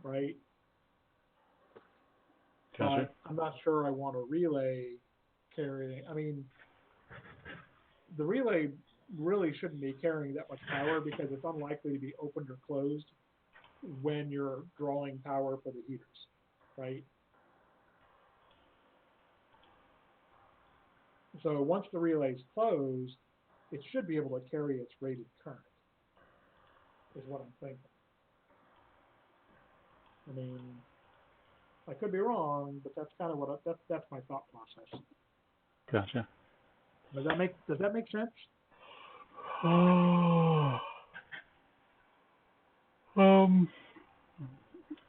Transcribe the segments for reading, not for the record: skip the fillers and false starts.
right? Gotcha. But I'm not sure I want a relay carrying. I mean, the relay really shouldn't be carrying that much power because it's unlikely to be opened or closed when you're drawing power for the heaters, right? So once the relay's closed, it should be able to carry its rated current, is what I'm thinking. I mean, I could be wrong, but that's kind of what that's my thought process. Gotcha. Does that make sense?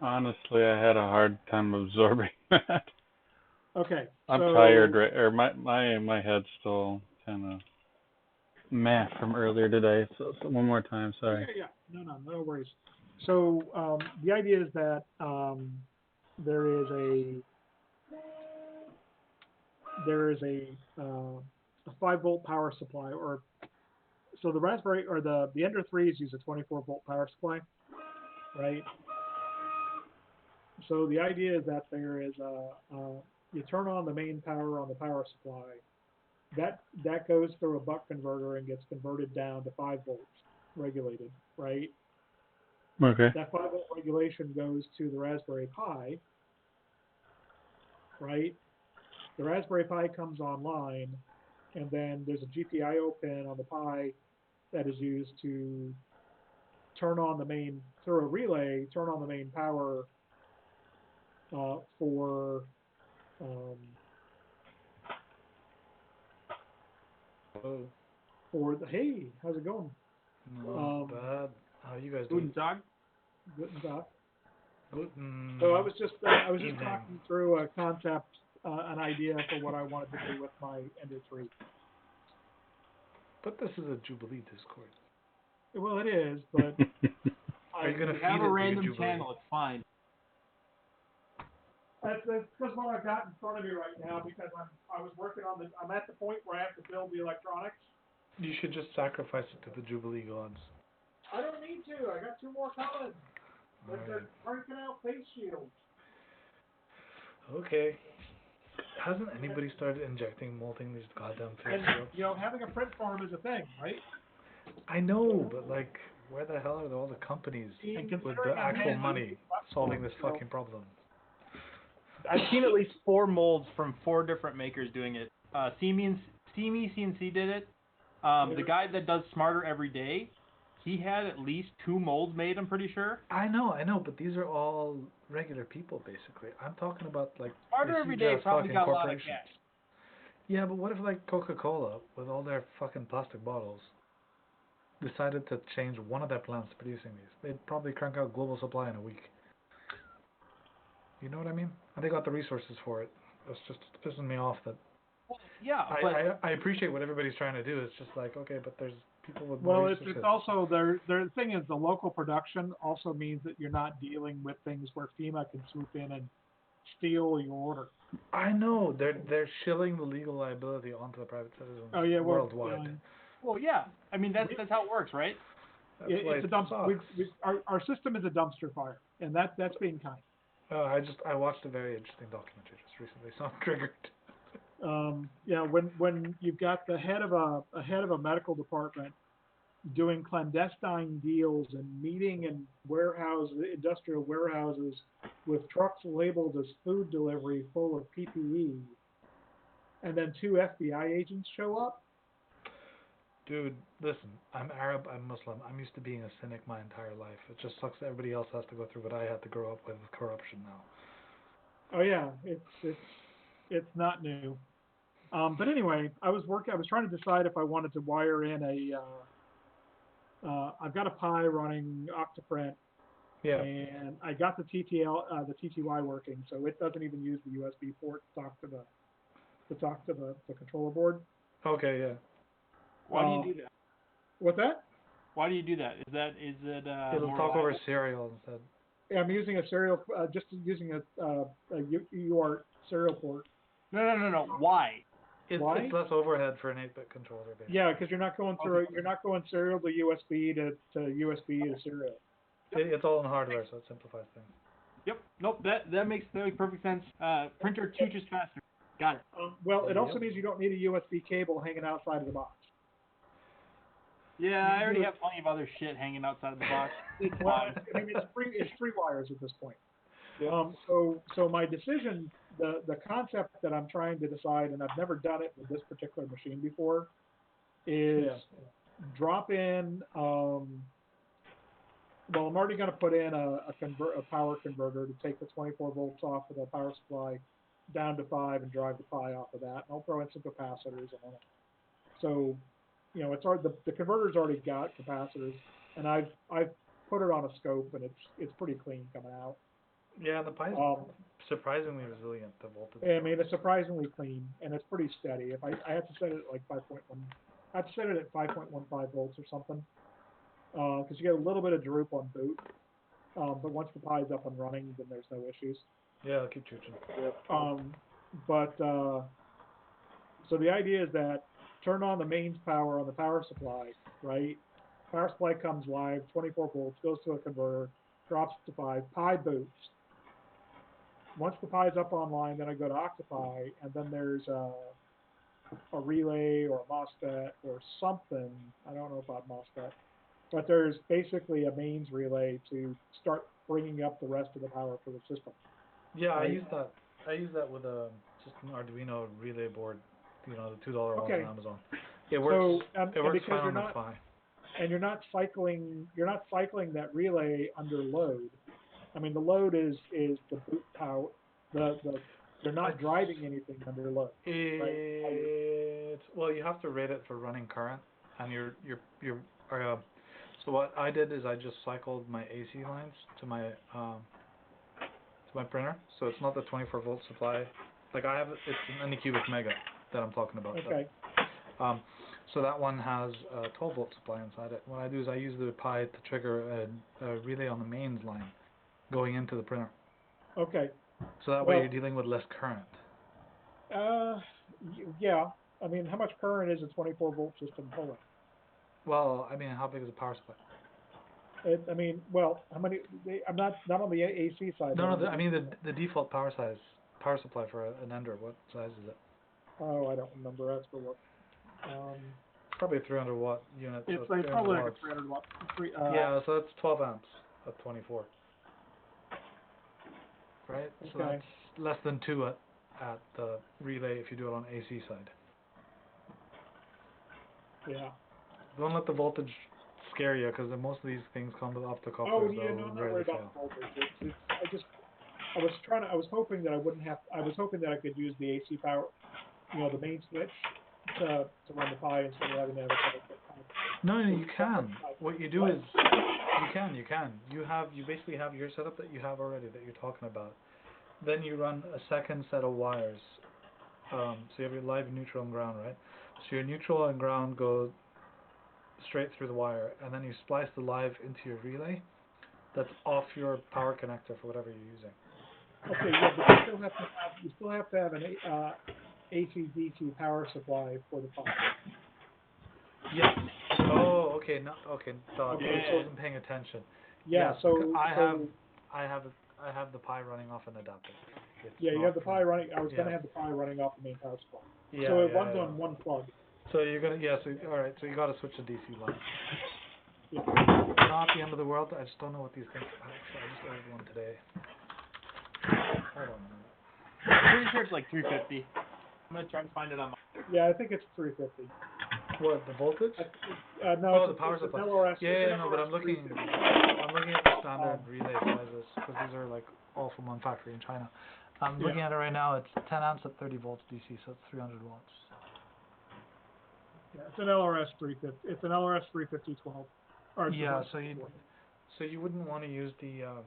Honestly, I had a hard time absorbing that. Okay. I'm tired, right? Or my head's still kind of meh from earlier today. So one more time, sorry. Yeah. No worries. So the idea is that there is a 5-volt power supply, or so the Raspberry or the Ender 3s use a 24-volt power supply, right? So the idea is that there is you turn on the main power on the power supply. That goes through a buck converter and gets converted down to 5 volts, regulated, right? Okay. That 5-volt regulation goes to the Raspberry Pi, right? The Raspberry Pi comes online, and then there's a GPIO pin on the Pi that is used to turn on the main, through a relay, turn on the main power for um, Oh, hey, how's it going? not bad. How are you guys doing? Guten Tag. Guten Tag. Guten So I was just evening. talking through a concept, an idea for what I wanted to do with my Ender 3. But this is a Jubilee Discord. Well, it is, but Are you gonna We feed have it a to random Jubilee? channel. It's fine. that's because what I've got in front of me right now. Because I'm at the point where I have to build the electronics. You should just sacrifice it to the Jubilee gods. I don't need to. I got 2 more coming. But Alright. they're cranking out face shields. Okay. Hasn't anybody started injecting, molting these goddamn face And shields? having a print farm is a thing, right? I know, but like, where the hell are all the companies And with considering the I'm actual handling money solving this fucking problem? I've seen at least 4 molds from 4 different makers doing it. Semi CNC did it. The guy that does Smarter Every Day, he had at least 2 molds made, I'm pretty sure. I know, but these are all regular people, basically. I'm talking about, like, Smarter the Every huge Day ass probably fucking got a lot of corporations. cash. Yeah, but what if, like, Coca-Cola, with all their fucking plastic bottles, decided to change one of their plants producing these? They'd probably crank out global supply in a week. You know what I mean? And they got the resources for it. It's just pissing me off that... Well, yeah, but I appreciate what everybody's trying to do. It's just like, okay, but there's people with more Well, resources. it's also the thing is the local production also means that you're not dealing with things where FEMA can swoop in and steal your order. I know they're shilling the legal liability onto the private citizens worldwide. Well, yeah. I mean that's how it works, right? That's why It's a it dumpster. sucks. Our system is a dumpster fire, and that's being kind. I watched a very interesting documentary just recently, so I'm triggered. When you've got the head of a medical department doing clandestine deals and meeting in industrial warehouses with trucks labeled as food delivery full of PPE, and then 2 FBI agents show up. Dude, listen, I'm Arab, I'm Muslim. I'm used to being a cynic my entire life. It just sucks that everybody else has to go through what I had to grow up with corruption now. Oh yeah, it's not new. But anyway, I was trying to decide if I wanted to wire in I've got a Pi running Octoprint, Yeah. and I got the TTY working, so it doesn't even use the USB port to talk to the controller board. Okay, yeah. Why do you do that? What's that? Why do you do that? Is it It'll more talk reliable? over serial instead. Yeah, I'm using a serial, just using a UART serial port. No. Why? It's less overhead for an 8-bit controller, basically. Yeah, because you're not going serial to USB to USB to serial. It's all in hardware, so it simplifies things. Yep. Nope. That makes perfect sense. Printer chooches faster. Got it. Well, it also Yep. means you don't need a USB cable hanging outside of the box. Yeah, I already have plenty of other shit hanging outside of the box. It's Well, fine. I mean, it's three wires at this point. Yep. So my decision, the concept that I'm trying to decide, and I've never done it with this particular machine before, is drop in. Well, I'm already going to put in a power converter to take the 24 volts off of the power supply down to 5 and drive the Pi off of that. And I'll throw in some capacitors on it. So, you know, it's already, the converter's already got capacitors, and I've put it on a scope, and it's pretty clean coming out. Yeah, the Pi is surprisingly resilient to voltage. I mean, it's surprisingly clean, and it's pretty steady. If I have to set it at like 5.1, I have to set it at 5.15 volts or something, because you get a little bit of droop on boot. But once the Pi is up and running, then there's no issues. Yeah, I'll keep chooching. So the idea is that turn on the mains power on the power supply, right? Power supply comes live, 24 volts, goes to a converter, drops to 5, Pi boots. Once the Pi is up online, then I go to Octopi, and then there's a relay or a MOSFET or something. I don't know about MOSFET, but there's basically a mains relay to start bringing up the rest of the power for the system. Yeah, right? I use that with just an Arduino relay board, you know, the $2 one Okay. on Amazon. It works. So, It works because fine you're on the not, Pi. and you're not cycling that relay under load. I mean, the load is the boot power. They're not driving anything under load. Well, you have to rate it for running current, and so what I did is I just cycled my AC lines to my printer, so it's not the 24 volt supply. Like I have, it's an Anycubic Mega that I'm talking about. Okay. So that one has a 12 volt supply inside it. What I do is I use the Pi to trigger a relay on the mains line going into the printer. Okay. So that way you're dealing with less current. Yeah. I mean, how much current is a 24 volt system pulling? Well, I mean, how big is the power supply? I mean, well, how many? I'm not on the AC side. No, I mean the default power supply for an Ender. What size is it? Oh, I don't remember. That's for what. Probably a 300 watt unit. It's so probably like watts. a 300 watt. Yeah, so that's 12 amps at 24. Right? So that's less than 2 at the relay if you do it on AC side. Yeah. Don't let the voltage scare you, because most of these things come off the couplers. Oh yeah, no, I'm not worried about the voltage. I was hoping that I was hoping that I could use the AC power, you know, the main switch to run the Pi instead of having to have a No, you can. What you do is you can. You basically have your setup that you have already that you're talking about. Then you run a second set of wires. So you have your live, neutral, and ground, right? So your neutral and ground go straight through the wire, and then you splice the live into your relay that's off your power connector for whatever you're using. Okay, yeah, but you still have to have an AC/DC power supply for the Pi. Yes. Oh, okay. No, okay. Dog. Okay, I wasn't paying attention. Yeah, so I have the Pi running off an adapter. You have the Pi running. I was gonna have the Pi running off the main power supply. Yeah. So it runs on one plug. So you're gonna So all right. So you got to switch to DC line. Yeah. Not the end of the world. I just don't know what these things. Actually, I just ordered one today. Hold on a minute. I'm pretty sure it's like 350. I'm gonna try and find it on my. Yeah, I think it's 350. What, the voltage? No, the power supply. LRS, No, but I'm looking at the standard relay sizes, because these are like all from one factory in China. I'm looking at it right now. It's 10 amps at 30 volts DC, so it's 300 watts. Yeah, it's an LRS 350. It's an LRS 350/12. Yeah, so you wouldn't want to use the.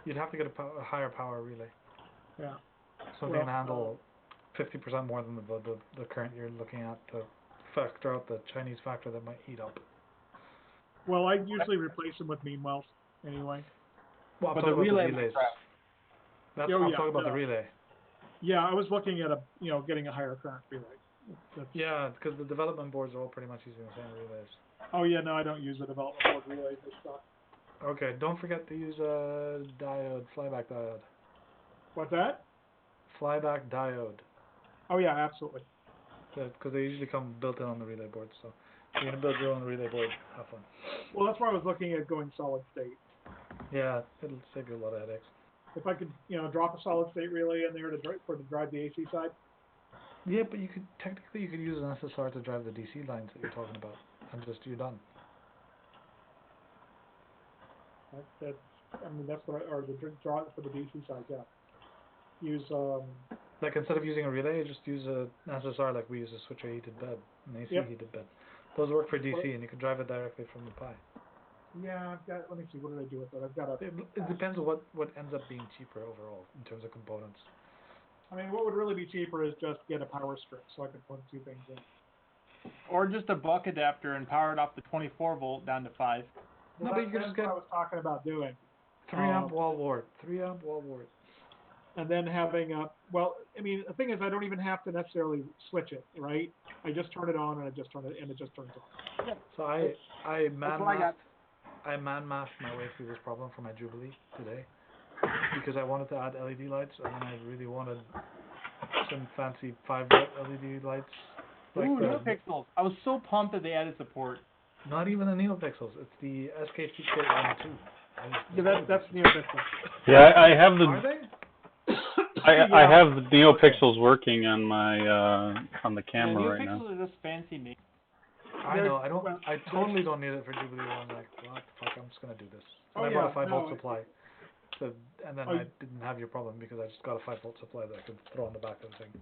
You'd have to get a higher power relay. Yeah. Something can handle 50% more than the current you're looking at to factor out the Chinese factor that might heat up. Well, I usually replace them with mean wells anyway. Well, but the relay relays. I'm talking about the relay. Yeah, I was looking at getting a higher current relay. Yeah, because the development boards are all pretty much using the same relays. Oh yeah, no, I don't use the development board relays. They suck. Okay, don't forget to use a diode flyback diode. What's that? Flyback diode. Oh yeah, absolutely. Because they usually come built in on the relay board. So if you're gonna build your own relay board, have fun. Well, that's why I was looking at going solid state. Yeah, it'll save you a lot of headaches. If I could, drop a solid state relay in there to drive the AC side. Yeah, but you could use an SSR to drive the DC lines that you're talking about, and just you're done. That's what or the draw for the DC side, yeah. Use Like instead of using a relay, just use an SSR like we use a switcher heated bed, an AC heated bed. Those work for DC, and you can drive it directly from the Pi. Yeah, I've got. Let me see. What did I do with it? I've got a. It depends on what ends up being cheaper overall in terms of components. I mean, what would really be cheaper is just get a power strip so I could plug two things in. Or just a buck adapter and power it off the 24 volt down to 5. Well, No, but you could just get what I was talking about doing. 3 amp wall wart. 3 amp wall wart. And then having a, well, I mean, the thing is, I don't even have to necessarily switch it, right? I just turn it on and it just turns on. Yeah. So I man-mashed my way through this problem for my Jubilee today because I wanted to add LED lights and then I really wanted some fancy 5-volt LED lights. Like Ooh, NeoPixels. I was so pumped that they added support. Not even the NeoPixels. It's the SKT Kit 1 2. Yeah, that's NeoPixels. Yeah, I have the. Are they? I have the NeoPixels working on my on the camera right now. NeoPixels are just fancy name. I know. I totally don't need it for Jubilee 1. Like, what the fuck? I'm just gonna do this. So I bought a 5-volt supply. So, and then I didn't have your problem because I just got a 5-volt supply that I could throw on the back of the thing.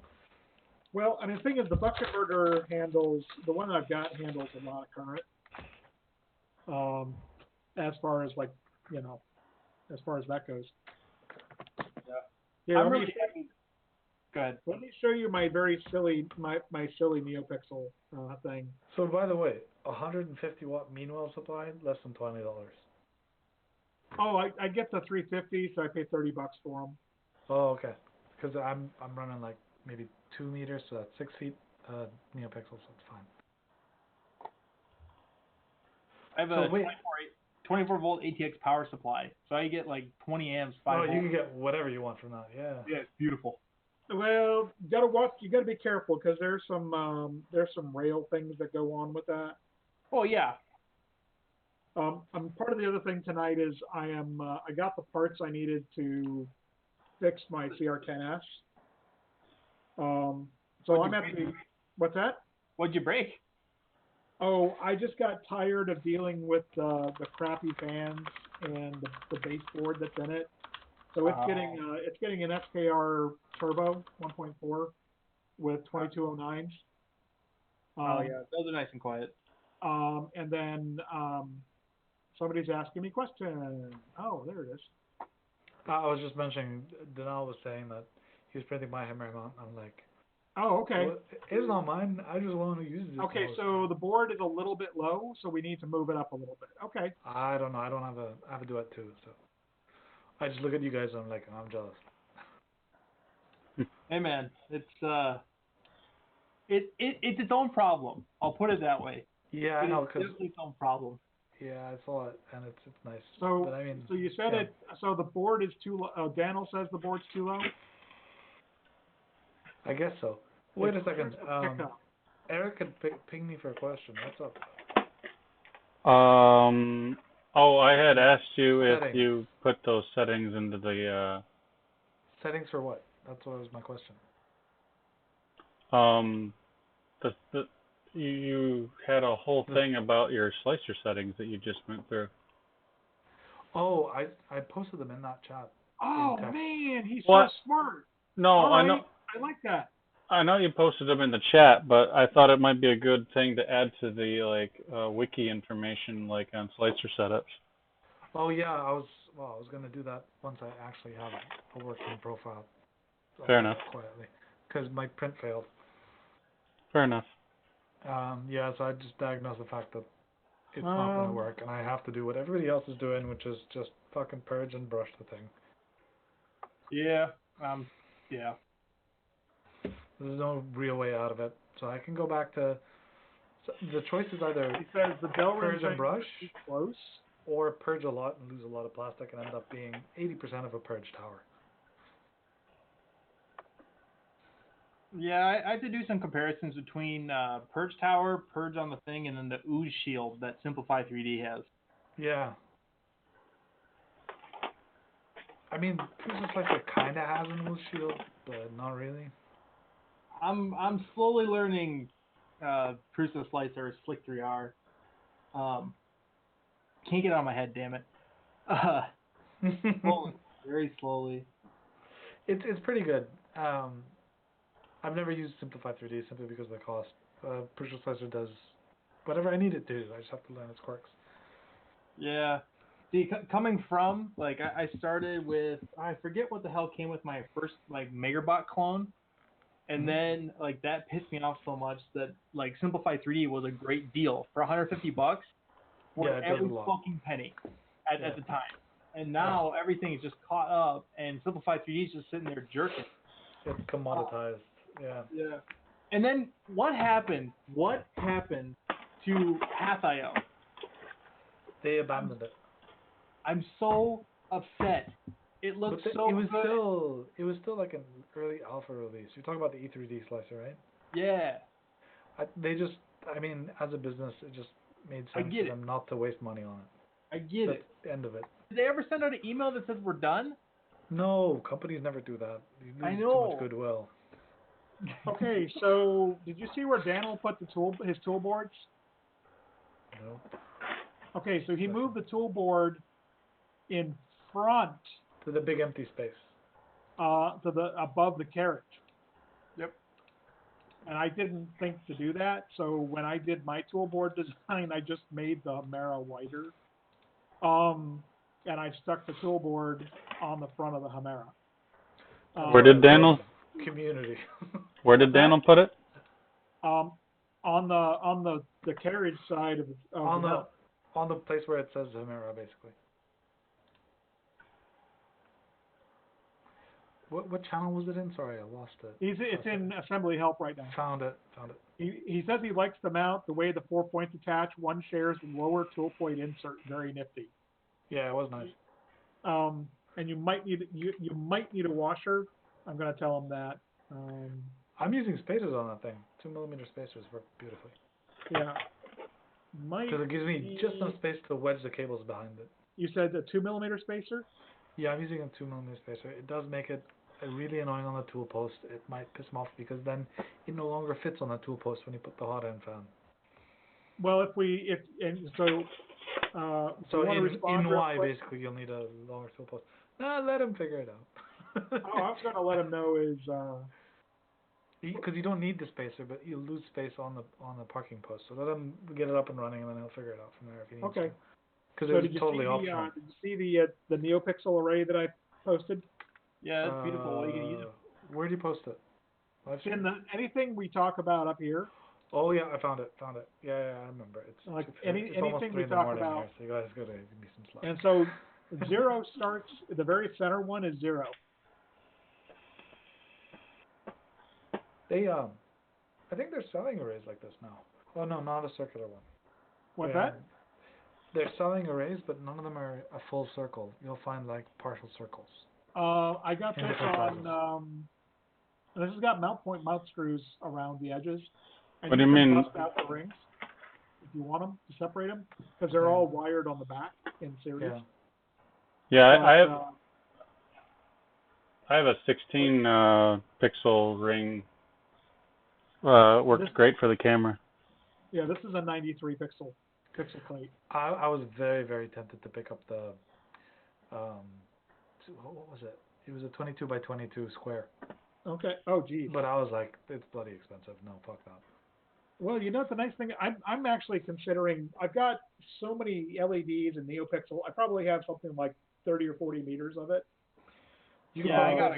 Well, I mean, the thing is, the buck converter handles, the one I've got handles a lot of current. As far as like, as far as that goes. Yeah. Here, I'm really happy. Go ahead. Let me show you my very silly, my silly NeoPixel thing. So by the way, 150 watt Meanwell supply, less than $20. Oh, I get the 350, so I pay $30 for them. Oh, okay. Because I'm running like maybe 2 meters, so that's 6 feet NeoPixels, so it's fine. I have a 24 volt ATX power supply, so I get like 20 amps, 5 volts. You can get whatever you want from that. Yeah. Yeah, it's beautiful. Well, you gotta be careful because there's some rail things that go on with that. Oh yeah. Part of the other thing tonight is I got the parts I needed to fix my CR10S. So I'm at the, what's that? What'd you break? Oh, I just got tired of dealing with the crappy fans and the baseboard that's in it. So it's getting an SKR turbo 1.4 with 2209s. Oh yeah, those are nice and quiet. And then somebody's asking me questions. Oh, there it is. I was just mentioning, Denal was saying that he was printing my hammer mount. I'm like, oh, okay. well, it's not mine. I just want to use it. Okay, so the board is a little bit low, so we need to move it up a little bit. Okay. I don't know. I have a duet too, so I just look at you guys and I'm like, I'm jealous. Hey man, it's its own problem. I'll put it that way. Yeah, I know. It's its own problem. Yeah, I saw it, and it's nice. So, but I mean, so you said it. So the board is too low. Daniel says the board's too low. I guess so. Wait a second. Eric had pinged me for a question. What's up? Oh, I had asked you if Settings. you put those settings into the Settings for what? That's what was my question. You had a whole thing about your slicer settings that you just went through. Oh, I posted them in that chat. Oh man, he's What? so smart. No, All right, I know. I like that. I know you posted them in the chat, but I thought it might be a good thing to add to the wiki information, like on slicer setups. Oh yeah, I was gonna do that once I actually have a working profile. Fair enough. Quietly, because my print failed. Fair enough. Yeah, so I just diagnosed the fact that it's not gonna work, and I have to do what everybody else is doing, which is just fucking purge and brush the thing. Yeah. Yeah. There's no real way out of it, so I can go back to. So the choice is either He says the bell purge and brush. close, or purge a lot and lose a lot of plastic and end up being 80% of a purge tower. Yeah, I have to do some comparisons between Purge Tower, Purge on the thing, and then the Ooze Shield that Simplify 3D has. Yeah. I mean, Cruiser Slicer kind of has an Ooze Shield, but not really. I'm slowly learning Cruiser Slicer, Slick 3R. Can't get it out of my head, damn it. Slowly, very slowly. It's pretty good. I've never used Simplify 3D simply because of the cost. Cruiser Slicer does whatever I need it to do. I just have to learn its quirks. Yeah. See, coming from, like, I started with, I forget what the hell came with my first, like, Megabot clone. And then, like, that pissed me off so much that, like, Simplify 3D was a great deal for $150 for every fucking penny at the time. And now everything is just caught up, and Simplify 3D is just sitting there jerking. It's commoditized. Yeah. And then what happened? What happened to Path.io? They abandoned it. I'm so upset. It looks so good. It was still like an early alpha release. You're talking about the E3D slicer, right? Yeah. I mean, as a business, it just made sense for them not to waste money on it. I get it. That's the end of it. Did they ever send out an email that says we're done? No, companies never do that. You lose too much goodwill. Okay, so did you see where Daniel put his tool boards? No. Okay, so he moved the tool board in front to the big empty space. To the above the carriage. Yep. And I didn't think to do that, so when I did my tool board design, I just made the Hamera wider. And I stuck the tool board on the front of the Hamera. Where did Daniel? Community. Where did Daniel put it? On the carriage side of on the place where it says Hamera, basically. What channel was it in? Sorry, I lost it. It's in assembly help right now. Found it. He says he likes the mount, the way the 4 points attach. One shares the lower tool point insert. Very nifty. Yeah, it was nice. And you might need a washer. I'm gonna tell him that. I'm using spacers on that thing. 2mm spacers work beautifully. Yeah. Because it gives me just enough space to wedge the cables behind it. You said a 2mm spacer? Yeah, I'm using a 2mm spacer. It does make it really annoying on the tool post. It might piss them off because then it no longer fits on the tool post when you put the hot end fan. Well, in Y basically you'll need a longer tool post. Nah, let him figure it out. I was going to let him know is because you don't need the spacer, but you lose space on the parking post. So let him get it up and running, and then he'll figure it out from there if he needs to. Because so it's totally optional. Did you see the NeoPixel array that I posted? Yeah, it's beautiful. You can use it. Where do you post it? In anything we talk about up here. Oh yeah, I found it. Yeah, I remember. It's like it's anything we talk about. Here, so you guys gotta give me some slack. And so 0 starts. The very center one is 0. They I think they're selling arrays like this now. Oh no, not a circular one. What's that? They're selling arrays, but none of them are a full circle. You'll find like partial circles. I got this on. This has got mount screws around the edges. And what do you mean? Bust out the rings if you want them to separate them, because they're all wired on the back in series. Yeah, I have a 16 pixel ring. Works great for the camera. Yeah, this is a 93 pixel plate. I was very, very tempted to pick up the what was it? It was a 22 by 22 square. Okay. Oh, geez. But I was like, it's bloody expensive. No, fuck that. Well, you know, the nice thing, I'm actually considering. I've got so many LEDs and NeoPixel. I probably have something like 30 or 40 meters of it. Yeah, I got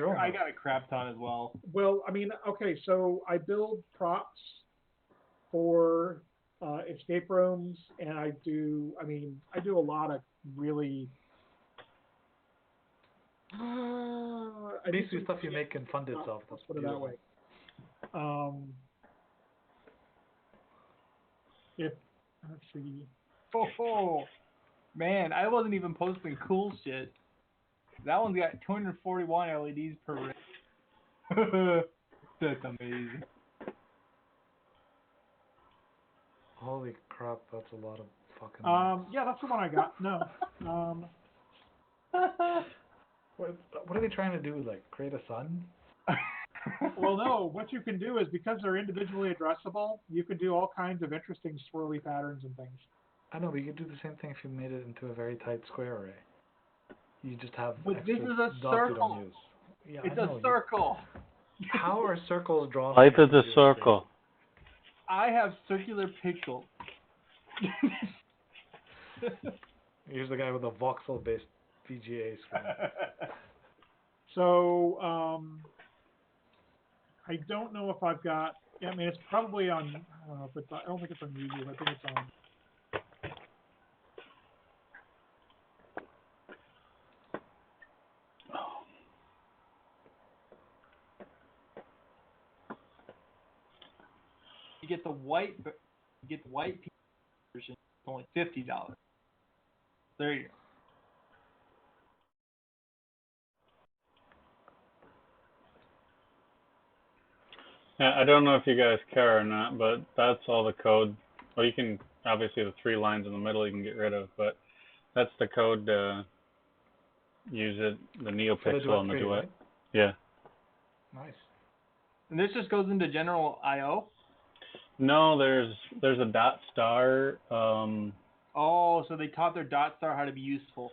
a crap ton as well. Well, I mean, okay, so I build props for escape rooms, and I do a lot of really basically stuff you make can fund itself. Let's put it that way. Let's see. Man, I wasn't even posting cool shit. That one's got 241 LEDs per ring. That's amazing. Holy crap, that's a lot of fucking. Yeah, that's the one I got. No. What are they trying to do? Like create a sun? Well, no. What you can do is because they're individually addressable, you can do all kinds of interesting swirly patterns and things. I know, but you could do the same thing if you made it into a very tight square array. You just have But extra this is a dots you circle. don't use. Yeah, It's I know. a circle. How are circles drawn? Life from is a your circle. I have circular pixels. screen? Here's the guy with a voxel-based VGA screen. So I don't know if I've got. I mean, it's probably on. I don't know if it's. I don't think it's on YouTube. I think it's on. You get the white version. It's only $50. There you go. Yeah, I don't know if you guys care or not, but that's all the code. Well, you can, obviously the 3 lines in the middle you can get rid of, but that's the code to use it, the NeoPixel and the Duet. Right? Yeah. Nice. And this just goes into general I/O. No, there's a dot star. Oh, so they taught their dot star how to be useful.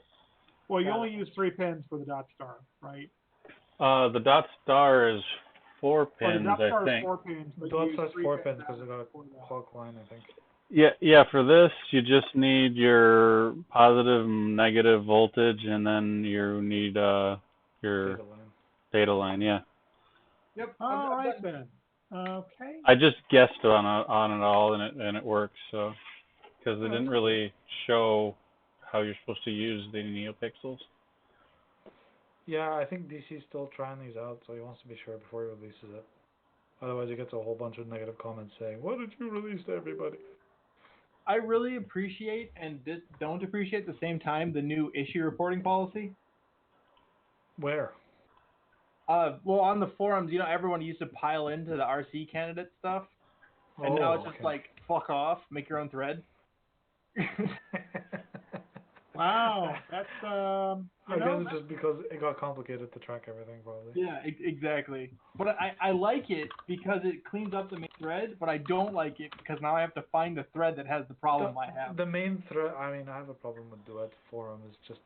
Well, you only use 3 pins for the dot star, right? The dot star is 4 Or the pins, dot star I is think. 4 pins, but Dot you use star's 3 4 pins pins because it got a for that. clock line, I think. Yeah, for this you just need your positive and negative voltage, and then you need your data line. Yeah. Yep. All right then. Okay. I just guessed on it all, and it works. So, because it didn't really show how you're supposed to use the NeoPixels. Yeah, I think DC's still trying these out, so he wants to be sure before he releases it. Otherwise, he gets a whole bunch of negative comments saying, "Why did you release to everybody?" I really appreciate and don't appreciate at the same time the new issue reporting policy. Where? Well, on the forums, everyone used to pile into the RC candidate stuff, and now it's just like, fuck off, make your own thread. Wow, that's I guess it's just because it got complicated to track everything, probably. Yeah, exactly. But I like it because it cleans up the main thread, but I don't like it because now I have to find the thread that has the problem I have. The main thread, I mean, I have a problem with Duet forum. It's just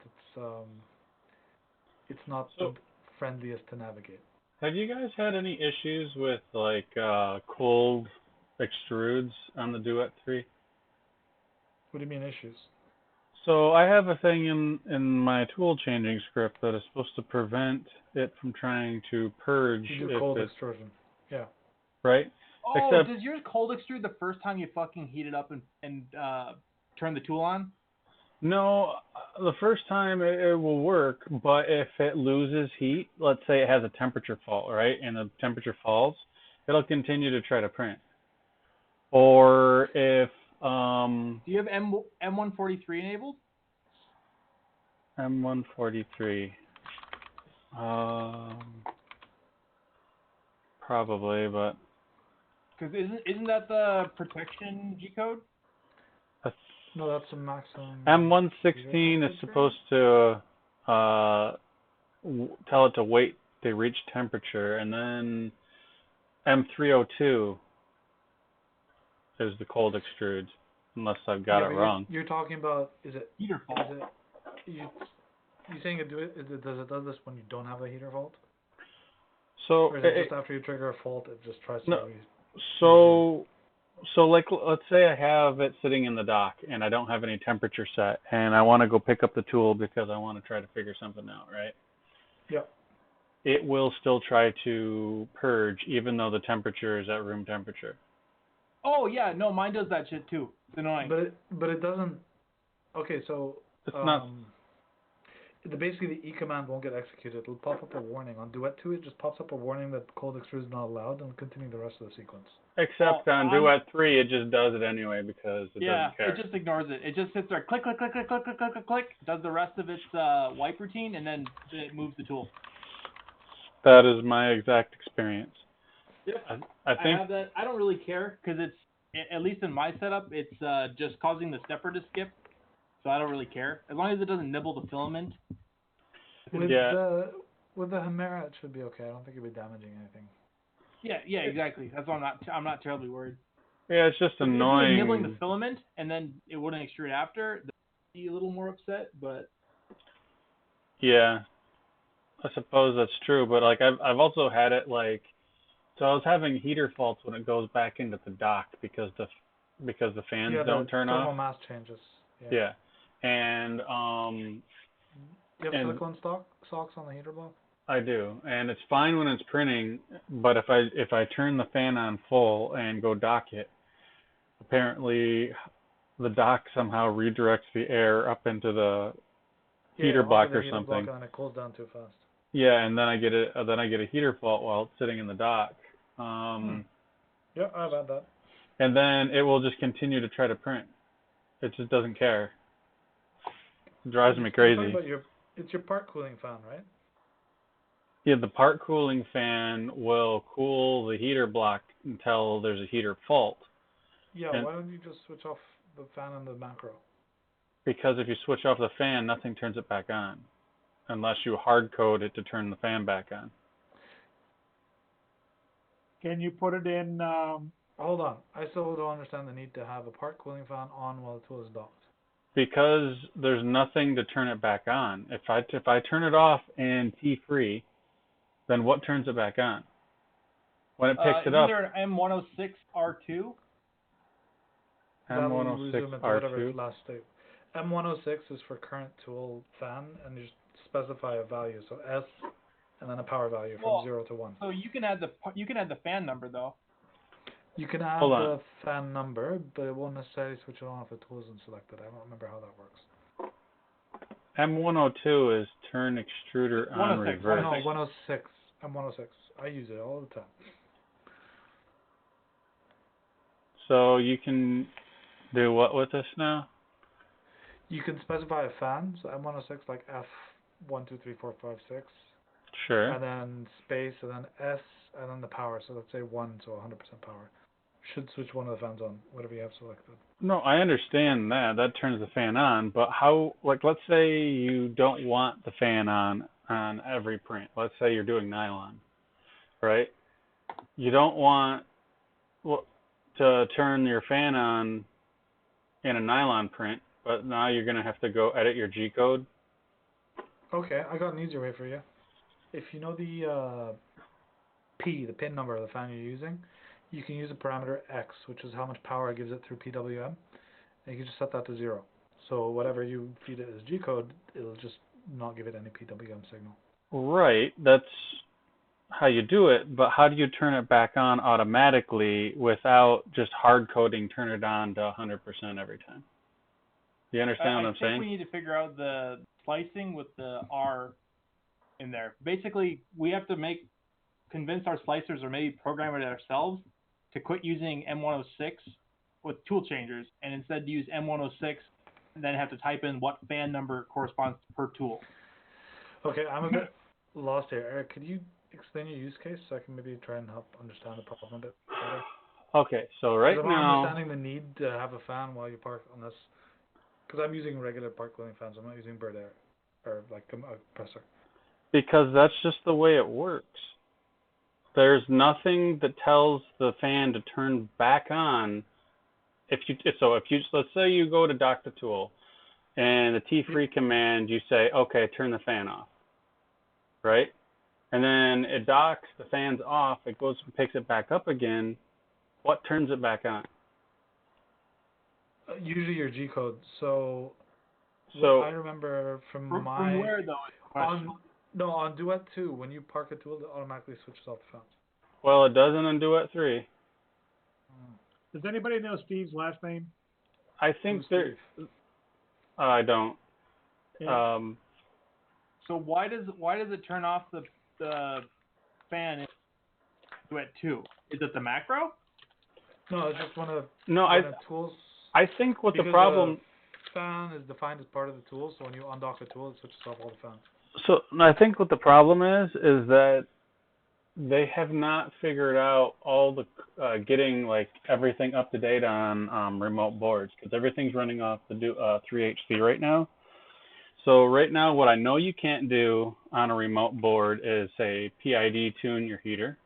it's not the friendliest to navigate. Have you guys had any issues with like cold extrudes on the Duet 3? What do you mean issues? So I have a thing in my tool changing script that is supposed to prevent it from trying to purge. You do cold extrusion. Yeah. Right? Oh, Except, does yours cold extrude the first time you fucking heat it up and turn the tool on? no, the first time it will work, but if it loses heat, let's say it has a temperature fault, right? And the temperature falls, it'll continue to try to print. Or if Do you have M143 enabled? M143. Probably, but Because isn't that the protection G-code? No, that's a maximum. M116 is supposed to tell it to wait to reach temperature, and then M302 is the cold extrude, unless I've got it wrong. You're talking about, is it Heater fault. You saying does it do this when you don't have a heater fault? So Or is it just after you trigger a fault, it just tries to? So like, let's say I have it sitting in the dock and I don't have any temperature set, and I want to go pick up the tool because I want to try to figure something out, right? Yep. It will still try to purge even though the temperature is at room temperature. Oh yeah, no, mine does that shit too. It's annoying. But it doesn't. Okay, so It's not. basically the E command won't get executed. It'll pop up a warning. On Duet 2, it just pops up a warning that cold extrude is not allowed, and continue the rest of the sequence. Except on Duet 3, it just does it anyway because it doesn't care. It just ignores it. It just sits there, click, click, click, click, click, click, click, click, click, does the rest of its wipe routine, and then it moves the tool. That is my exact experience. Yep. I think I have that. I don't really care because it's, at least in my setup, it's just causing the stepper to skip. So I don't really care. As long as it doesn't nibble the filament. With the Hemera, it should be okay. I don't think it'll be damaging anything. Yeah, exactly. That's why I'm not terribly worried. Yeah, it's just annoying. If it was nibbling the filament and then it wouldn't extrude after, then I'd be a little more upset, but... Yeah, I suppose that's true, but like I've also had it like, so I was having heater faults when it goes back into the dock because the fans don't turn off. Thermal mass changes. Yeah. And you have silicone socks on the heater block? I do, and it's fine when it's printing, but if I turn the fan on full and go dock it, apparently the dock somehow redirects the air up into the heater block or something. And it cools down too fast. Yeah, and then I get a heater fault while it's sitting in the dock. Yeah, I've had that. And then it will just continue to try to print. It just doesn't care. It drives me crazy. It's your part cooling fan, right? Yeah, the part cooling fan will cool the heater block until there's a heater fault. Yeah, why don't you just switch off the fan and the macro? Because if you switch off the fan, nothing turns it back on. Unless you hard code it to turn the fan back on. Can you put it in... Hold on. I still don't understand the need to have a part cooling fan on while the tool is docked. Because there's nothing to turn it back on. If I turn it off and T-free, then what turns it back on? When it picks it up... Either an M106R2. M106R2. M106 is for current tool fan, and you just specify a value. So S, and then a power value from 0 to 1. So you can add the fan number though. You can add the fan number, but it won't necessarily switch it on if the tool isn't selected. I don't remember how that works. M102 is turn extruder on reverse. No, 106. M106. I use it all the time. So you can do what with this now? You can specify a fan, so M106 like F12345 6. Sure. And then space, and then S, and then the power. So let's say 1, so 100% power. Should switch one of the fans on, whatever you have selected. No, I understand that. That turns the fan on. But how, like, let's say you don't want the fan on every print. Let's say you're doing nylon, right? You don't want to turn your fan on in a nylon print, but now you're going to have to go edit your G-code. Okay, I got an easier way for you. If you know the the pin number of the fan you're using, you can use the parameter X, which is how much power it gives it through PWM, and you can just set that to 0. So whatever you feed it as G-code, it'll just not give it any PWM signal. Right, that's how you do it, but how do you turn it back on automatically without just hard coding turn it on to 100% every time? Do you understand what I'm saying? I think we need to figure out the splicing with the R in there. Basically, we have to convince our splicers or maybe program it ourselves to quit using M106 with tool changers and instead use M106 and then have to type in what fan number corresponds per tool. Okay, I'm a bit lost here. Eric, could you explain your use case so I can maybe try and help understand the problem a bit better? Okay, so right now... I'm understanding the need to have a fan while you park on this. Because I'm using regular part cooling fans. I'm not using bird air or like a compressor. Because that's just the way it works. There's nothing that tells the fan to turn back on. Let's say you go to dock the tool, and the T-free command, you say, okay, turn the fan off, right? And then it docks, the fan's off, it goes and picks it back up again. What turns it back on? Usually your G-code. So I remember from where though? On Duet 2, when you park a tool, it automatically switches off the fans. Well, it doesn't on Duet 3. Does anybody know Steve's last name? I think there... I don't. Yeah. So why does it turn off the fan at 2? Is it the macro? No, it's just one of No, the tools. I think what the Because problem. fan is defined as part of the tool, so when you undock the tool, it switches off all the fans. So I think what the problem is that they have not figured out all the getting like everything up to date on remote boards, because everything's running off the 3HC right now. So right now, what I know you can't do on a remote board is say PID tune your heater.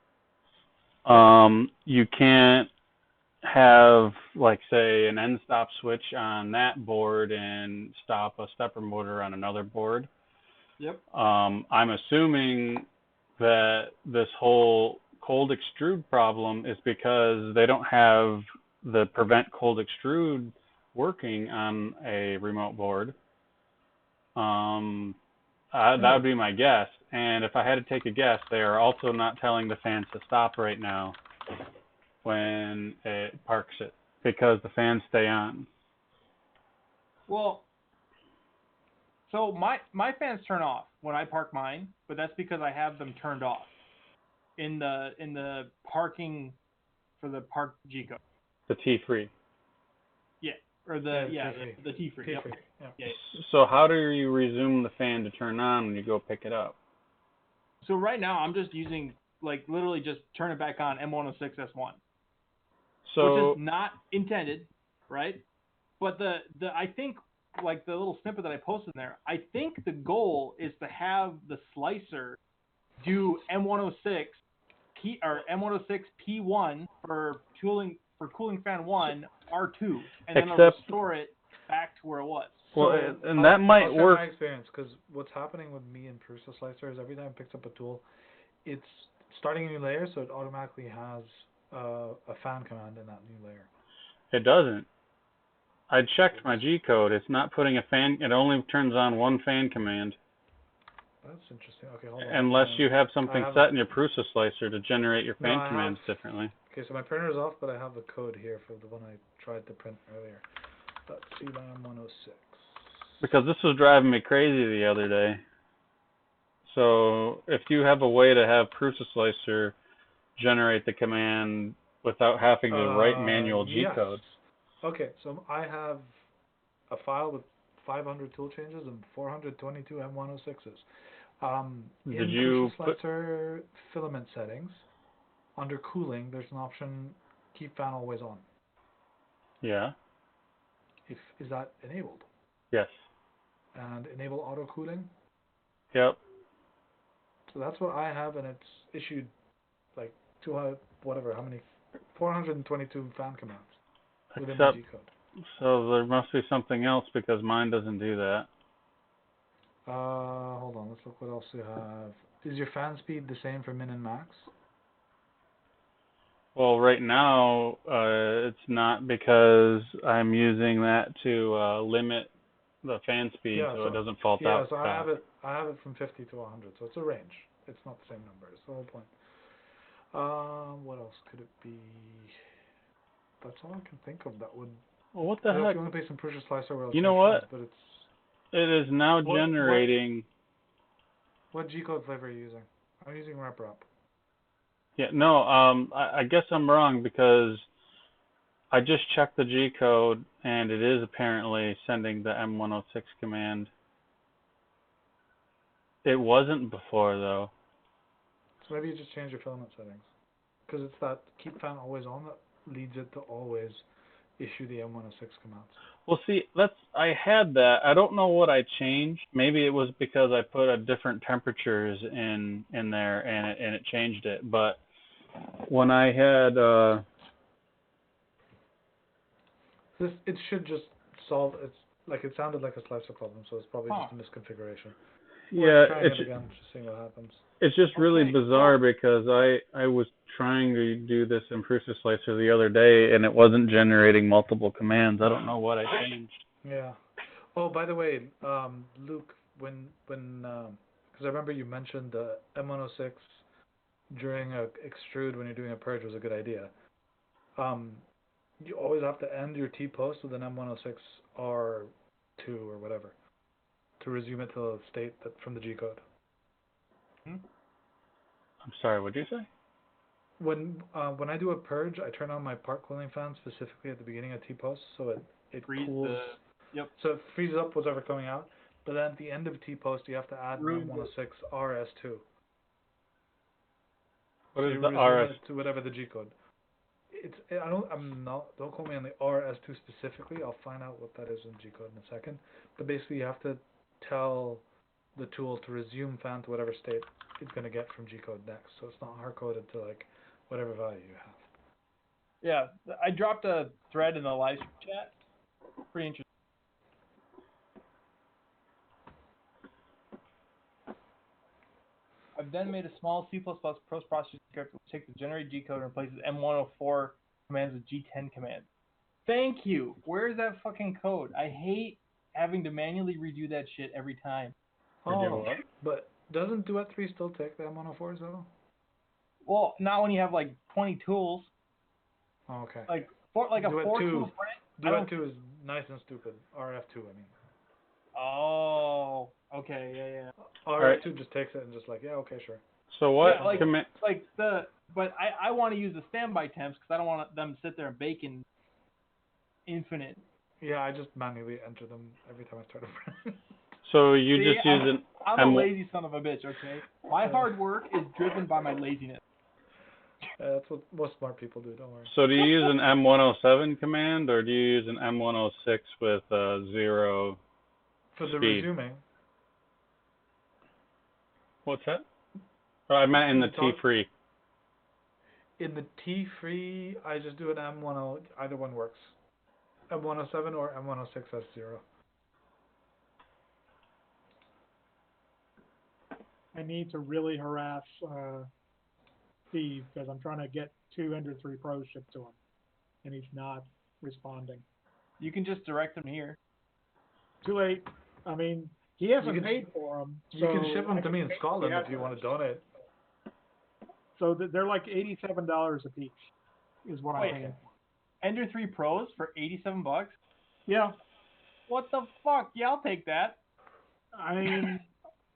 You can't have like say an end stop switch on that board and stop a stepper motor on another board. Yep. I'm assuming that this whole cold extrude problem is because they don't have the prevent cold extrude working on a remote board. That would be my guess. And if I had to take a guess, they are also not telling the fans to stop right now when it parks it, because the fans stay on. Well, so my fans turn off when I park mine, but that's because I have them turned off in the parking for the park G-code. The T3. Yeah, or the T3. Yep. Yeah. So how do you resume the fan to turn on when you go pick it up? So right now I'm just using literally just turn it back on M106S1. So which is not intended, right? But the I think like the little snippet that I posted in there, I think the goal is to have the slicer do M106 M106 P1 for cooling fan 1 R2, and then it'll restore it back to where it was. Well, and that might work. My experience, because what's happening with me and Prusa Slicer is every time it picks up a tool, it's starting a new layer, so it automatically has a fan command in that new layer. It doesn't. I checked my G-code. It's not putting a fan. It only turns on one fan command. That's interesting. Okay, hold on. Unless you have something set in your Prusa Slicer to generate your fan commands differently. Okay, so my printer's off, but I have the code here for the one I tried to print earlier. Let's see, M106. Because this was driving me crazy the other day. So if you have a way to have Prusa Slicer generate the command without having to write manual G-code. Yes. Okay, so I have a file with 500 tool changes and 422 M106s. Did you put Slicer filament settings, under cooling, there's an option keep fan always on. Yeah. Is that enabled? Yes. And enable auto cooling? Yep. So that's what I have, and it's issued like 200, whatever, how many, 422 fan commands within the G-code. So there must be something else, because mine doesn't do that. Hold on, let's look what else you have. Is your fan speed the same for min and max? Well, right now it's not, because I'm using that to limit the fan speed, so it doesn't fault out. Yeah, so I have it from 50 to 100, so it's a range. It's not the same number. It's the whole point. What else could it be? That's all I can think of that would. Well, what the heck? If you want to pay some Prusa Slicer, well, you know what? But it's. It is now generating. What G-code flavor are you using? I'm using RepRap. Yeah, no. I guess I'm wrong, because I just checked the G-code and it is apparently sending the M106 command. It wasn't before, though. So maybe you just change your filament settings, because it's that keep fan always on that leads it to always issue the M106 commands. Well, see, I had that. I don't know what I changed. Maybe it was because I put a different temperatures in there and it changed it. But when I had it should just solve. It's like it sounded like a slicer problem, so it's probably just a misconfiguration. Yeah, it's again, just seeing what happens. It's just really bizarre, because I was trying to do this in Prusa Slicer the other day, and it wasn't generating multiple commands. I don't know what I changed. Yeah. Oh, by the way, Luke, when because I remember you mentioned the M106 during a extrude when you're doing a purge was a good idea. You always have to end your T-post with an M106 R2 or whatever. to resume it to the state that from the G-code. I'm sorry, what'd you say? When I do a purge, I turn on my part cooling fan specifically at the beginning of T-post, so it Freeze cools. Yep. So it freezes up whatever coming out. But then at the end of T-post, you have to add Ruined 106 RS2. What So is you the resume RS? it to whatever the G-code. Don't quote me on the RS2 specifically. I'll find out what that is in G-code in a second. But basically, you have to tell the tool to resume fan to whatever state it's going to get from G-code next. So it's not hard-coded to like whatever value you have. Yeah, I dropped a thread in the live chat. Pretty interesting. I've then made a small C++ post-processing script which takes the generate G-code and replaces M104 commands with G10 commands. Thank you. Where is that fucking code? I hate having to manually redo that shit every time. Oh, but doesn't Duet 3 still take the M104s though? Well, not when you have like 20 tools. Oh, okay. Like a Duet 4 2. tool print. Duet 2 is nice and stupid. RF2, I mean. Oh, okay, yeah. RF2 just takes it and just like, yeah, okay, sure. So what Yeah, command? But I want to use the standby temps because I don't want them to sit there and bake in infinite. Yeah, I just manually enter them every time I start a print. So you just use an I'm a lazy son of a bitch, okay? My hard work is driven by my laziness. That's what most smart people do, don't worry. So do you use an M107 command or do you use an M106 with 0 For the speed? resuming. What's that? Oh, I meant in the T-free. In the T-free, I just do an M10, either one works. M107 or M106 has 0. I need to really harass Steve because I'm trying to get 2 Ender 3 Pros shipped to him, and he's not responding. You can just direct them here. Too late. I mean, he hasn't paid for them. You can ship them to me in Scotland if you want to donate. So they're like $87 a piece, is what I'm paying for. Ender 3 Pros for $87? Yeah. What the fuck? Yeah, I'll take that. I mean,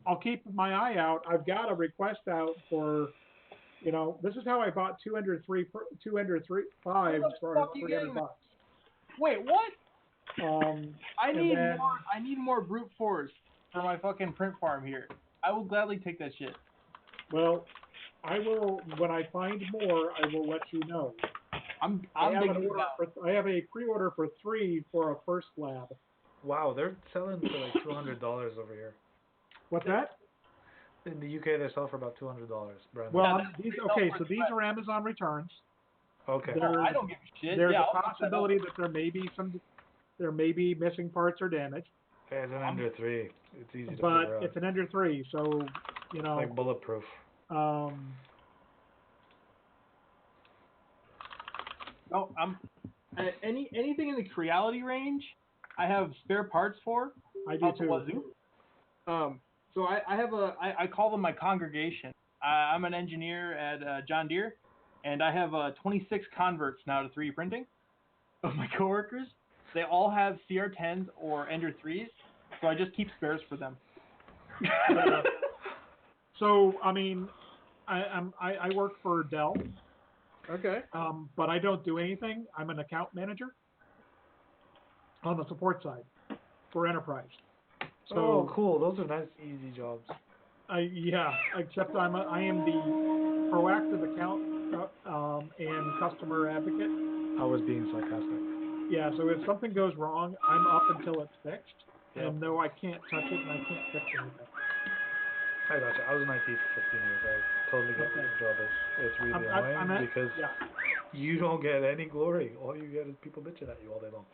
I'll keep my eye out. I've got a request out for, this is how I bought 2 Ender 3 5s for $300. Wait, what? I need then, more brute force for my fucking print farm here. I will gladly take that shit. Well, I will, when I find more, I will let you know. I have a pre-order for 3 for a first lab. Wow, they're selling for like $200 over here. What's that? In the UK, they sell for about $200. Brandon. Well, these are Amazon returns. Okay. I don't give a shit. There's a possibility that there may be missing parts or damage. Hey, it's an Ender 3. It's easy to figure But out. it's an Ender 3, so It's like bulletproof. Anything in the Creality range, I have spare parts for. I do too. So I call them my congregation. I'm an engineer at John Deere, and I have 26 converts now to 3D printing of my coworkers. They all have CR10s or Ender 3s, so I just keep spares for them. So I mean, I work for Dell. Okay. But I don't do anything. I'm an account manager on the support side for enterprise. So, oh, cool. Those are nice, easy jobs. Except I am the proactive account and customer advocate. I was being sarcastic. Yeah, so if something goes wrong, I'm up until it's fixed. Yep. And no, I can't touch it and I can't fix anything. I gotcha. I was in IT for 15 years. I totally get what your job is. It's really annoying because you don't get any glory. All you get is people bitching at you all day long.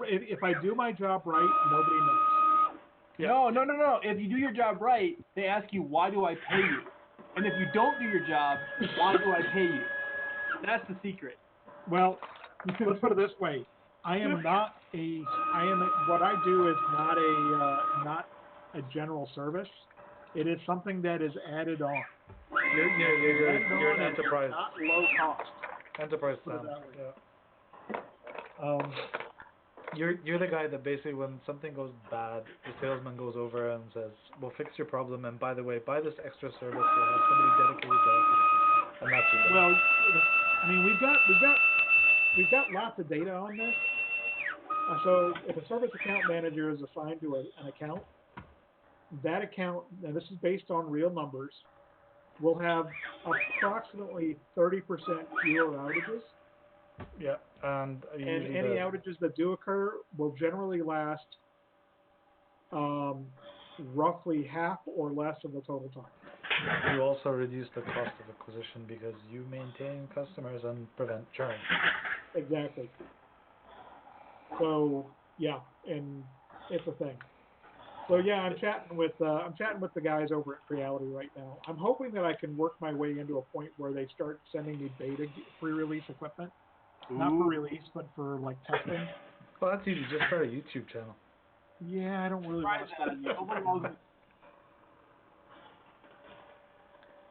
If I do my job right, nobody knows. Yeah. No. If you do your job right, they ask you, why do I pay you? And if you don't do your job, why do I pay you? That's the secret. Well, let's put it this way. What I do is not a general service. It is something that is added on. You're an enterprise. Not low cost. Enterprise plan. You're the guy that basically when something goes bad, the salesman goes over and says, "We'll fix your problem, and by the way, buy this extra service. We'll have somebody dedicated to it." And that's your job. Well, I mean, we've got lots of data on this. So if a service account manager is assigned to an account, that account, and this is based on real numbers, will have approximately 30% fewer outages. Yeah, and And any outages that do occur will generally last roughly half or less of the total time. you also reduce the cost of acquisition because you maintain customers and prevent churn. Exactly. So yeah, and it's a thing. So yeah, I'm chatting with the guys over at Creality right now. I'm hoping that I can work my way into a point where they start sending me beta pre-release equipment, not for release, but for like testing. Well, that's easy. Just start a YouTube channel. Yeah, I don't really want to start a YouTube channel.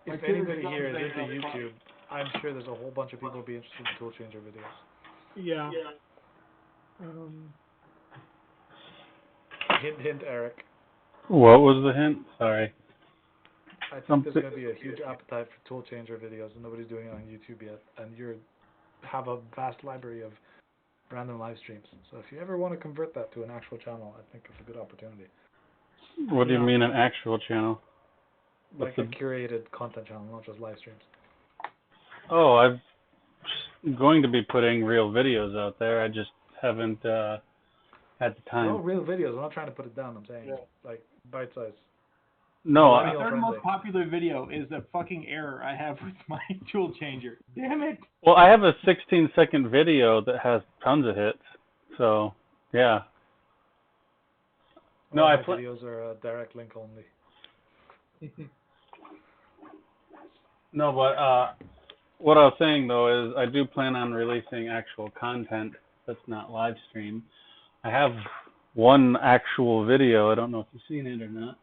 If anybody here is into YouTube, I'm sure there's a whole bunch of people who be interested in tool changer videos. Yeah. Hint, hint, Eric. What was the hint? Sorry. I think there's going to be a huge appetite for tool changer videos, and nobody's doing it on YouTube yet. And you have a vast library of random live streams. So if you ever want to convert that to an actual channel, I think it's a good opportunity. What do you mean an actual channel? Like a curated content channel, not just live streams. Oh, I'm going to be putting real videos out there. I just haven't had the time. No, real videos. I'm not trying to put it down. I'm saying like bite size. No, My third most popular video is a fucking error I have with my tool changer. Damn it! well, I have a 16-second video that has tons of hits. So, yeah. No, my videos are a direct link only. No, but what I was saying though is I do plan on releasing actual content that's not live stream. I have one actual video. I don't know if you've seen it or not.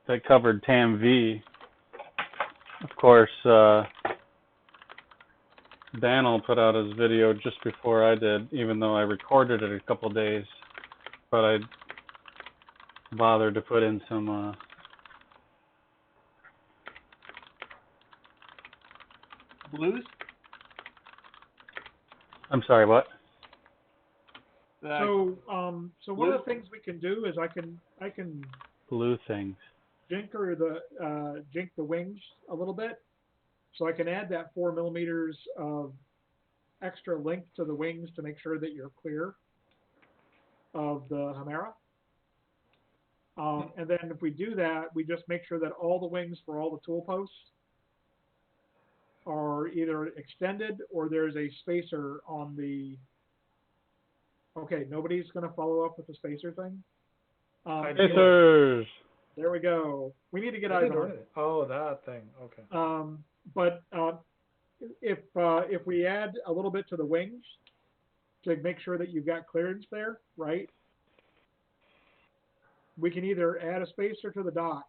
That covered TAM-V. Of course, Dan will put out his video just before I did, even though I recorded it a couple days. But I bothered to put in some Blues? I'm sorry, what? So one of the things we can do is I can Blue things. jink the wings a little bit, so I can add that 4 millimeters of extra length to the wings to make sure that you're clear of the Hemera. And then if we do that, we just make sure that all the wings for all the tool posts are either extended or there's a spacer on the. Okay, nobody's going to follow up with the spacer thing. Spacers. There we go. We need to get eyes on it. Oh, that thing. Okay. But if we add a little bit to the wings to make sure that you've got clearance there, right? We can either add a spacer to the dock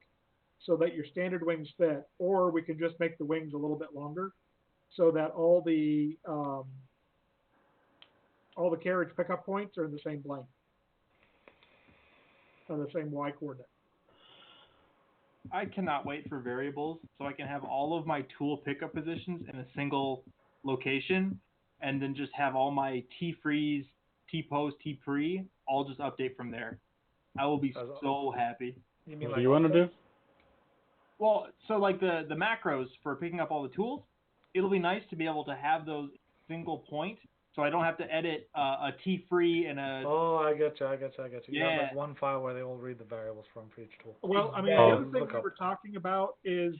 so that your standard wings fit, or we can just make the wings a little bit longer so that all the carriage pickup points are in the same plane, or the same Y coordinate. I cannot wait for variables so I can have all of my tool pickup positions in a single location, and then just have all my T-freeze, T-post, T-pre all just update from there. I will be so happy. You mean What like do you want to do? Well, so like the macros for picking up all the tools, it'll be nice to be able to have those single point, so I don't have to edit a T-free and a... Oh, I get you. Yeah. You have like one file where they all read the variables from for each tool. Well, I mean, the other thing we were talking about is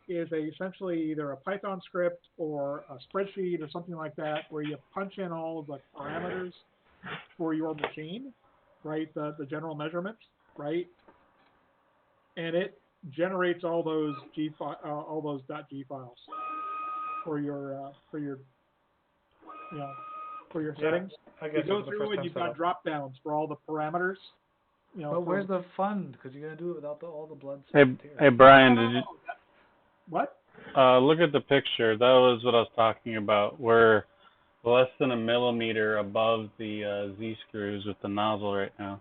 essentially either a Python script or a spreadsheet or something like that, where you punch in all of the parameters for your machine, right? The general measurements, right? And it generates all those .g files for your settings. I guess you go through and you've got drop downs for all the parameters. But where's the fun? Because you're gonna do it without all the blood. Hey Brian, did you? What? Look at the picture. That was what I was talking about. We're less than a millimeter above the Z screws with the nozzle right now.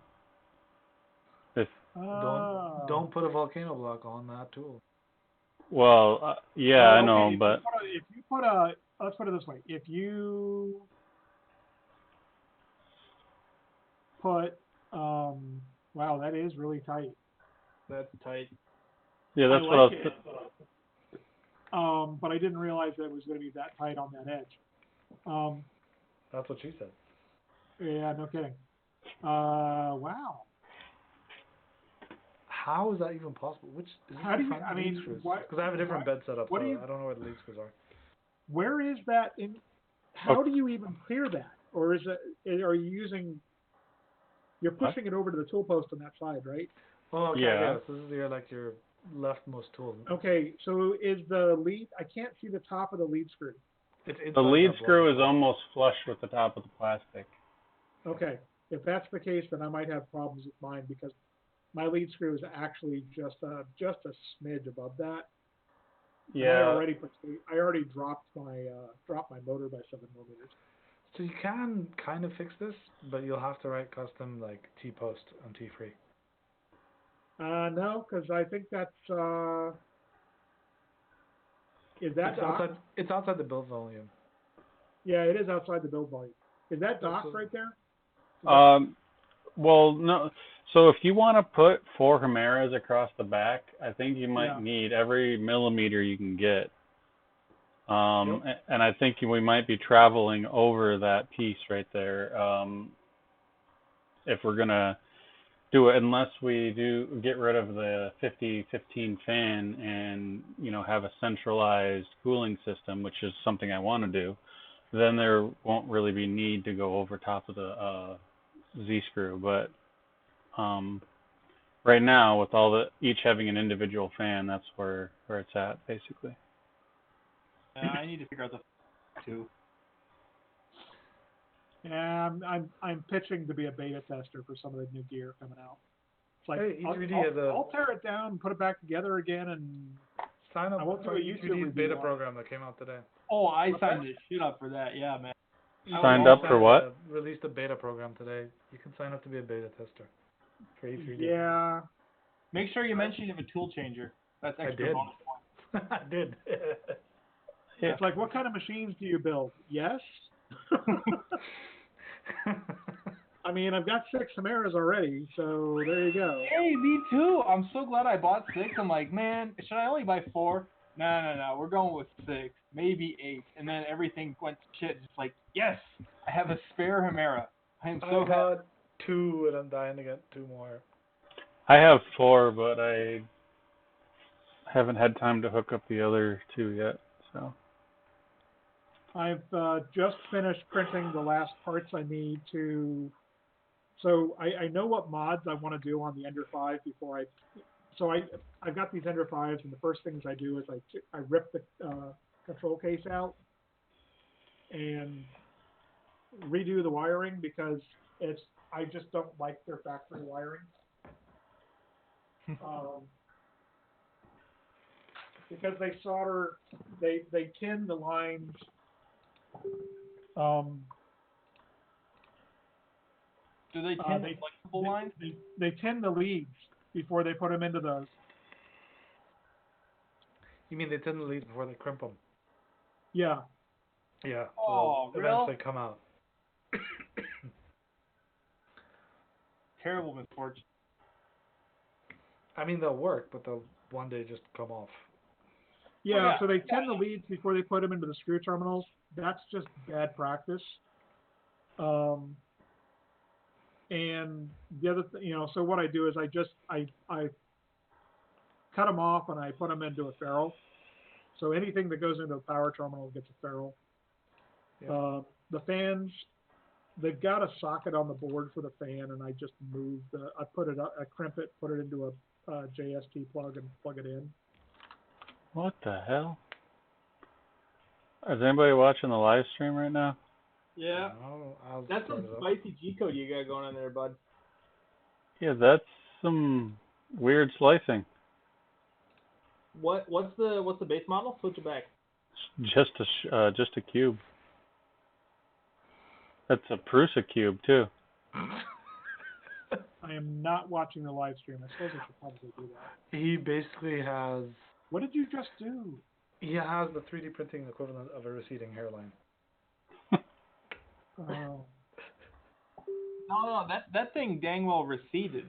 If Don't put a volcano block on that tool. well, yeah, I know, okay, but if you put a, let's put it this way: if you put, wow, that is really tight. That's tight. yeah, that's I what I like was. it. But I didn't realize that it was going to be that tight on that edge. That's what she said. Yeah, no kidding. Wow. How is that even possible? Which is How do you? front I lead mean, screws? what? Because I have a different bed setup, so what do you- I don't know where the lead screws are. Where is that in? How do you even clear that? Or is it? Are you using? You're pushing it over to the tool post on that side, right? Oh, okay, Yeah. yes. This is your leftmost tool. Okay, so is the lead? I can't see the top of the lead screw. It's The inside lead that block. screw is almost flush with the top of the plastic. Okay, if that's the case, then I might have problems with mine because my lead screw is actually just a smidge above that. And Yeah. I already dropped my motor by 7 millimeters. So you can kind of fix this, but you'll have to write custom like T-post and T-free. No, because I think that's is that docked? It's outside the build volume. Yeah, it is outside the build volume. Is that That's docked a- right there? Well, no. So if you want to put 4 Chimeras across the back, I think you might Yeah. need every millimeter you can get. Yep. And I think we might be traveling over that piece right there. If we're gonna do it, unless we do get rid of the 50-15 fan and have a centralized cooling system, which is something I want to do, then there won't really be need to go over top of the Z screw. But right now, with each having an individual fan, that's where it's at basically. I need to figure out the too. Yeah, I'm pitching to be a beta tester for some of the new gear coming out. It's like Hey, E3D has I'll tear it down, put it back together again, and sign up I won't for do a YouTube E3D's review beta on it. program that came out today. Oh, I What's signed that? the shit up for that. Yeah, man. Signed up for what? Released a beta program today. You can sign up to be a beta tester for E3D. Yeah. Make sure you mention you have a tool changer. That's extra did. bonus points. I did. It's like, what kind of machines do you build? Yes. I mean, I've got 6 Chimeras already, so there you go. Hey, me too. I'm so glad I bought 6. I'm like, man, should I only buy 4? No. We're going with 6, maybe 8. And then everything went to shit. Just like, yes, I have a spare Chimera. I am so I got 2 and I'm dying to get 2 more. I have 4, but I haven't had time to hook up the other 2 yet. So I've just finished printing the last parts I need to. So I know what mods I want to do on the Ender 5 before I've got these Ender 5s, and the first things I do is I rip the control case out and redo the wiring because I just don't like their factory wiring. Because they solder, they tin the lines. Do they tin the flexible lines? They tin the leads before they put them into the. You mean they tin the leads before they crimp them? Yeah. Yeah. Oh, so real? eventually come out. Terrible misfortune. I mean, they'll work, but they'll one day just come off. Yeah, so they tin the leads before they put them into the screw terminals. That's just bad practice. And the other so what I do is I cut them off and I put them into a ferrule. So anything that goes into a power terminal gets a ferrule. Yeah. The fans, they've got a socket on the board for the fan, and I just I crimp it, put it into a JST plug and plug it in. what the hell? Is anybody watching the live stream right now? Yeah. I'll That's start some it up. spicy G-code you got going on there, bud. Yeah, that's some weird slicing. What's the base model? Switch it back. Just a cube. That's a Prusa cube too. I am not watching the live stream. I suppose I should probably do that. He basically has. What did you just do? He has the 3D printing equivalent of a receding hairline. Oh. No, that thing dang well receded.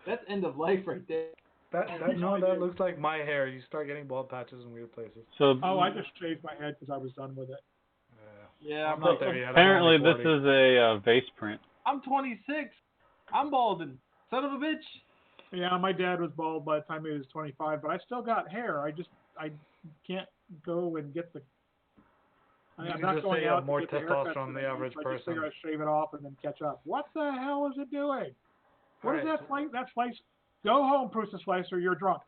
That's end of life right there. That looks like my hair. You start getting bald patches in weird places. So I just shaved my head because I was done with it. Yeah, I'm not there yet. apparently I'm only this 40. is a vase print. I'm 26. I'm balding. Son of a bitch. Yeah, my dad was bald by the time he was 25, but I still got hair. I can't go and get the. You I'm can not just going say you have out to more get the haircut testosterone than the today, average so I just figure person. I shave it off and then catch up. What the hell is it doing? What is Alright, that slice? That slice. Go home, Prusa Slicer. You're drunk.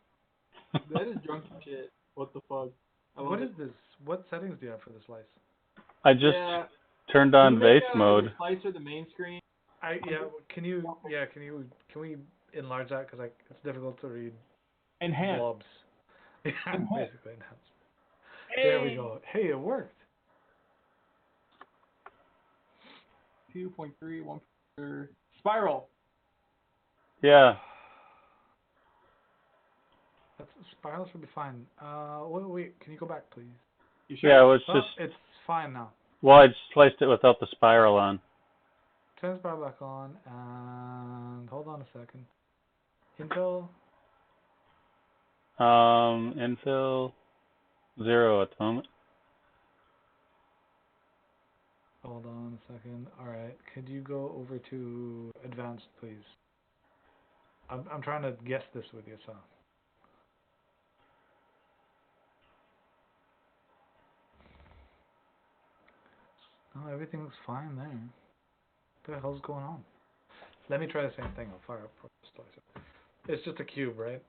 That is drunken shit. What the fuck? What is this? What settings do you have for the slice? I just turned on vase mode. The slicer, the main screen. Can we enlarge that because it's difficult to read. Enhance. Blobs. Yeah, basically enhance. Hey. There we go. Hey, it worked. 2.3, 1.4. Spiral. Yeah. Spiral should be fine. Wait, can you go back, please? You sure? Yeah, it was just. It's fine now. Well, I just sliced it without the spiral on. Turn the spiral back on, and hold on a second. Infill. Infill 0 at the moment. Hold on a second. All right, could you go over to advanced, please? I'm trying to guess this with you, so. No, everything looks fine there. What the hell's going on? Let me try the same thing. I'll fire up the slicer. It's just a cube, right?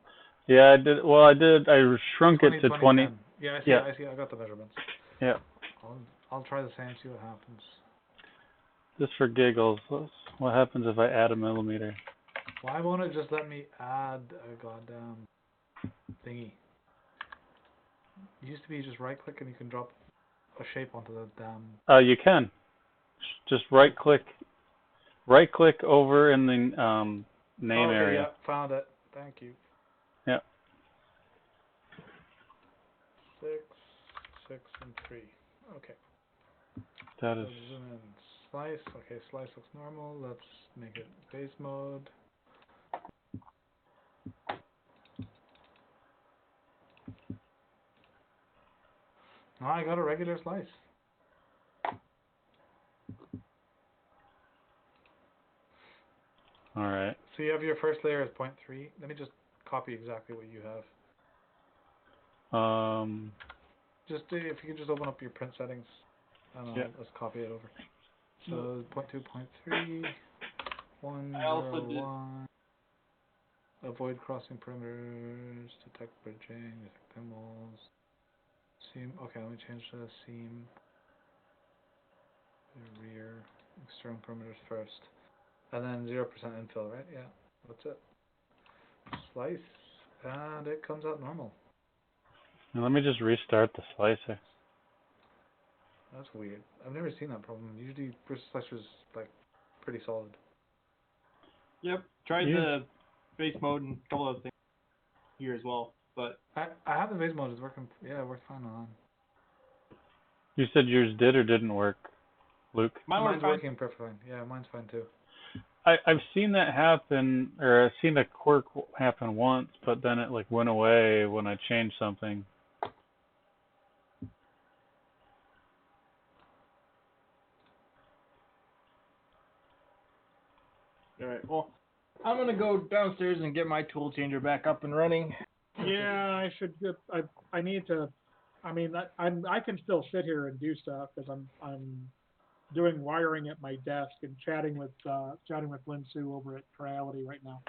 Yeah, I did. Well, I shrunk it to 20. 10. Yeah, I see. I got the measurements. Yeah. I'll try the same. See what happens. Just for giggles, what happens if I add a millimeter? Why won't it just let me add a goddamn thingy? It used to be just right click and you can drop a shape onto the damn. You can. Just right click over in the name area. Yeah, found it. Thank you. Yeah. 6, 6, and 3. Okay. That So is. zoom in. Slice. Okay, slice looks normal. Let's make it base mode. Oh, I got a regular slice. All right. So you have your first layer as 0.3. Let me just copy exactly what you have. Just if you could just open up your print settings, and let's copy it over. So 0.2, 0.3, 1, 0, 1. Avoid crossing perimeters, detect bridging, detect thimbles. Seam. Okay, let me change the seam. The rear, external perimeters first, and then 0% infill, right? Yeah, that's it. Slice, and it comes out normal. Now let me just restart the slicer. That's weird. I've never seen that problem. Usually, British slicer's like pretty solid. Yep. Tried the base mode and a couple other things here as well, but I have the base mode. It's working. Yeah, it works fine on. You said yours did or didn't work, Luke? Mine's working perfectly. Yeah, mine's fine too. I've seen that happen, or I've seen the quirk happen once, but then it like went away when I changed something. alright, well, I'm gonna go downstairs and get my tool changer back up and running. Yeah, I should get. I need to. I mean, I can still sit here and do stuff because I'm doing wiring at my desk and chatting with Lin Sue over at Triality right now.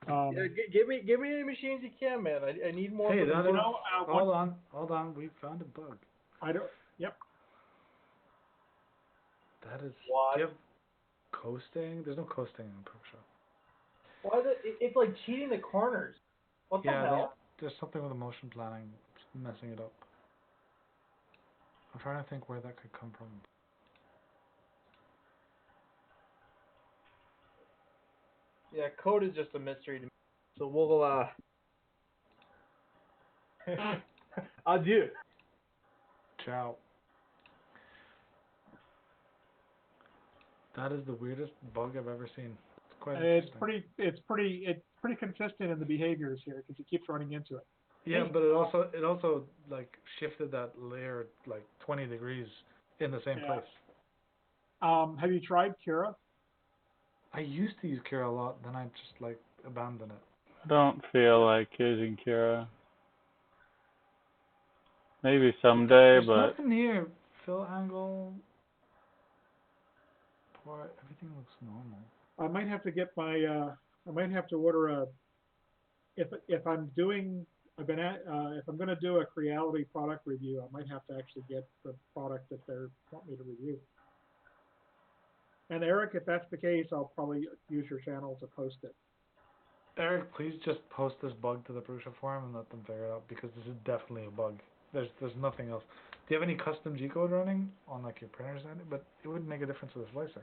Yeah, give me any machines you can, man. I need more. Hey, hold on. We found a bug. I don't. Yep. That is. What? Do you have coasting? There's no coasting in ProShop. Why is it? It's like cheating the corners. What the hell? there's something with the motion planning messing it up. I'm trying to think where that could come from. Yeah, code is just a mystery to me. So we'll adieu. Ciao. That is the weirdest bug I've ever seen. It's quite interesting. It's pretty consistent in the behaviors here because it keeps running into it. Yeah, but it also like shifted that layer like 20 degrees in the same place. Have you tried Cura? I used to use Cura a lot, then I just like abandoned it. I don't feel like using Cura. Maybe someday, There's but nothing here. Fill angle. Part. Everything looks normal. I might have to get my. I might have to order a. If I'm gonna do a Creality product review, I might have to actually get the product that they want me to review. And Eric, if that's the case, I'll probably use your channel to post it. Eric, please just post this bug to the Prusa forum and let them figure it out because this is definitely a bug. There's nothing else. Do you have any custom G-code running on like your printers? But it wouldn't make a difference with the slicer.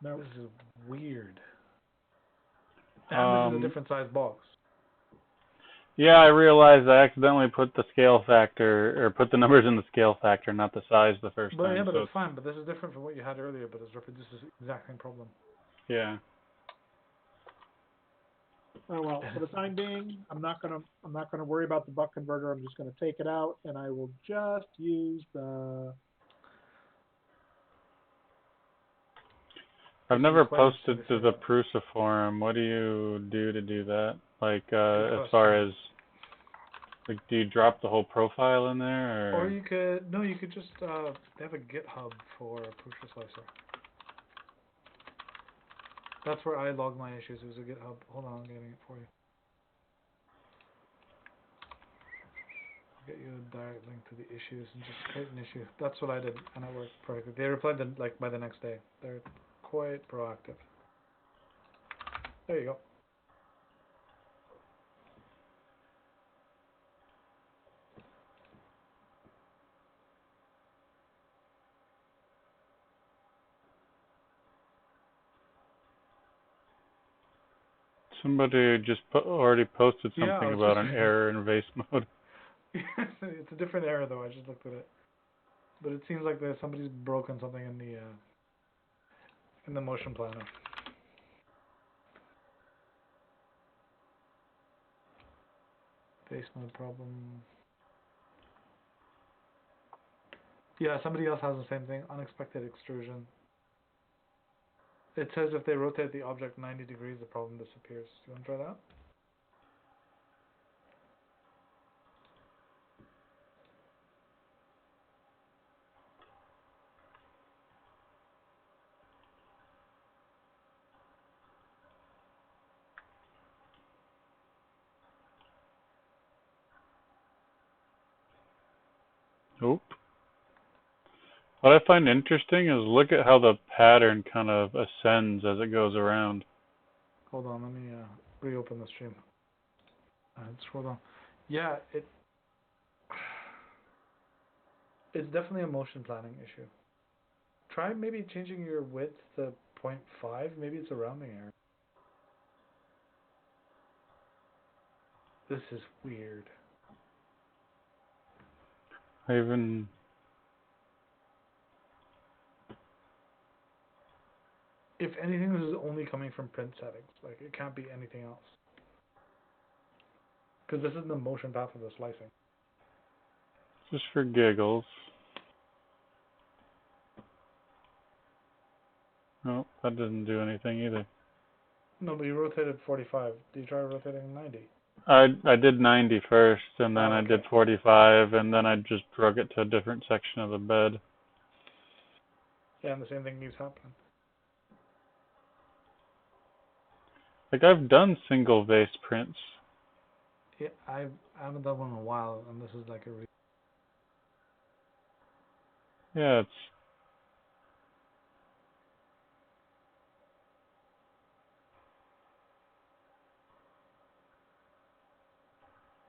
No. This is weird. And this is a different size box. Yeah, I realized I accidentally put the scale factor, or put the numbers in the scale factor, not the size the first time. Yeah, but so it's fine. But this is different from what you had earlier, but it's reproduces the exact same problem. Yeah. Oh well, for the time being, I'm not gonna worry about the buck converter. I'm just gonna take it out, and I will just use the. I've never posted to the Prusa forum. What do you do to do that? Like, as far as, like, do you drop the whole profile in there, or you could just they have a GitHub for Prusa Slicer. That's where I log my issues. It was a GitHub. Hold on, I'm getting it for you. I'll get you a direct link to the issues and just create an issue. That's what I did, and it worked perfectly. They replied like by the next day. They're quite proactive. There you go. Somebody just already posted something about an error in vase mode. It's a different error though. I just looked at it, but it seems like somebody's broken something in the motion planner. Vase mode problem. Yeah, somebody else has the same thing. Unexpected extrusion. It says if they rotate the object 90 degrees, the problem disappears. Do you want to try that? Nope. What I find interesting is look at how the pattern kind of ascends as it goes around. Hold on, let me reopen the stream. Scroll down. Yeah, it's definitely a motion planning issue. Try maybe changing your width to 0.5. Maybe it's a rounding error. This is weird. If anything, this is only coming from print settings. Like, it can't be anything else. Because this is the motion path of the slicing. Just for giggles. Nope, that doesn't do anything either. No, but you rotated 45. Did you try rotating 90? I did 90 first, and then I did 45, and then I just drug it to a different section of the bed. Yeah, and the same thing keeps happening. Like, I've done single vase prints. Yeah, I haven't done one in a while, and this is like a Yeah, it's...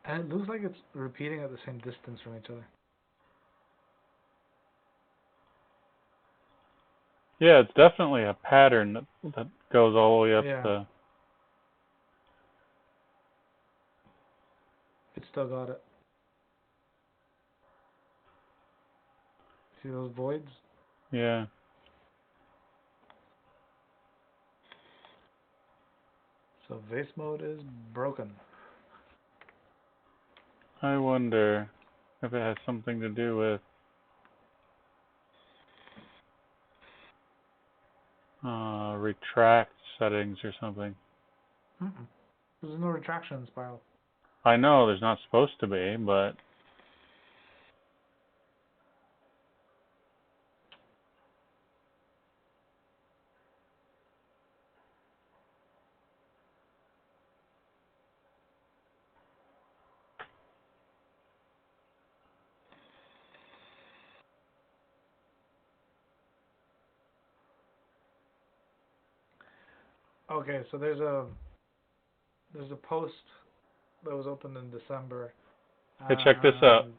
And it looks like it's repeating at the same distance from each other. Yeah, it's definitely a pattern that goes all the way up Yeah. to. It's still got it. See those voids? Yeah. So vase mode is broken. I wonder if it has something to do with retract settings or something. There's no retraction in Spiral. I know there's not supposed to be, but Okay, so there's a post that was opened in December. hey, check this out. and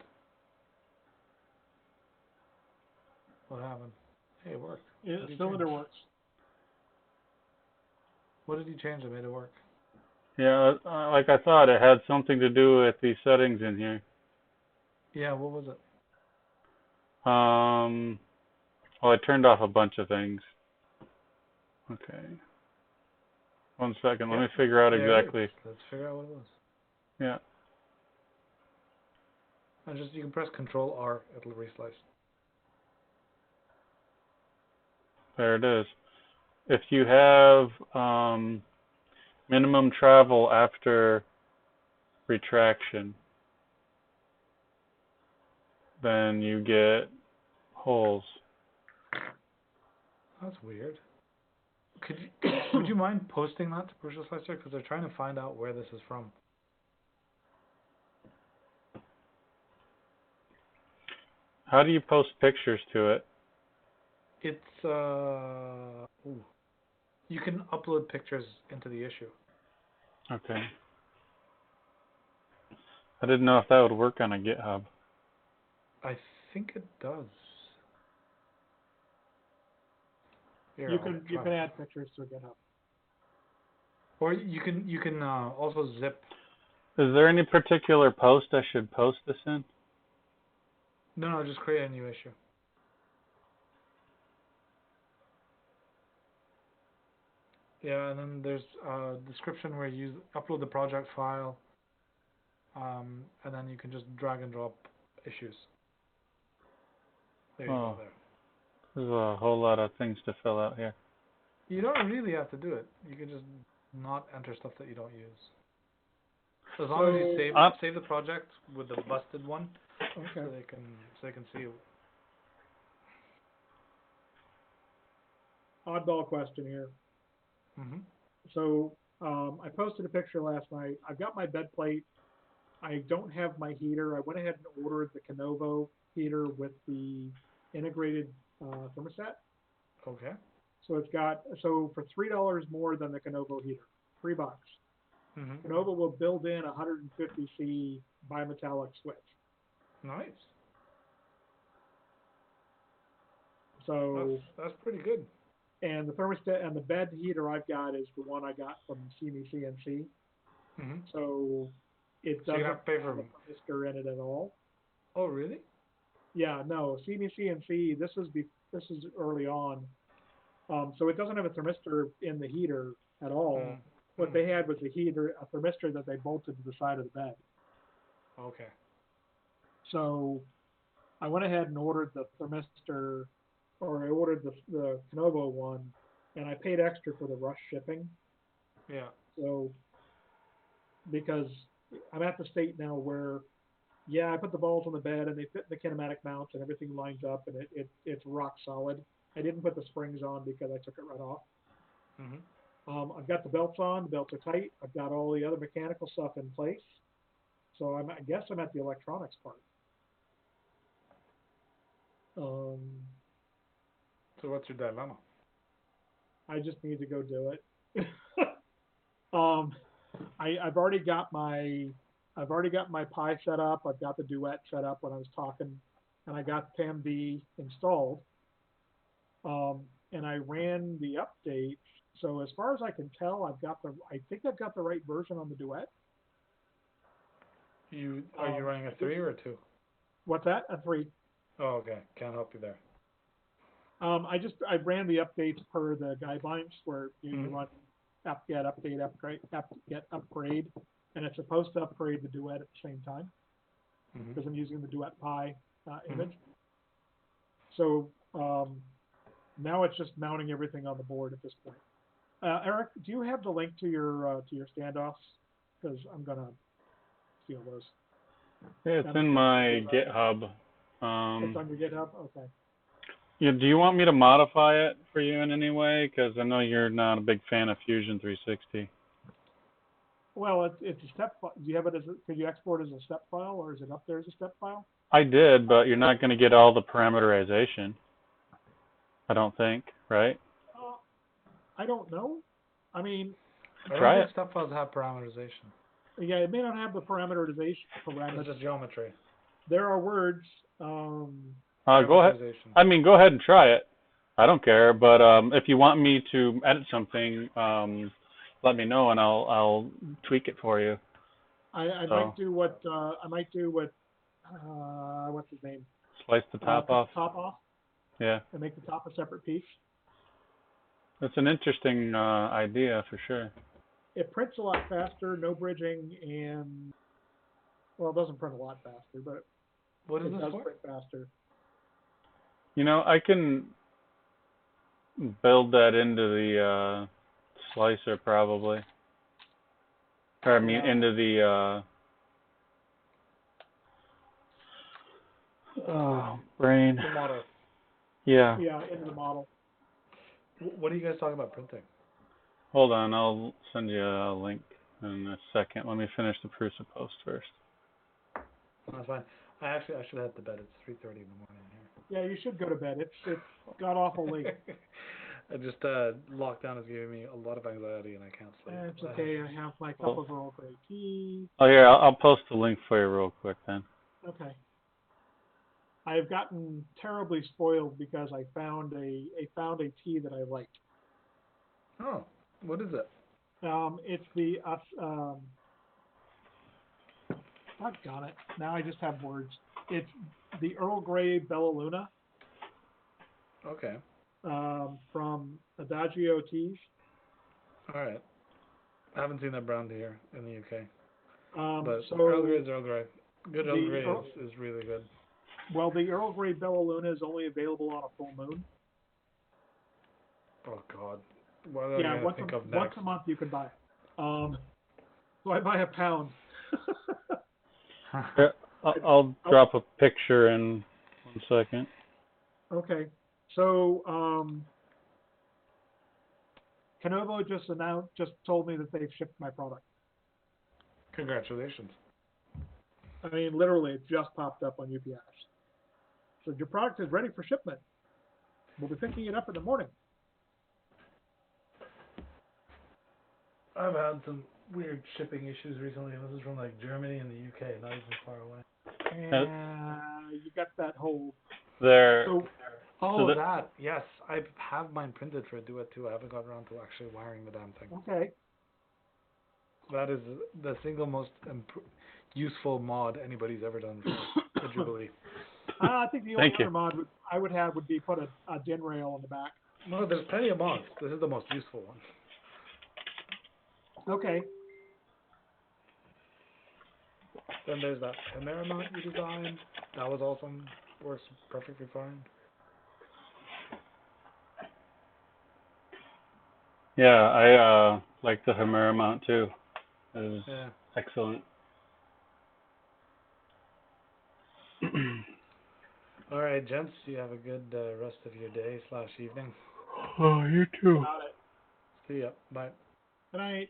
What happened? Hey, it worked. Yeah, What did you cylinder change? works. What did you change that made it work? Yeah, like I thought it had something to do with these settings in here. Yeah, what was it? Well, I turned off a bunch of things. Okay. 1 second, let me figure out exactly. Let's figure out what it was. Yeah. And you can press Control R, it'll reslice. There it is. If you have minimum travel after retraction, then you get holes. That's weird. Would you mind posting that to Crucial Slicer? Because they're trying to find out where this is from. How do you post pictures to it? It's you can upload pictures into the issue. Okay. I didn't know if that would work on a GitHub. I think it does. Here, You I'll can try. add pictures to GitHub. Or you can also zip. Is there any particular post I should post this in? No, just create a new issue. Yeah, and then there's a description where you upload the project file, and then you can just drag and drop issues. There you go. There. There's a whole lot of things to fill out here. You don't really have to do it. You can just not enter stuff that you don't use. As long as you save the project with the busted one, Okay. so they can see it. Oddball question here. So I posted a picture last night. I've got my bed plate. I don't have my heater. I went ahead and ordered the Canovo heater with the integrated thermostat. Okay. So for $3 more than the Canovo heater, $3. Canovo will build in a 150C bimetallic switch. Nice. So that's pretty good. And the thermostat and the bed heater I've got is the one I got from CNC. So it doesn't have a thermistor in it at all. Oh, really? Yeah, no, CNC. This is early on, so it doesn't have a thermistor in the heater at all. What they had was a thermistor that they bolted to the side of the bed. Okay. So I went ahead and ordered the thermistor, or I ordered the Canovo one, and I paid extra for the rush shipping. Yeah. So because I'm at the state now where, yeah, I put the balls on the bed and they fit in the kinematic mounts and everything lines up and it's rock solid. I didn't put the springs on because I took it right off. I've got the belts on. The belts are tight. I've got all the other mechanical stuff in place. So I guess I'm at the electronics part. So what's your dilemma? I just need to go do it. I've already got my I've already got my Pi set up. I've got the Duet set up when I was talking, and I got PAMD installed. And I ran the update. So as far as I can tell, I think I've got the right version on the Duet. Are you running a 3 or a 2? What's that? A 3. Oh, okay. Can't help you there. I ran the updates per the guidelines where you run apt-get update upgrade, apt-get upgrade, and it's supposed to upgrade the Duet at the same time because I'm using the Duet Pi image. So now it's just mounting everything on the board at this point. Eric, do you have the link to your standoffs? Because I'm gonna steal those. Yeah, it's in my GitHub. It's on your GitHub. Okay. Yeah, do you want me to modify it for you in any way? Because I know you're not a big fan of Fusion 360. Well, it's a step file. Do you have it could you export as a step file, or is it up there as a step file? I did, but you're not going to get all the parameterization. I don't think, right? I don't know. I mean, try it. Step files have parameterization. Yeah, it may not have the parameterization. It's just geometry. There are words. Go ahead. I mean, go ahead and try it. I don't care. But if you want me to edit something, let me know and I'll tweak it for you. I might do what what's his name? Slice the top off. Top off. Yeah. And make the top a separate piece. That's an interesting idea for sure. It prints a lot faster, no bridging, and well, it doesn't print a lot faster, but it does print faster. You know, I can build that into the slicer probably. Or I mean into the brain. The model. Yeah. Yeah, into the model. What are you guys talking about printing? Hold on, I'll send you a link in a second. Let me finish the presuppost first. That's fine. I should head to bed. It's 3:30 in the morning here. Yeah, you should go to bed. It's got awful late. I just lockdown is giving me a lot of anxiety and I can't sleep. It's okay. I have my cup of Earl Grey tea. Oh, here, I'll post the link for you real quick then. Okay. I've gotten terribly spoiled because I found a tea that I liked. Oh, what is it? It's the doggone it. Now I just have words. It's the Earl Grey Bella Luna. Okay. From Adagio Teas. All right. I haven't seen that brand here in the UK. But so Earl Grey is Earl Grey. Good Earl Grey is really good. Well, the Earl Grey Bella Luna is only available on a full moon. Oh God. What are you once think of next? once a month you can buy it. So I buy a pound. Yeah, I'll drop a picture in 1 second. Okay. So Canovo just told me that they've shipped my product. Congratulations. I mean, literally, it just popped up on UPS. So your product is ready for shipment. We'll be picking it up in the morning. I've had some weird shipping issues recently. This is from like Germany and the UK, not even far away. You got that whole. There. That. Yes, I have mine printed for a Duet too. I haven't gotten around to actually wiring the damn thing. Okay. That is the single most useful mod anybody's ever done for the Jubilee. I think the only other mod I would have would be put a DIN rail on the back. No, there's plenty of mods. This is the most useful one. Okay. Then there's that Chimera mount you designed. That was awesome. Works perfectly fine. Yeah, I like the Chimera mount too. It was excellent. All right, gents. You have a good rest of your day / evening. Oh, you too. See ya. Bye. Good night.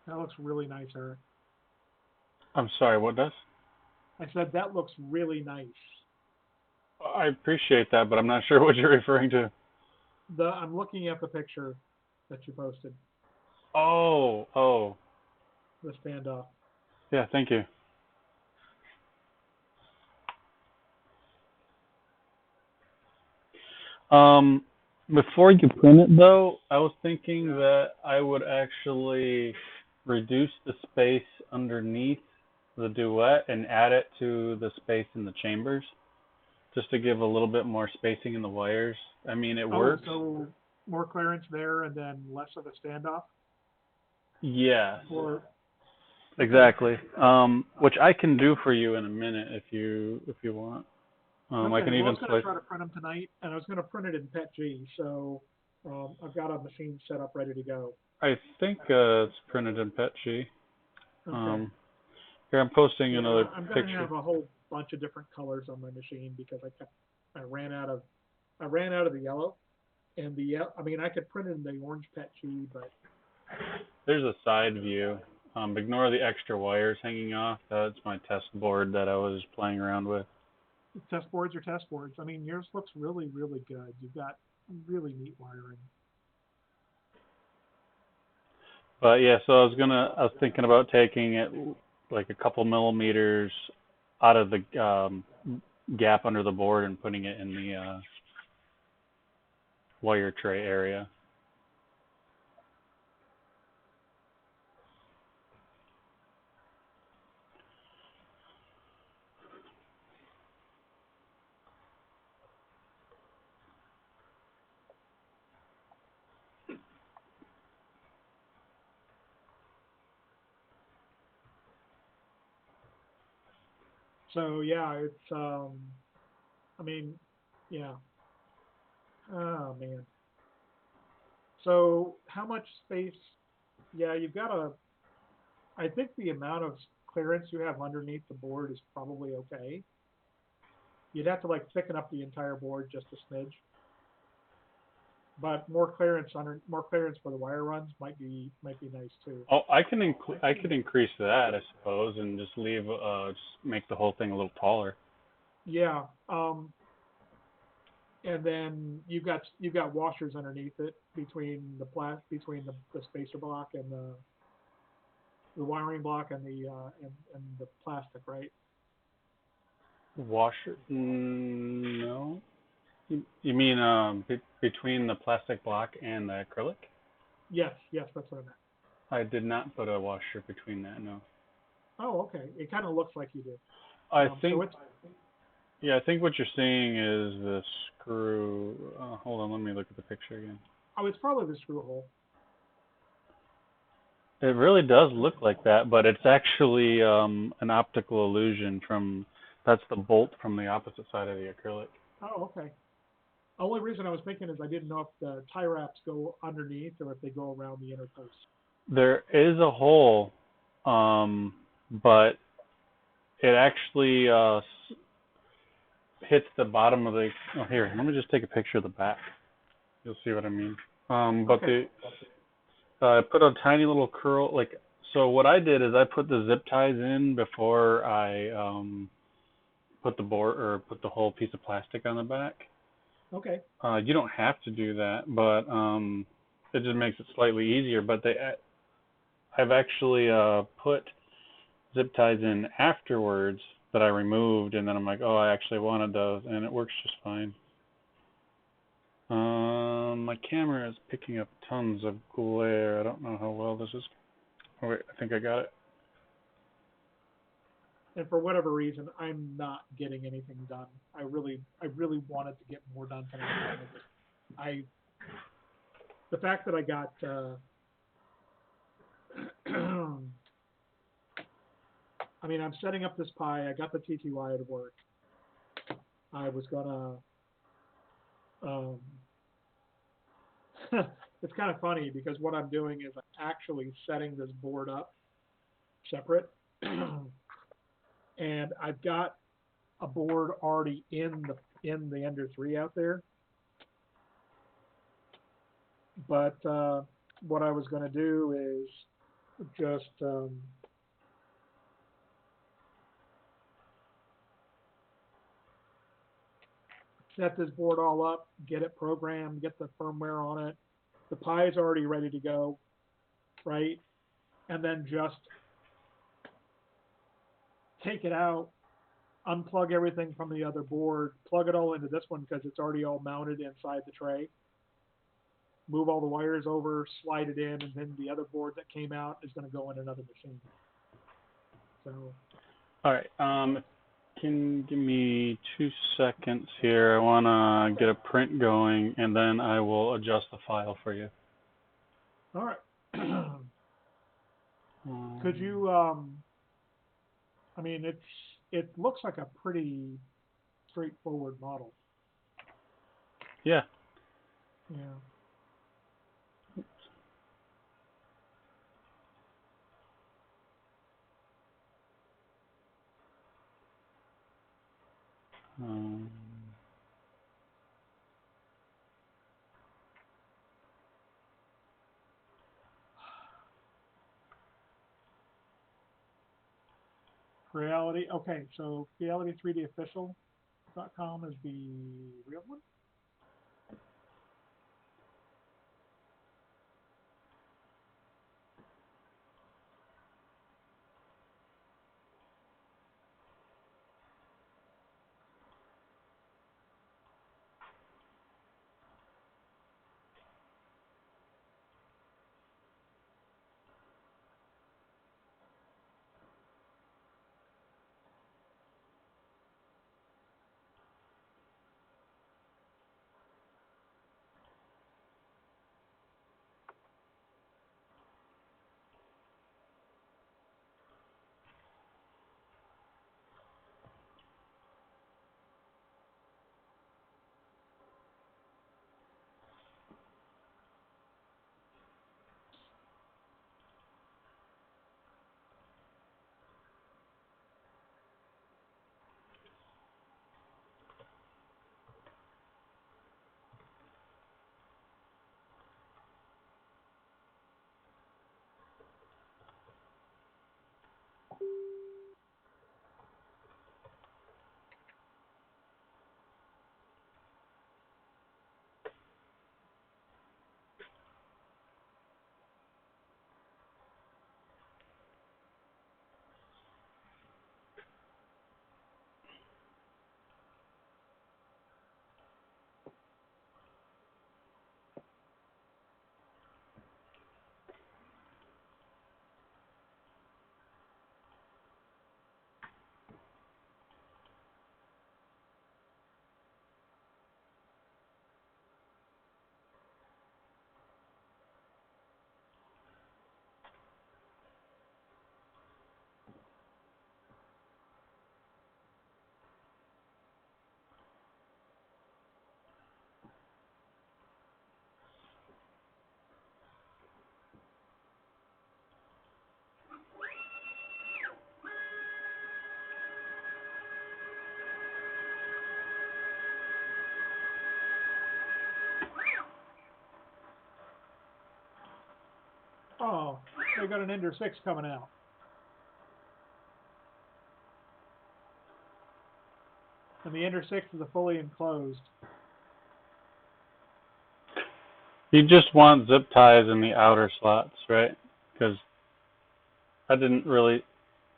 That looks really nice, Eric. I'm sorry, what does? I said that looks really nice. I appreciate that, but I'm not sure what you're referring to. I'm looking at the picture that you posted, Oh, the standoff. yeah, thank you. Before you print it though, I was thinking that I would actually reduce the space underneath the duet and add it to the space in the chambers, just to give a little bit more spacing in the wires. I mean, it works. So more clearance there and then less of a standoff? Yes, Or exactly. Which I can do for you in a minute if you want. I can well, I even was going to try to print them tonight, and I was going to print it in PETG, so I've got a machine set up ready to go. I think it's printed in PETG. Okay. Here, I'm posting Yeah, another I'm going to picture. have a whole bunch of different colors on my machine because I ran out of the yellow, and I mean I could print it in the orange PETG, but There's a side view. Ignore the extra wires hanging off. That's my test board that I was playing around with. test boards are test boards. I mean, yours looks really, really good. You've got really neat wiring. But yeah, so I was thinking about taking it like a couple millimeters out of the gap under the board and putting it in the wire tray area. So yeah, it's I mean, yeah. Oh man. So how much space? Yeah, I think the amount of clearance you have underneath the board is probably okay. You'd have to like thicken up the entire board just a smidge. But more clearance for the wire runs might be nice too. Oh, I could increase that, I suppose, and just just make the whole thing a little taller. Yeah. And then you've got washers underneath it between the spacer block and the wiring block and the plastic, right? Washer? No. You mean between the plastic block and the acrylic? Yes, that's what I meant. I did not put a washer between that, no. Oh, okay. It kind of looks like you did. I So I think what you're seeing is the screw. Hold on, let me look at the picture again. it's probably the screw hole. It really does look like that, but it's actually an optical illusion that's the bolt from the opposite side of the acrylic. Oh, okay. The only reason I was thinking is I didn't know if the tie wraps go underneath or if they go around the inner post. There is a hole, but it actually hits the bottom of the. Oh, here, let me just take a picture of the back. You'll see what I mean. But Okay. I put a tiny little curl, so what I did is I put the zip ties in before I put the whole piece of plastic on the back. Okay. You don't have to do that, but it just makes it slightly easier. But I've actually put zip ties in afterwards that I removed, and then I'm like, oh, I actually wanted those, and it works just fine. My camera is picking up tons of glare. I don't know how well this is. Oh wait, I think I got it. And for whatever reason, I'm not getting anything done. I really wanted to get more done tonight. The fact that I got I mean, I'm setting up this Pi. I got the TTY to work. I was gonna it's kind of funny because what I'm doing is I'm actually setting this board up separate. And I've got a board already in the Ender 3 out there. But what I was going to do is just set this board all up, get it programmed, get the firmware on it. The Pi is already ready to go, right? And then just take it out, unplug everything from the other board, plug it all into this one because it's already all mounted inside the tray. Move all the wires over, slide it in, and then the other board that came out is going to go in another machine. So. All right. Can give me 2 seconds here. I want to get a print going, and then I will adjust the file for you. All right. Could you? I mean, it looks like a pretty straightforward model. Yeah. Yeah. Reality. Okay, so reality3dofficial.com is the real one. Oh, they got an Ender 6 coming out. And the Ender 6 is a fully enclosed. You just want zip ties in the outer slots, right? Because I didn't really...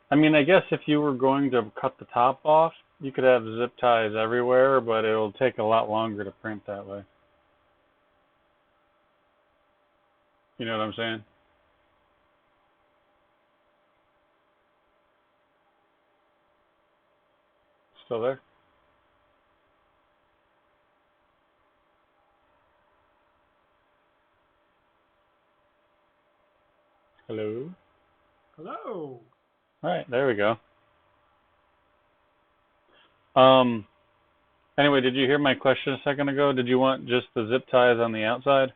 I mean, I guess if you were going to cut the top off, you could have zip ties everywhere, but it'll take a lot longer to print that way. You know what I'm saying? Still there? Hello? Hello. All right, there we go. Anyway, did you hear my question a second ago? Did you want just the zip ties on the outside?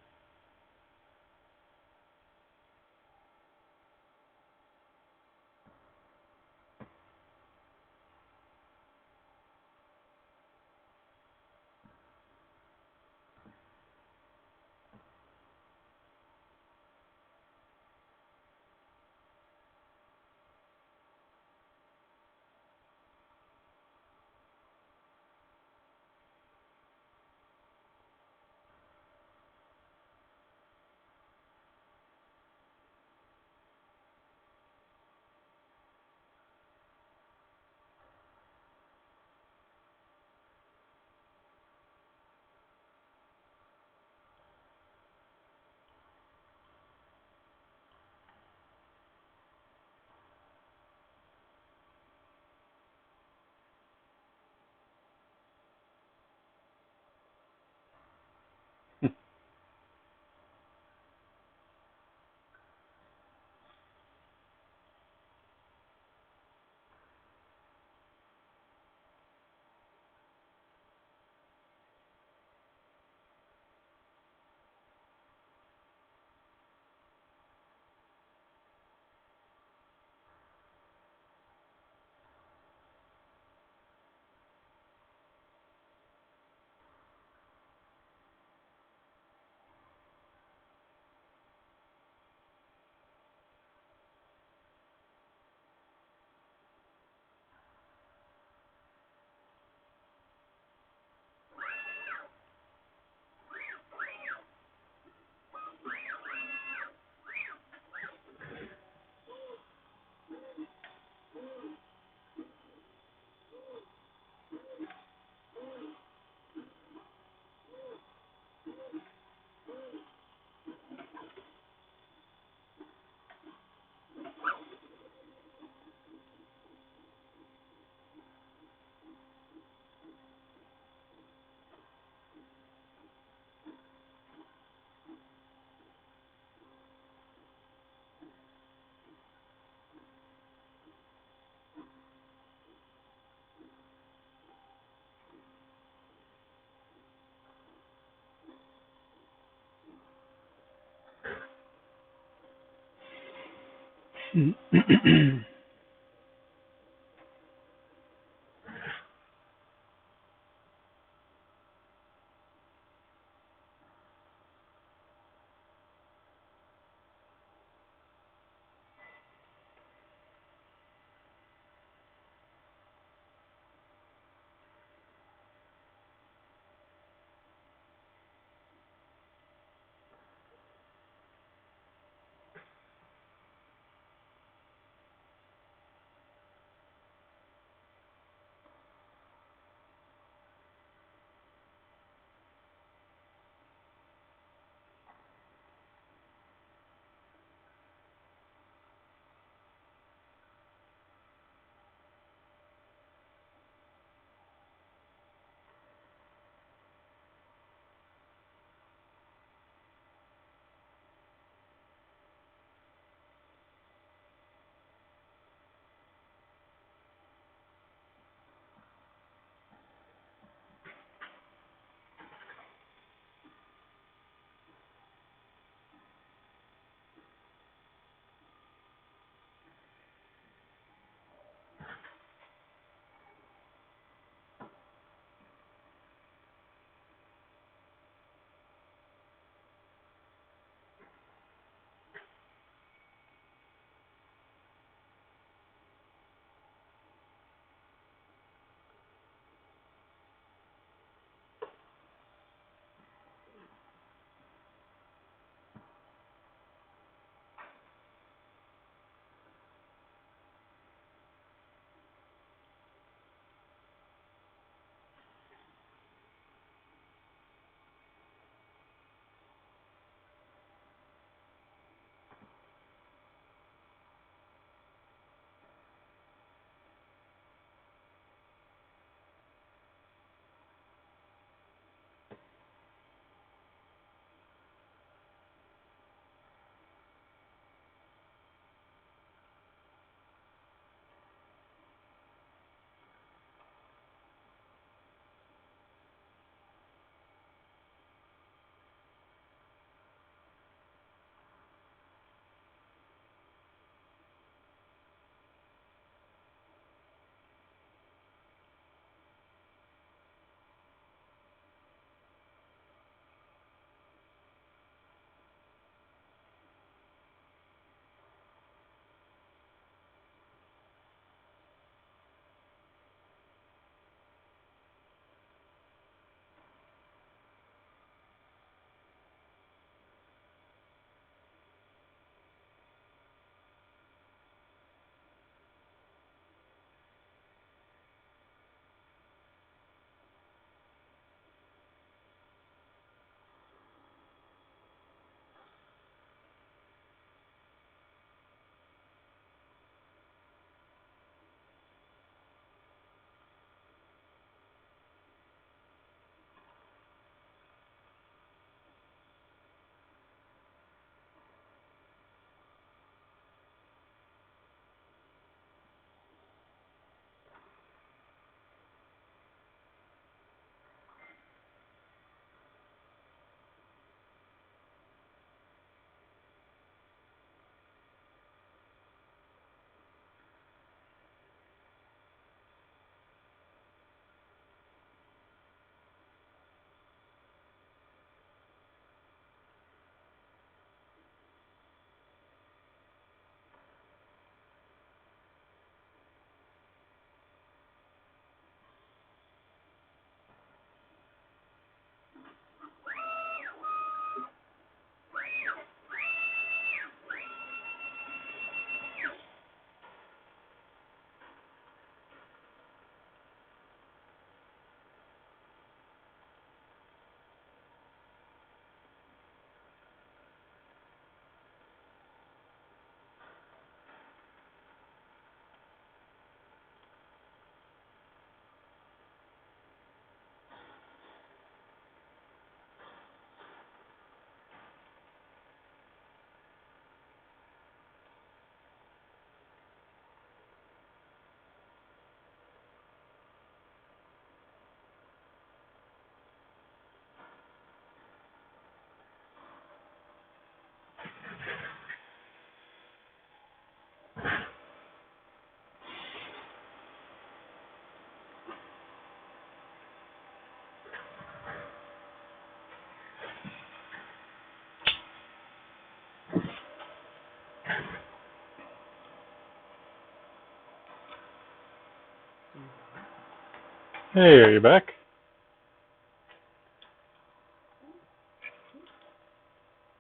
Hey, are you back?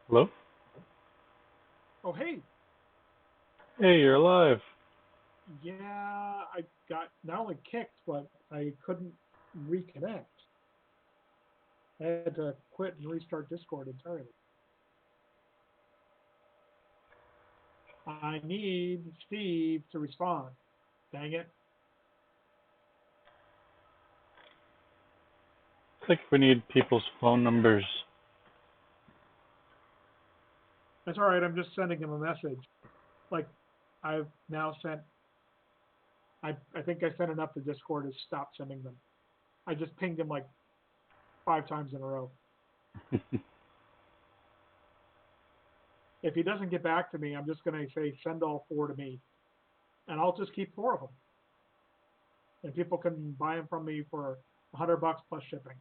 Hello? Oh, hey. Hey, you're alive. Yeah, I got not only kicked, but I couldn't reconnect. I had to quit and restart Discord entirely. I need Steve to respond. Dang it. It's like we need people's phone numbers. That's all right. I'm just sending him a message. Like, I've now sent, I think I sent enough to Discord to stop sending them. I just pinged him like 5 times in a row. If he doesn't get back to me, I'm just going to say, send all 4 to me. And I'll just keep 4 of them. And people can buy them from me for $100 plus shipping.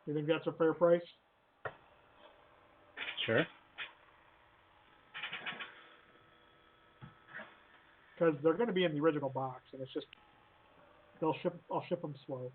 You think that's a fair price? Sure. Because they're going to be in the original box, and it's just I'll ship them slow.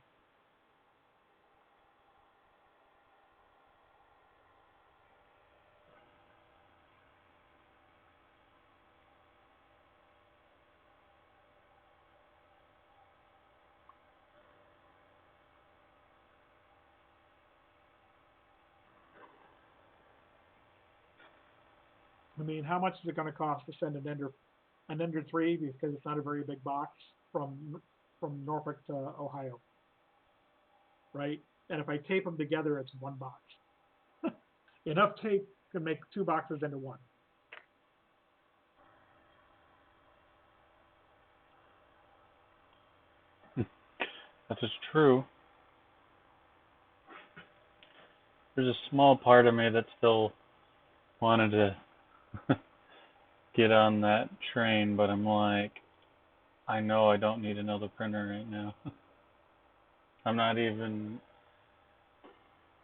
I mean, how much is it going to cost to send an Ender 3 because it's not a very big box from Norfolk to Ohio, right? And if I tape them together, it's 1 box. Enough tape to make 2 boxes into 1. That is true. There's a small part of me that still wanted to get on that train, but I'm like, I know I don't need another printer right now. I'm not even,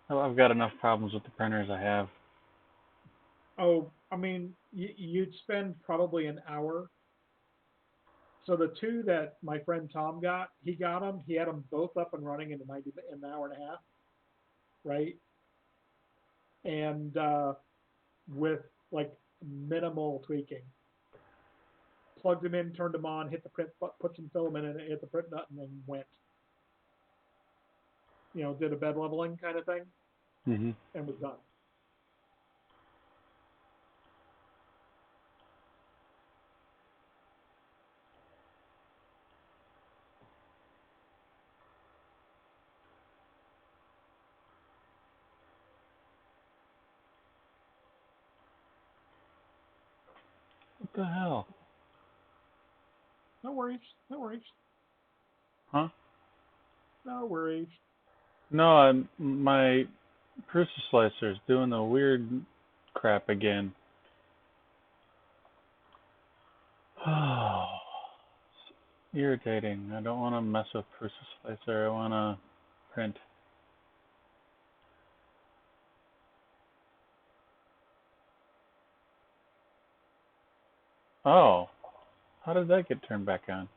I've got enough problems with the printers I have. Oh, I mean, you'd spend probably an hour. So the 2 that my friend Tom got, he got them. He had them both up and running in an hour and a half, right? And with like minimal tweaking. Plugged them in, turned them on, hit the print, put some filament in it, hit the print button, and went. You know, did a bed leveling kind of thing, and was done. What the hell? No worries, no worries, Huh? no worries. No, my Prusa slicer's doing the weird crap again. Oh, it's irritating. I don't want to mess with Prusa slicer. I want to print. Oh, how did that get turned back on?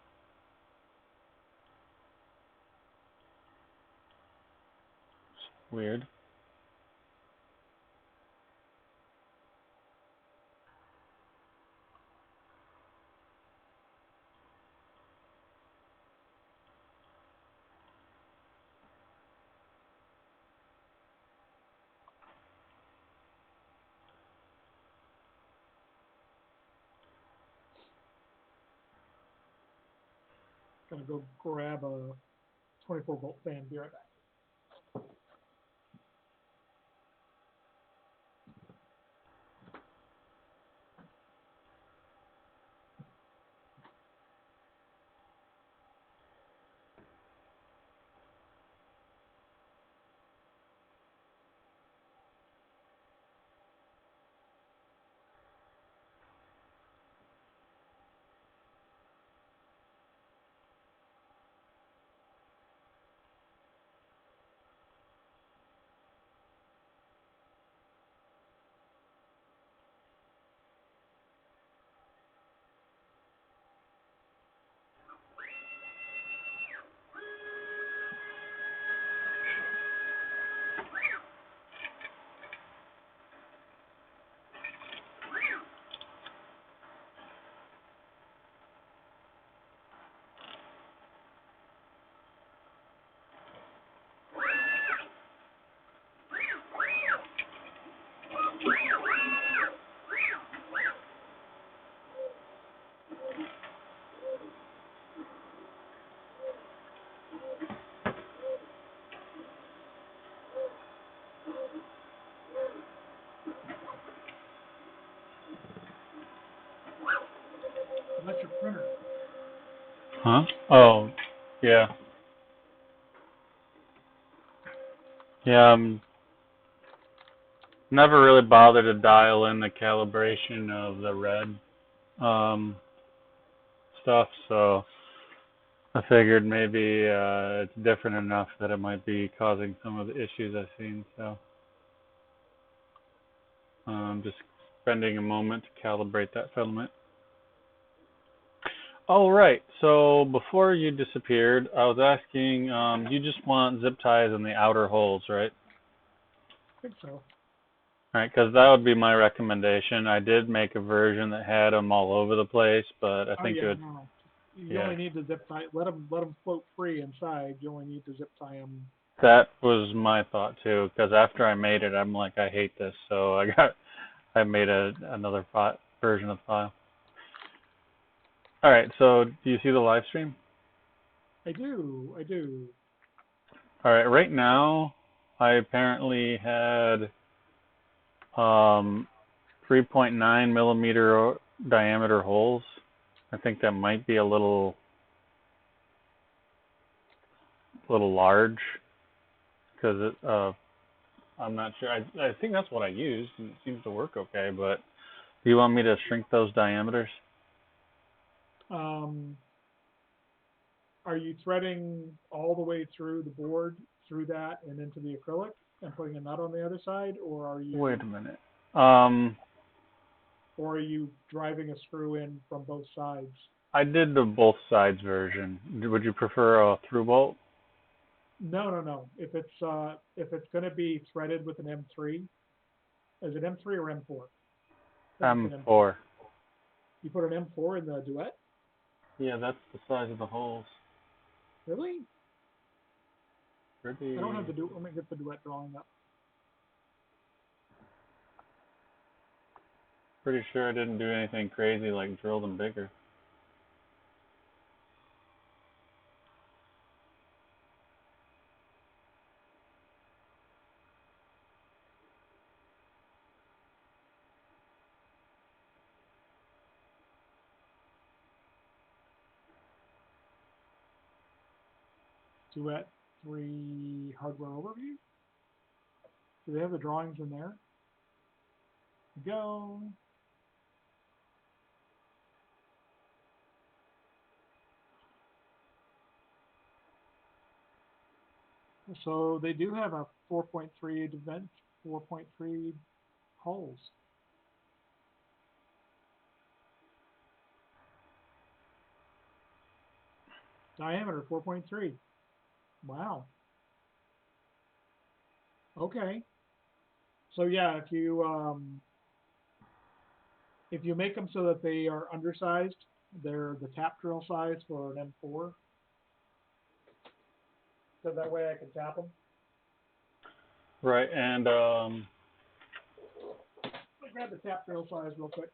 Weird. Gonna go grab a 24-volt fan. Be right back. That's your printer. Huh? Oh, yeah. Yeah, never really bothered to dial in the calibration of the red stuff, so I figured maybe it's different enough that it might be causing some of the issues I've seen, so just spending a moment to calibrate that filament. Oh, right. So before you disappeared, I was asking, you just want zip ties in the outer holes, right? I think so. All right, because that would be my recommendation. I did make a version that had them all over the place, but I think it would. No. You only need to zip tie. Let them float free inside. You only need to zip tie them. That was my thought too, because after I made it, I'm like, I hate this, so I made another version of the file. All right, so do you see the live stream? I do. All right, right now, I apparently had 3.9 millimeter diameter holes. I think that might be a little large, because I'm not sure. I think that's what I used, and it seems to work okay, but do you want me to shrink those diameters? Are you threading all the way through the board, through that, and into the acrylic, and putting a nut on the other side, or are you? Wait a minute. Or are you driving a screw in from both sides? I did the both sides version. Would you prefer a through bolt? No. If it's going to be threaded with an M3, is it M3 or M4? M4. You put an M4 in the duet? Yeah, that's the size of the holes. Really? Pretty. I don't have the duet. Let me get the duet drawing up. Pretty sure I didn't do anything crazy like drill them bigger. Duet 3 hardware overview. Do they have the drawings in there? Go. So they do have a 4.3 event, 4.3 holes. Diameter 4.3. Wow. Okay. So yeah, if you make them so that they are undersized, they're the tap drill size for an M4. So that way I can tap them. Right, and Let me grab the tap drill size real quick.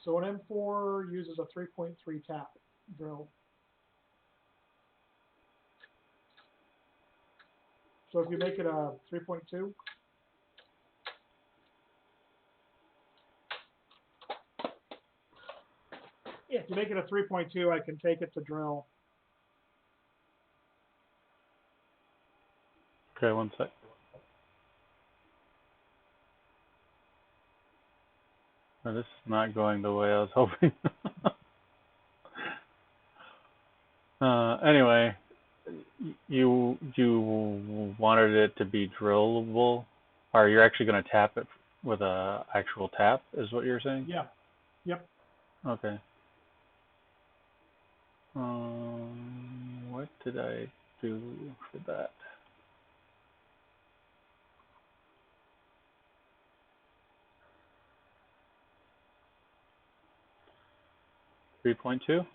So an M4 uses a 3.3 tap drill. So if you make it a 3.2, if you make it a 3.2, I can take it to drill. okay, one sec. Oh, this is not going the way I was hoping. Anyway, you wanted it to be drillable, or you're actually going to tap it with a actual tap, is what you're saying? Yeah. Yep. Okay. What did I do for that? $3.2?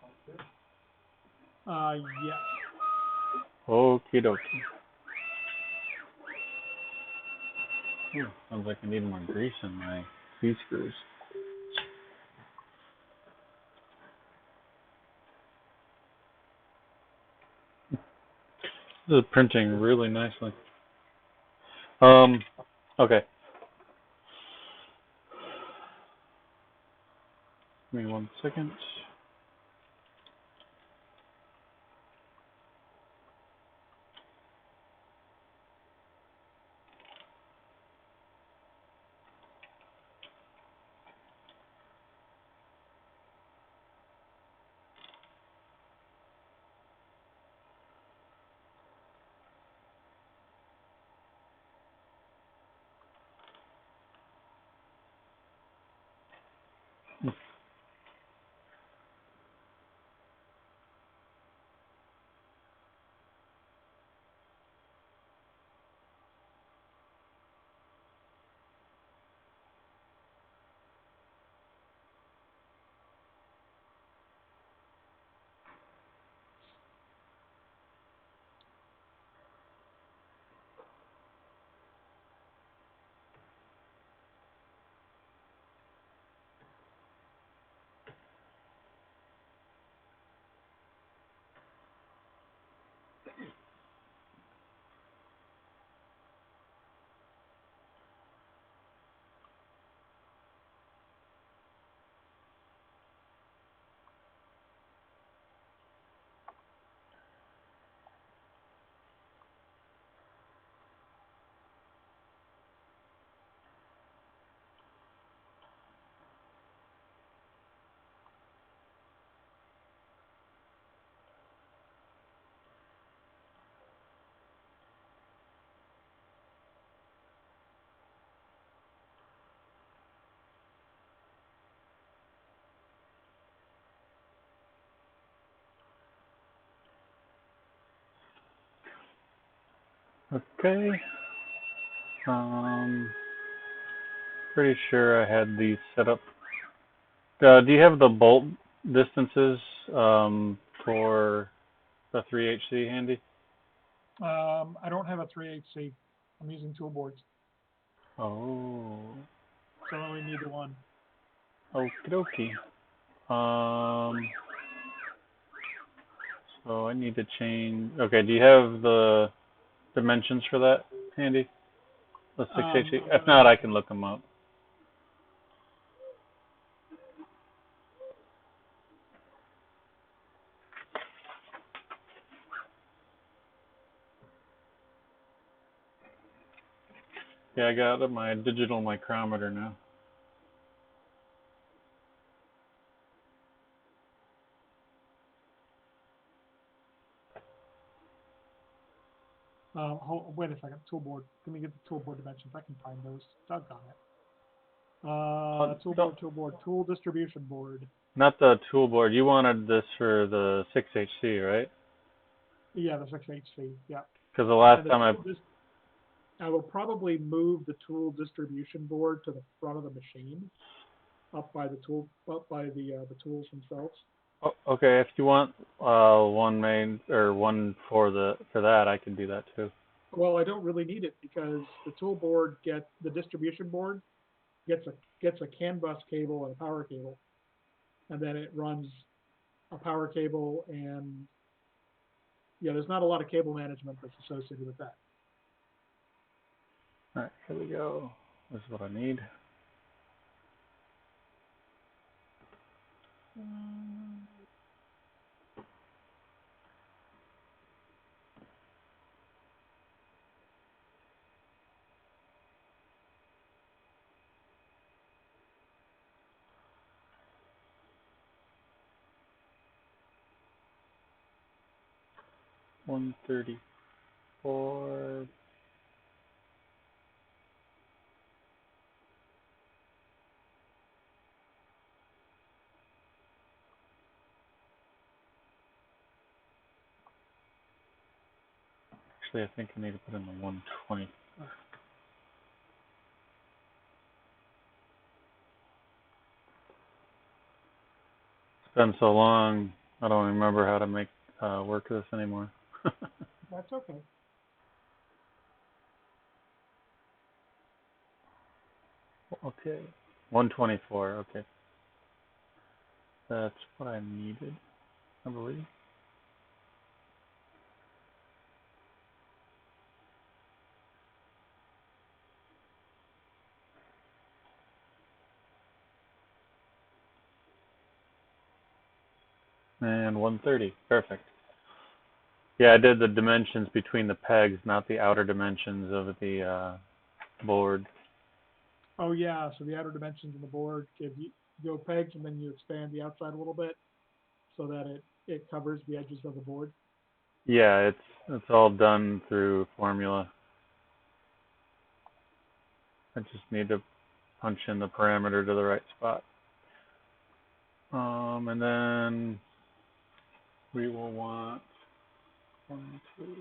Yeah. Okie dokie. Sounds like I need more grease in my C-screws. This is printing really nicely. Okay. Give me 1 second. Okay. Pretty sure I had these set up. Do you have the bolt distances for the 3HC handy? I don't have a 3HC. I'm using toolboards, Oh. so I only need the one. Okie dokie. So I need to change. Okay, do you have the dimensions for that handy? The 6HC? If not, I can look them up. Yeah, I got my digital micrometer now. Wait a second. Toolboard. Let me get the toolboard dimensions. I can find those. Doggone it. Toolboard. Tool distribution board. Not the tool board. You wanted this for the 6HC, right? Yeah, the 6HC. Yeah. Because the last time I will probably move the tool distribution board to the front of the machine, up by the tools themselves. Oh, okay, if you want one main or one for that, I can do that too. Well, I don't really need it because the the distribution board gets a CAN bus cable and a power cable, and then it runs a power cable, and yeah, there's not a lot of cable management that's associated with that. All right, here we go. This is what I need. $134. Actually, I think I need to put in the 120. It's been so long, I don't remember how to make work this anymore. That's okay. Okay, 124. Okay, that's what I needed, I believe. And 130. Perfect. Yeah, I did the dimensions between the pegs, not the outer dimensions of the board. Oh yeah, so the outer dimensions of the board give you go pegs and then you expand the outside a little bit so that it covers the edges of the board. Yeah, it's all done through formula. I just need to punch in the parameter to the right spot. And then we will want 1, 2, 3.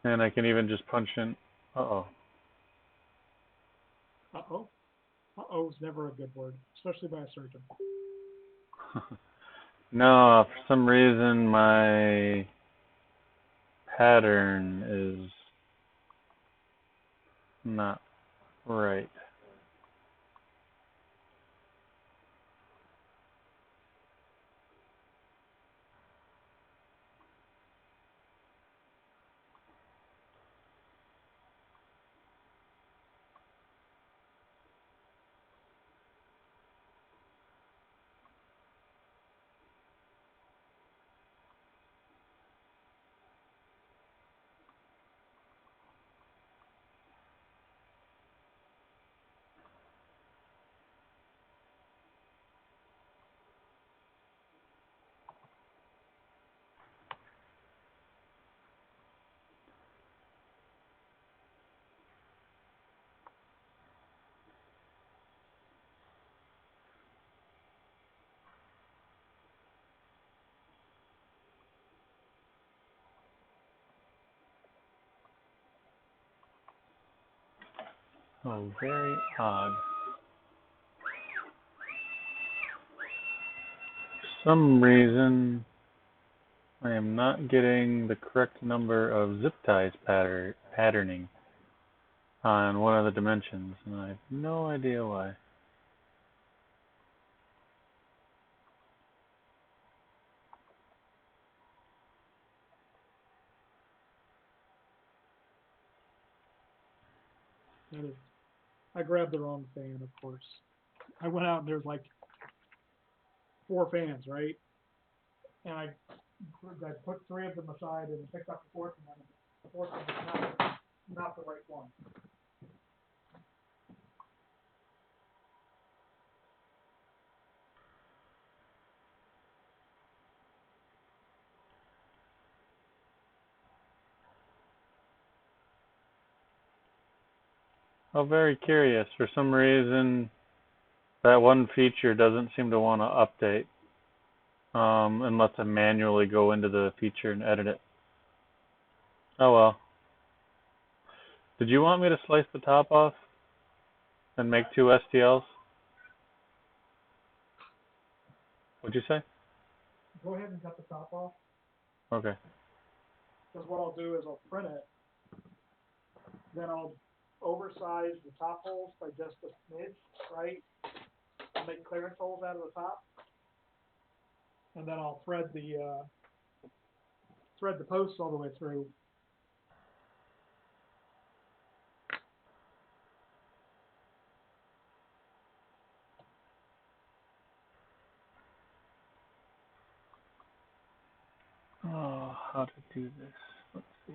And I can even just punch in. Uh-oh. Uh-oh. Uh-oh is never a good word, especially by a surgeon. No, for some reason my pattern is not right. Oh, very odd. For some reason, I am not getting the correct number of zip ties patterning on one of the dimensions, and I have no idea why. That is, I grabbed the wrong fan, of course. I went out and there's like 4 fans, right? And I put 3 of them aside and picked up the 4th, and then the 4th one was not the right one. Oh, very curious. For some reason, that one feature doesn't seem to want to update unless I manually go into the feature and edit it. Oh well. Did you want me to slice the top off and make 2 STLs? What'd you say? Go ahead and cut the top off, Okay. because what I'll do is I'll print it, then I'll oversize the top holes by just a smidge, right? I'll make clearance holes out of the top, and then I'll thread the posts all the way through. Oh, how to do this? Let's see.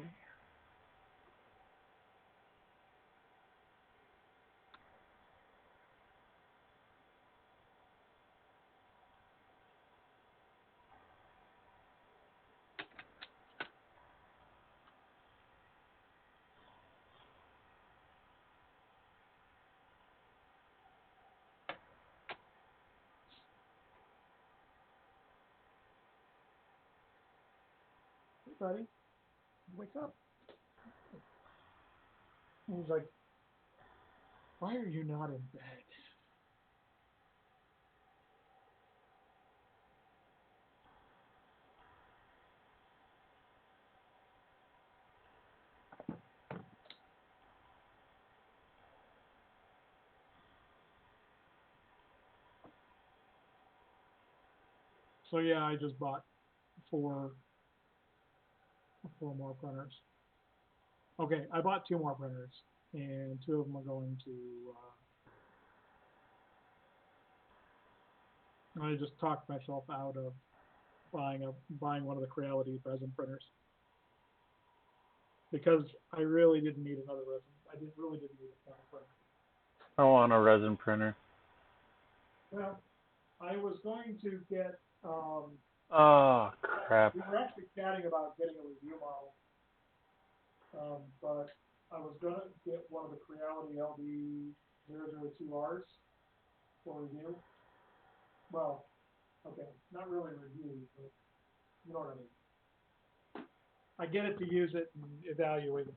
Hey, buddy, wake up. And he's like, why are you not in bed? So yeah, I just bought four more printers. Okay, I bought 2 more printers, and 2 of them are going to. I just talked myself out of buying one of the Creality resin printers because I really didn't need another resin. I really didn't need a printer. I want a resin printer. Well, I was going to get. Oh, crap. We were actually chatting about getting a review model, but I was going to get one of the Creality LD002Rs for review. Well, okay, not really review, but you know what I mean. I get it to use it and evaluate it.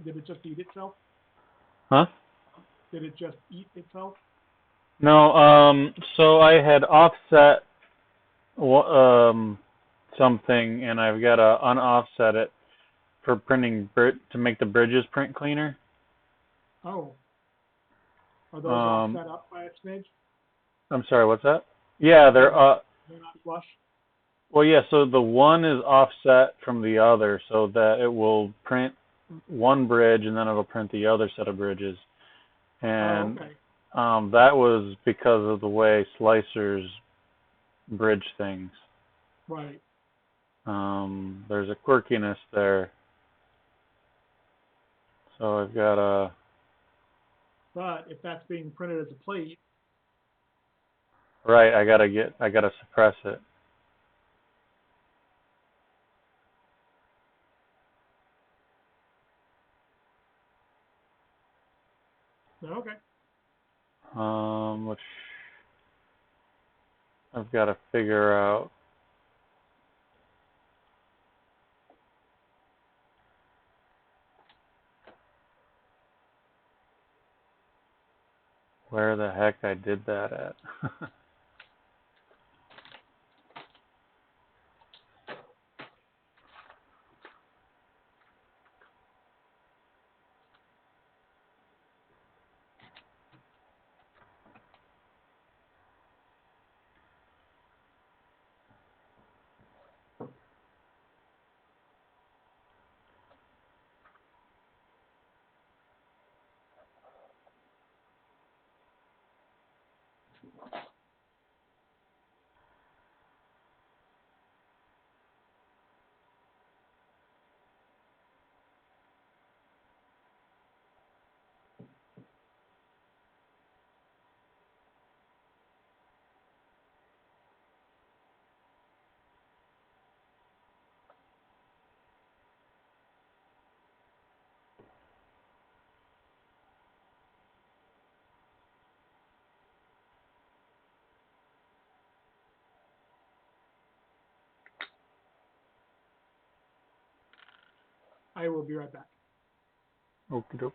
Did it just eat itself? Huh? Did it just eat itself? No, so I had offset something, and I've got to unoffset it for printing to make the bridges print cleaner. Oh. Are those offset up by a smidge? I'm sorry, what's that? Yeah, they're not flush? Well, yeah, so the one is offset from the other so that it will print one bridge and then it'll print the other set of bridges. And okay. That was because of the way slicers bridge things. Right. There's a quirkiness there. So I've got a... But if that's being printed as a plate... Right, I gotta suppress it. Okay. Which I've got to figure out. Where the heck I did that at. I will be right back. Okie doke.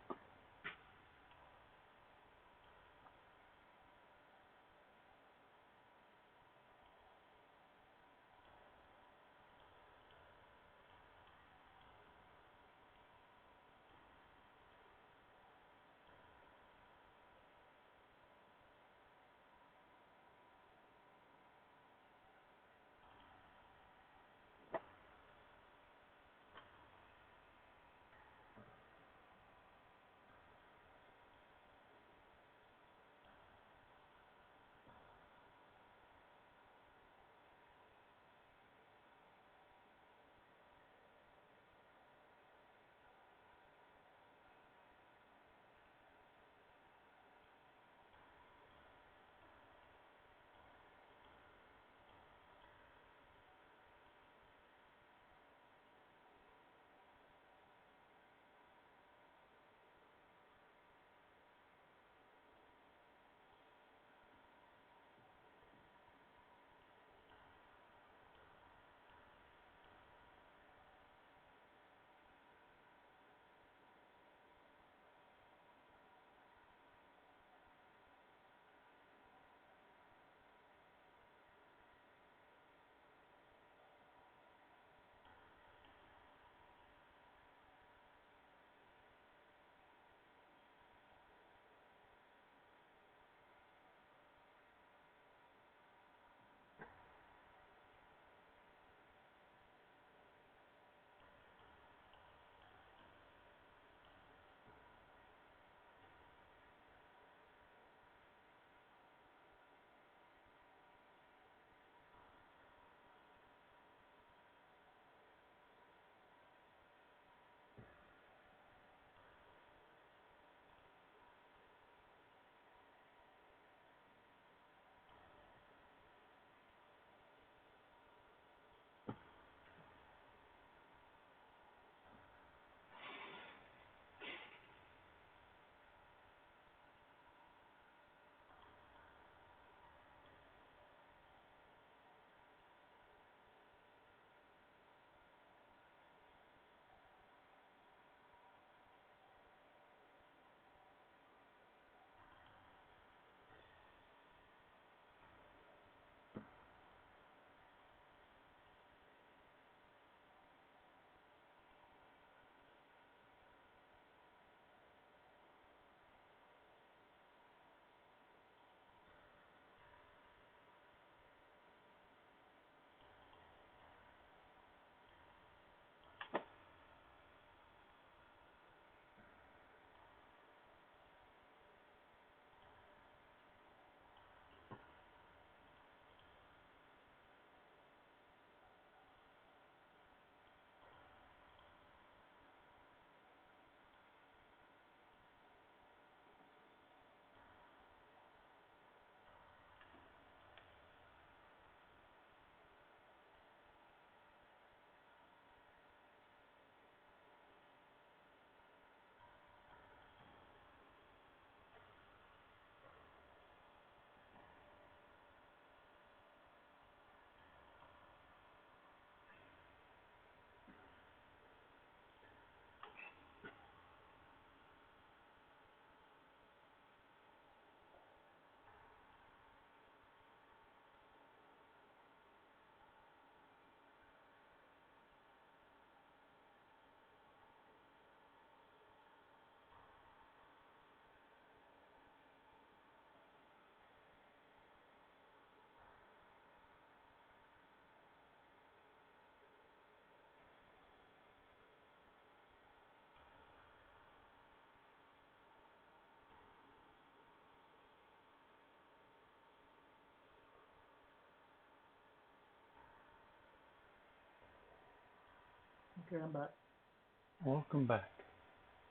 Okay, I'm back. Welcome back.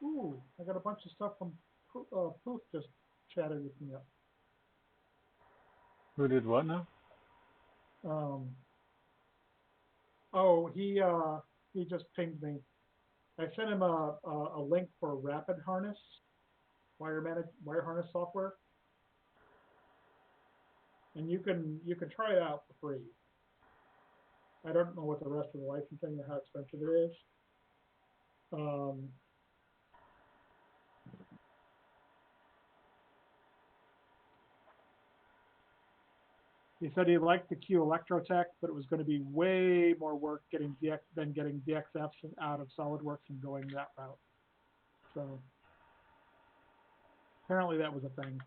Ooh, I got a bunch of stuff from Poof just chatted with me up. Who did what now? Oh, he just pinged me. I sent him a link for Rapid Harness, wire harness software, and you can try it out for free. I don't know what the rest of the licensing or how expensive it is. He said he liked the Q Electrotech, but it was going to be way more work getting DXFs out of SolidWorks and going that route. So apparently that was a thing.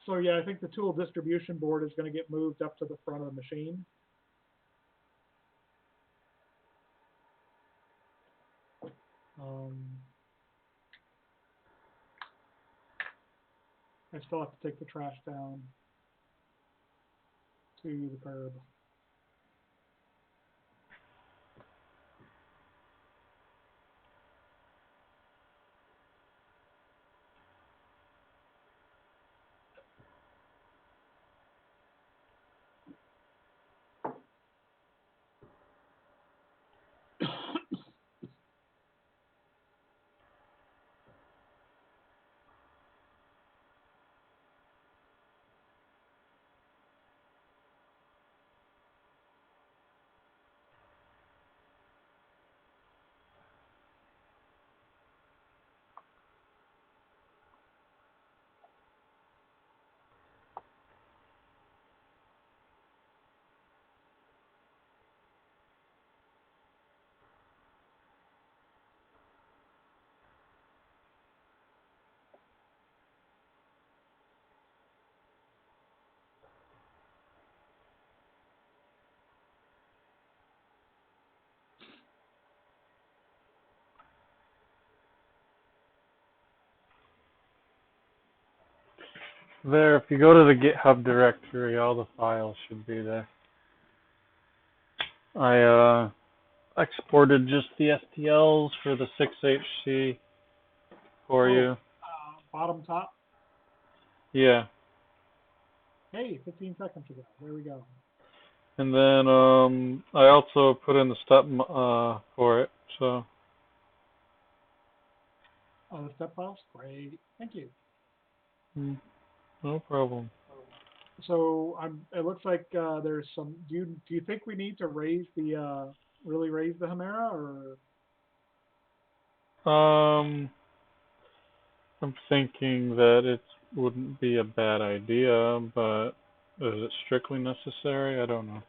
So yeah, I think the tool distribution board is going to get moved up to the front of the machine. I still have to take the trash down to the curb. There, if you go to the GitHub directory, all the files should be there. I exported just the STLs for the 6HC for you. Bottom top. Yeah. Hey, 15 seconds ago. There we go. And then I also put in the step for it. So. Oh, the step files? Great. Thank you. No problem. So it looks like there's some. Do you think we need to raise the really raise the Hemera, or? I'm thinking that it wouldn't be a bad idea, but is it strictly necessary? I don't know.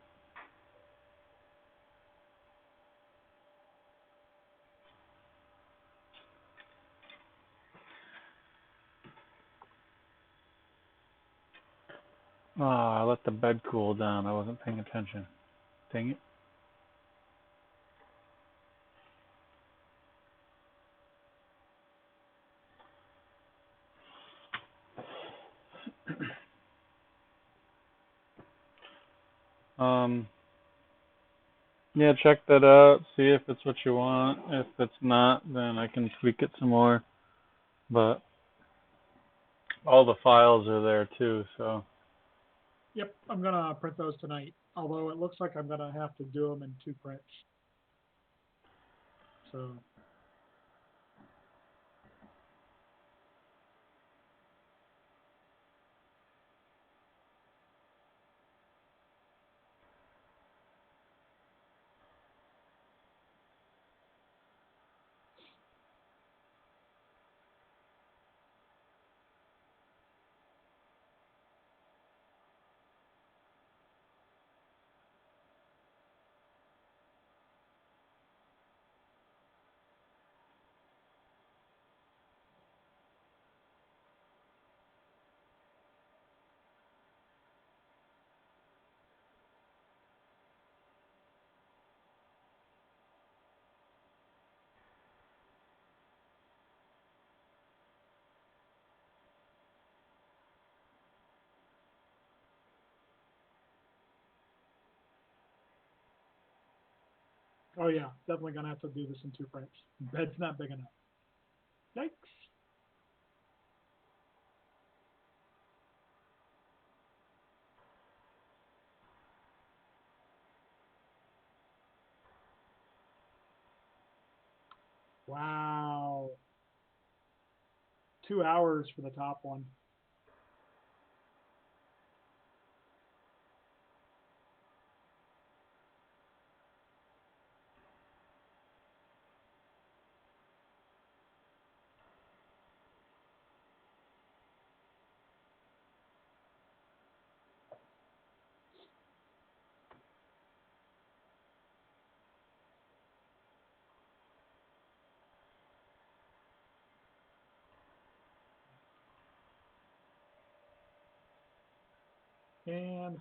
I let the bed cool down. I wasn't paying attention. Dang it. Yeah, check that out. See if it's what you want. If it's not, then I can tweak it some more. But all the files are there too, so. Yep, I'm gonna print those tonight. Although it looks like I'm gonna have to do them in 2 prints. So. Oh yeah, definitely gonna have to do this in 2 frames. Bed's not big enough. Yikes. Wow. 2 hours for the top one. And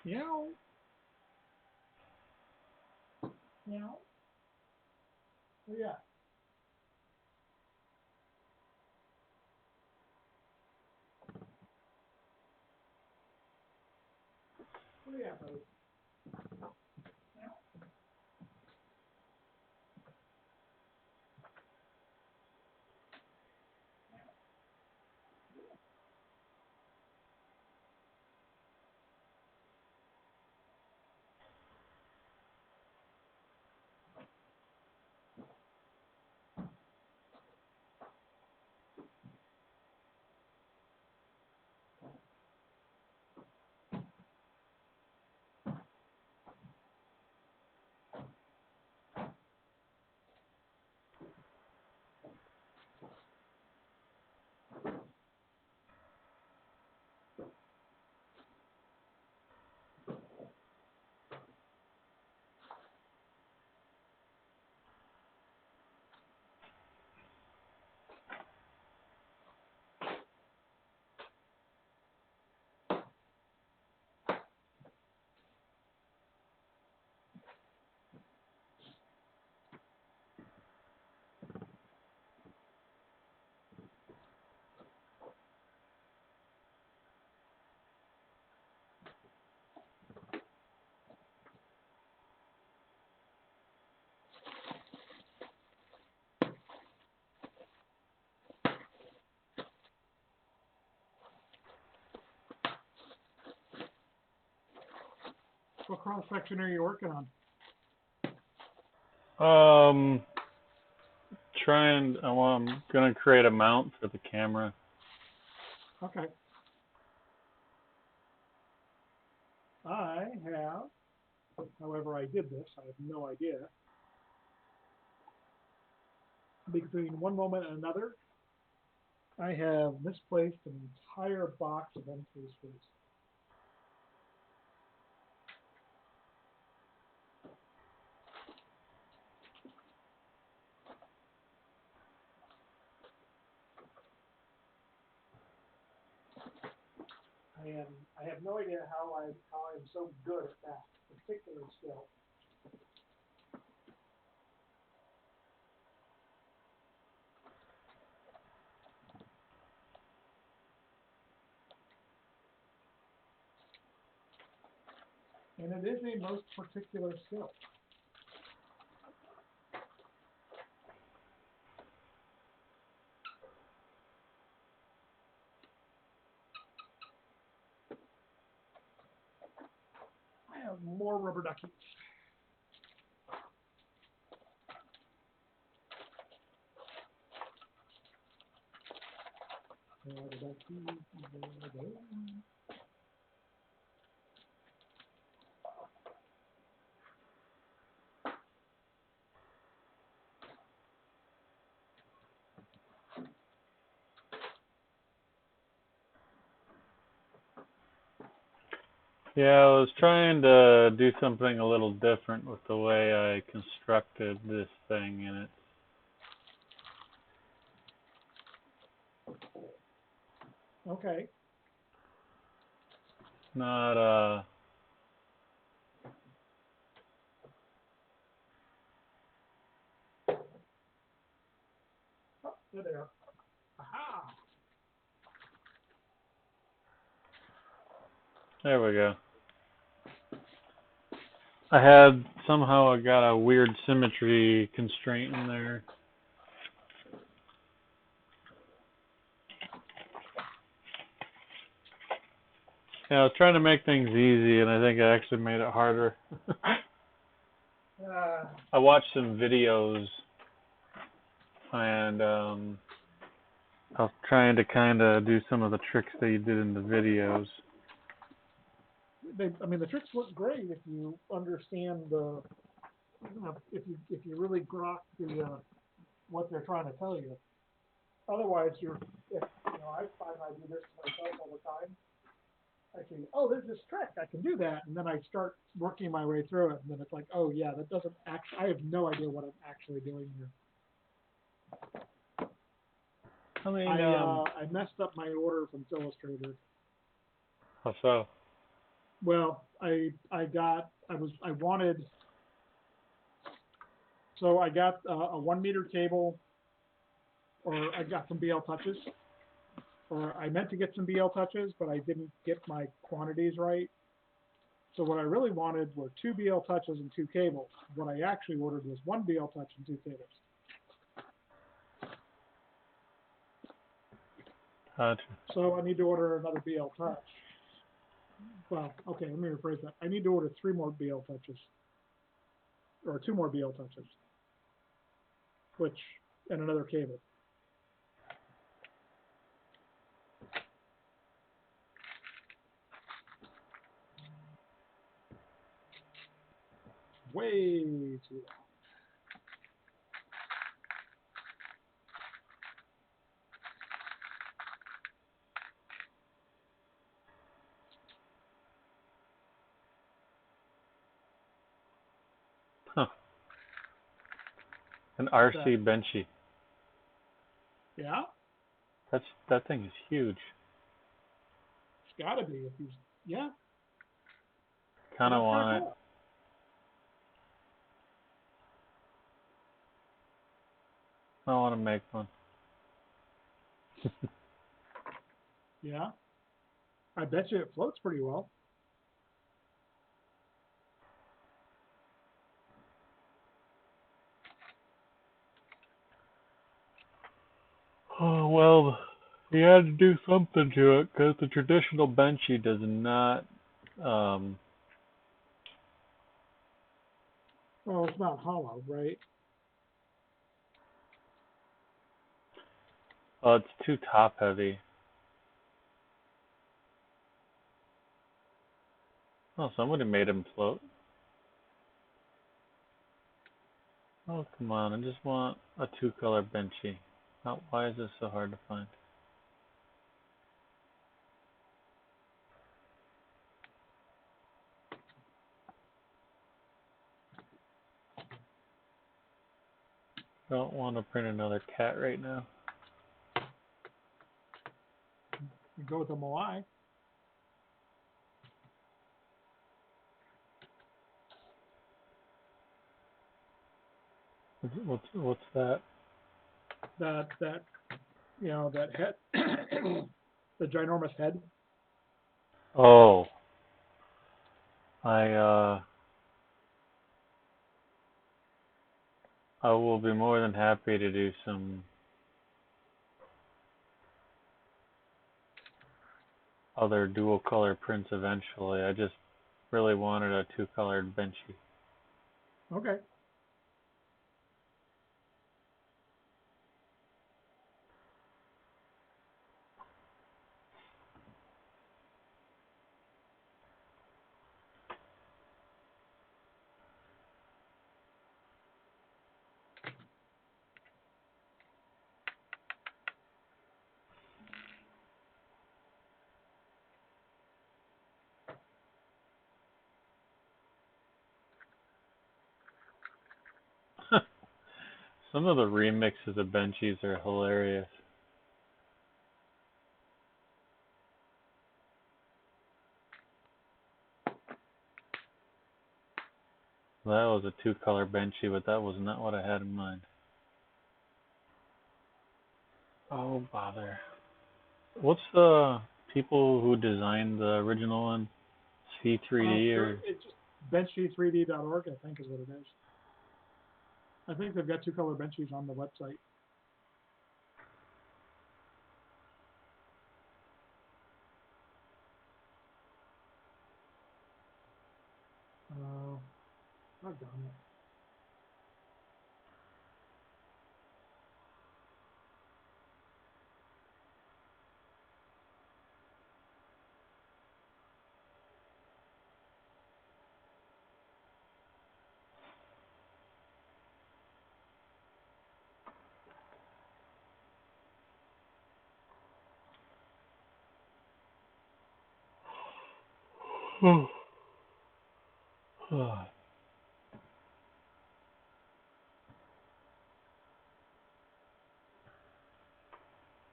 meow. Meow. Oh yeah. Oh yeah, buddy. What cross section are you working on? I'm gonna create a mount for the camera. Okay. I have, however I did this, I have no idea. Between one moment and another, I have misplaced an entire box of M3 screws. I have no idea how I'm so good at that particular skill. And it is a most particular skill. I have more rubber duckies. Yeah, I was trying to do something a little different with the way I constructed this thing, and it's Okay. not, Oh, there they are. Aha! there we go. Somehow I got a weird symmetry constraint in there. Yeah, I was trying to make things easy, and I think I actually made it harder. I watched some videos, and I was trying to kind of do some of the tricks that you did in the videos. I mean, the tricks look great if you understand the, if you really grok the what they're trying to tell you. Otherwise, I find I do this to myself all the time. I see, oh, there's this trick, I can do that, and then I start working my way through it, and then it's like, oh yeah, that doesn't actually, I have no idea what I'm actually doing here. I mean, I messed up my order from Illustrator. how so? Well, so I got a 1 meter cable, or I got some BL touches, or I meant to get some BL touches, but I didn't get my quantities right. So what I really wanted were 2 BL touches and 2 cables. What I actually ordered was 1 BL touch and 2 cables. Gotcha. So I need to order another BL touch. Well, okay, let me rephrase that. I need to order 3 more BL touches, or 2 more BL touches, and another cable. Way too long. Huh. An RC Benchy. Yeah? That thing is huge. It's gotta be if you, yeah. Kind of want it. Cool. I want to make one. Yeah. I bet you it floats pretty well. Oh, well, you had to do something to it, because the traditional Benchy does not, Well, it's not hollow, right? it's too top heavy. Oh, somebody made him float. Oh, come on, I just want a 2-color Benchy. Why is this so hard to find? Don't want to print another cat right now. You go with the Moai. What's that? That head, the ginormous head. Oh. I will be more than happy to do some other dual color prints eventually. I just really wanted a 2-colored Benchy. Okay. Some of the remixes of benchies are hilarious. That was a 2-color benchy, but that was not what I had in mind. Oh, bother. What's the people who designed the original one? C3D or? It's just bench3d.org, I think is what it is. I think they've got 2-color benchies on the website. I've done it.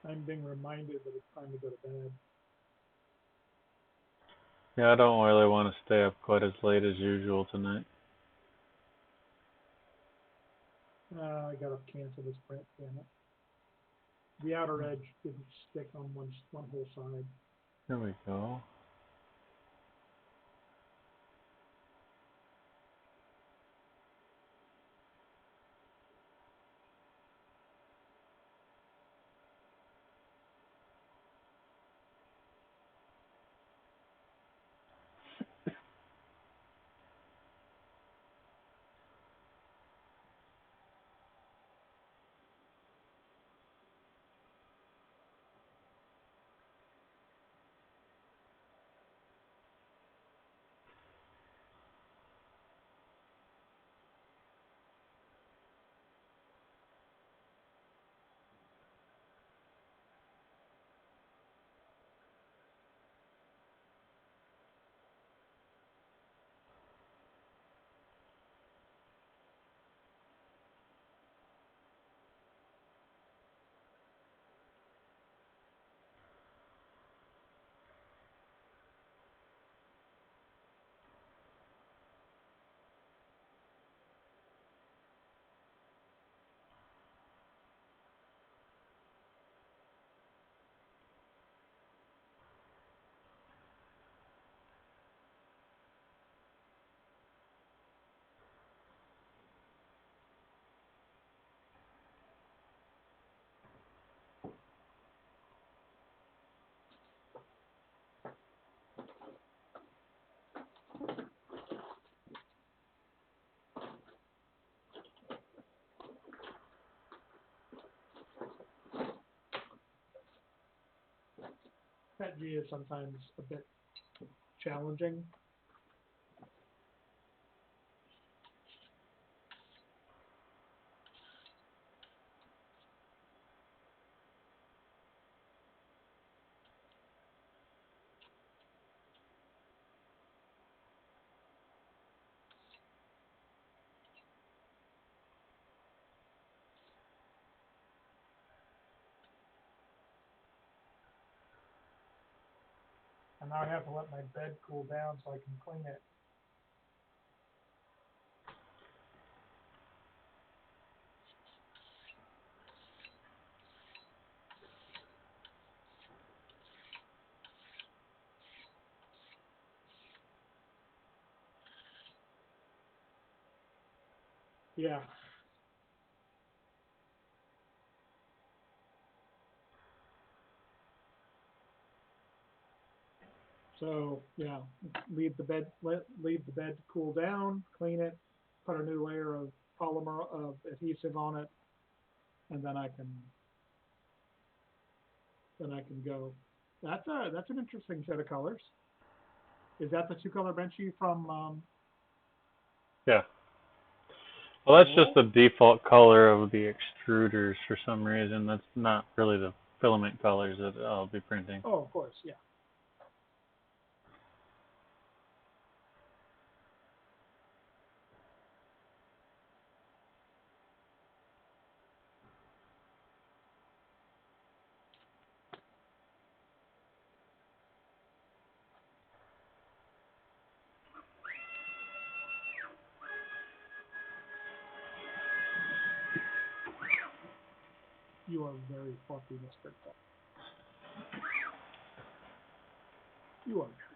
I'm being reminded that it's time to go to bed. Yeah, I don't really want to stay up quite as late as usual tonight. I gotta cancel this print, damn it. The outer edge didn't stick on one whole side. There we go. Pet G is sometimes a bit challenging. And now I have to let my bed cool down so I can clean it. Yeah. So yeah, leave the bed cool down, clean it, put a new layer of polymer of adhesive on it, and then I can go. That's an interesting set of colors. Is that the 2-color benchy from? Yeah. Well, that's just the default color of the extruders for some reason. That's not really the filament colors that I'll be printing. Oh, of course, yeah. You are very fucking misspent. You are very.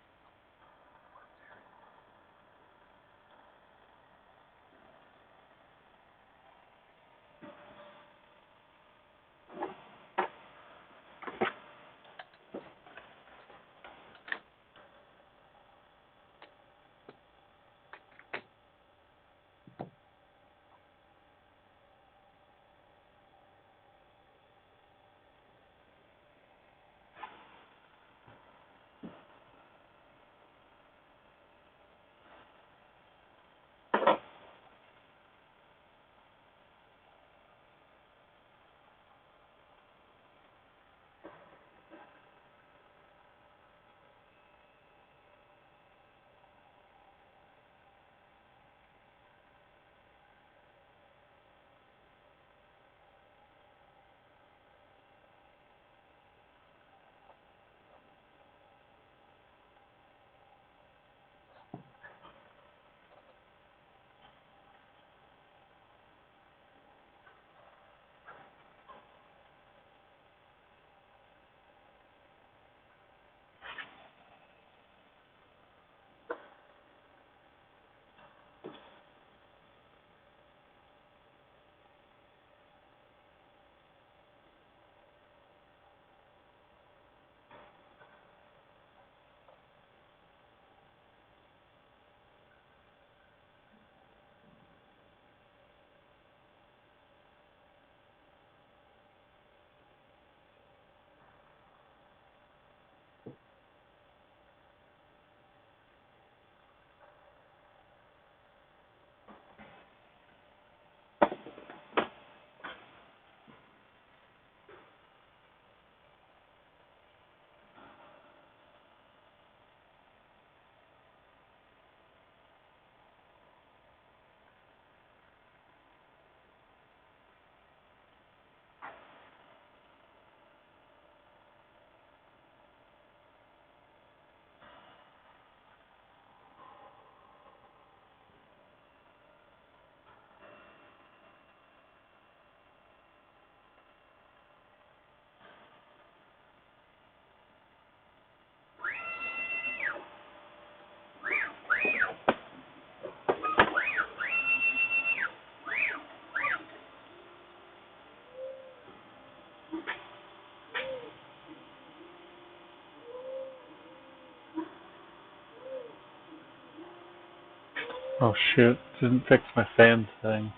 Oh shoot, didn't fix my fan thing.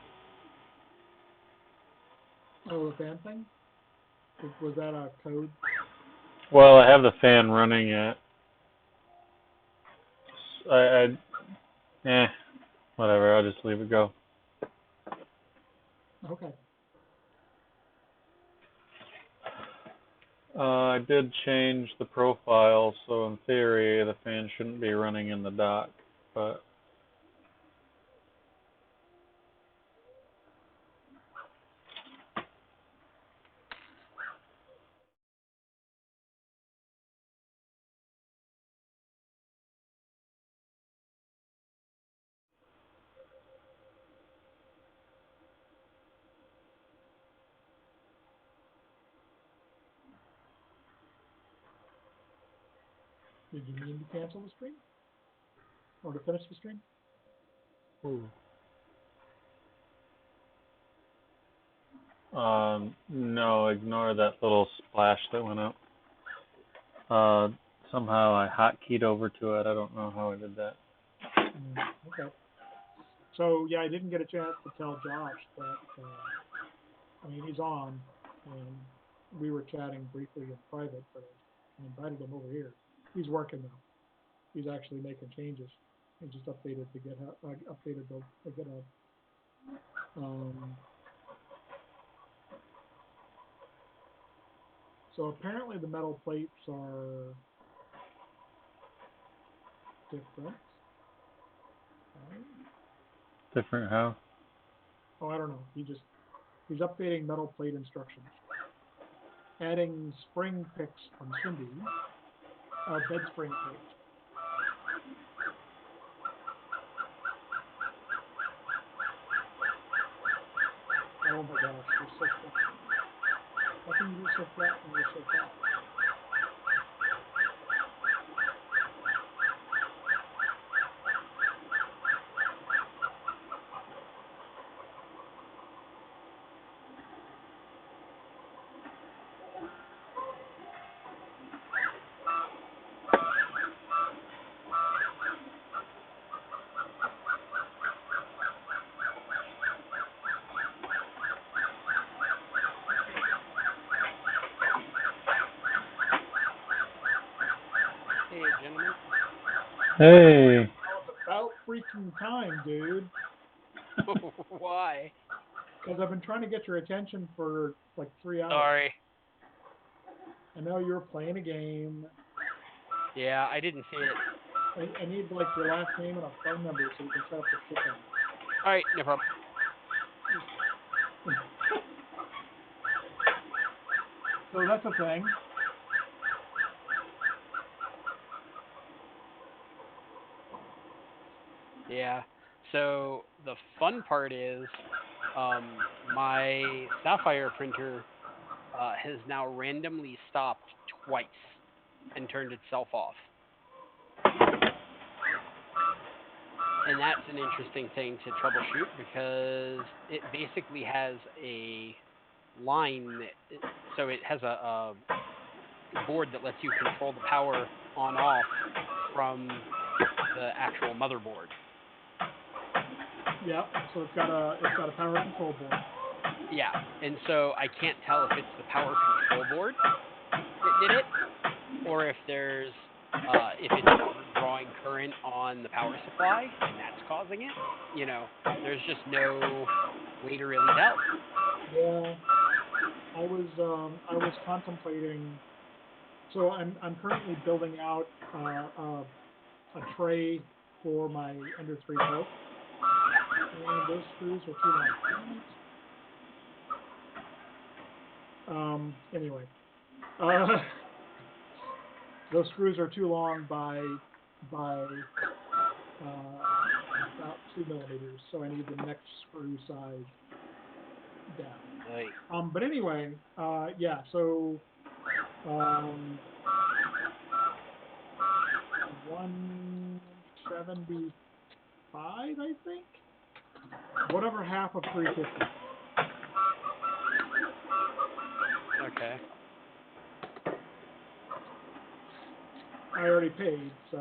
Oh, the fan thing? Was that a code? Well, I have the fan running at, whatever, I'll just leave it go. Okay. I did change the profile, so in theory the fan shouldn't be running in the dock, but Did you mean to cancel the stream? Or to finish the stream? no, ignore that little splash that went up. Somehow I hotkeyed over to it. I don't know how I did that. Okay. So, yeah, I didn't get a chance to tell Josh that, I mean, he's on, and we were chatting briefly in private, but I invited him over here. He's working now. He's actually making changes. He just updated the GitHub, updated the GitHub. So apparently the metal plates are different. Different how? Oh, I don't know. He's updating metal plate instructions. Adding spring picks from Cindy. Bed spring picks. Oh my gosh, you're so funny. How can you be so flat when you're so fat? Hey, gentlemen. Hey. Now it's about freaking time, dude. Why? Because I've been trying to get your attention for like 3 hours. Sorry. I know you were playing a game. Yeah, I didn't see it. I need like your last name and a phone number so we can set up the shipping. All right, no problem. So that's a thing. Yeah. So the fun part is, my Sapphire printer has now randomly stopped twice and turned itself off. And that's an interesting thing to troubleshoot because it basically has a line so it has a board that lets you control the power on off from the actual motherboard. Yeah. So it's got a power control board. Yeah, and so I can't tell if it's the power control board that did it, or if there's if it's drawing current on the power supply and that's causing it. You know, there's just no way to really tell. Yeah. I was contemplating. So I'm currently building out a tray for my Ender 3 Pro. And those screws are too long. Anyway, those screws are too long by about 2 millimeters, so I need the next screw size down. Right. But anyway, yeah. So 175, I think. Whatever half of 350. Okay. I already paid, so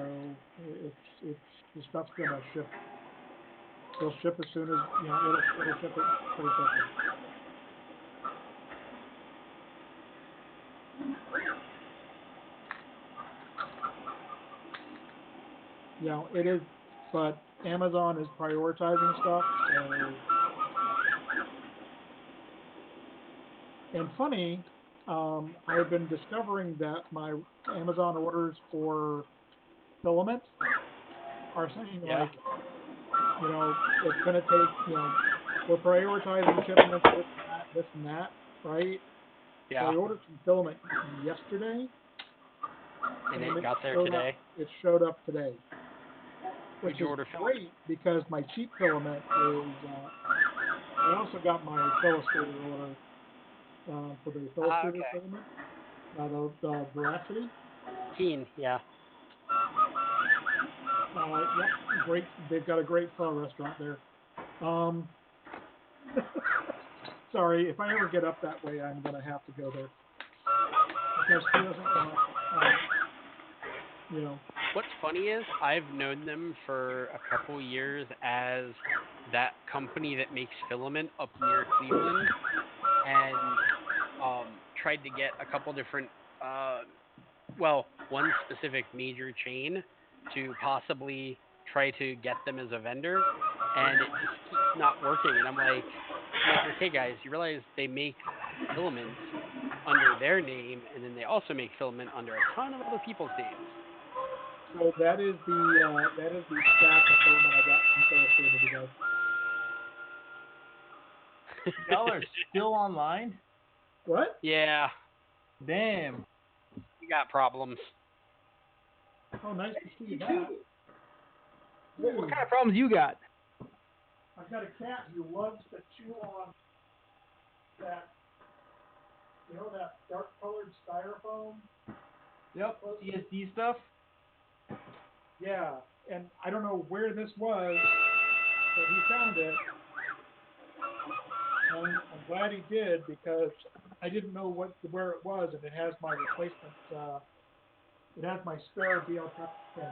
it's the stuff's gonna ship. They'll ship as soon as it'll ship it pretty quickly. It is, but Amazon is prioritizing stuff. And funny, I've been discovering that my Amazon orders for filament are saying like, it's going to take, we're prioritizing shipments, this and that, right? Yeah. So I ordered some filament yesterday. And it got there today? It showed up today. Which Did you is order filament? great because my cheap filament is, I also got my illustrator order for the illustrator filament, the Veracity. Keen, yeah. Yep, great. They've got a great pho restaurant there. Sorry, if I ever get up that way, I'm gonna have to go there because she doesn't want, What's funny is I've known them for a couple years as that company that makes filament up near Cleveland, and tried to get a couple different, one specific major chain to possibly try to get them as a vendor, and it just keeps not working. And I'm like, okay, guys, you realize they make filaments under their name, and then they also make filament under a ton of other people's names. So that is the stack of filament I got from Illustrator today. Y'all are still online? What? Yeah. Damn. We got problems. Oh, nice to see that. What kind of problems you got? I've got a cat who loves to chew on that you know that dark colored styrofoam? Yep. CSD stuff. Yeah, and I don't know where this was, but he found it. And I'm glad he did because I didn't know where it was, and it has my replacement. It has my spare BL pin.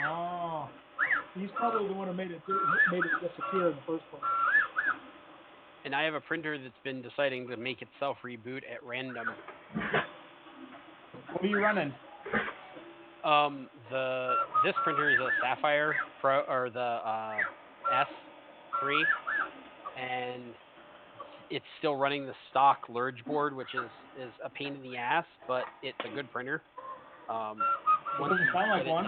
Oh. He's probably the one who made it disappear in the first place. And I have a printer that's been deciding to make itself reboot at random. What are you running? This printer is a Sapphire Pro, or the S3, and it's still running the stock Lurge board, which is a pain in the ass, but it's a good printer. It doesn't sound like one.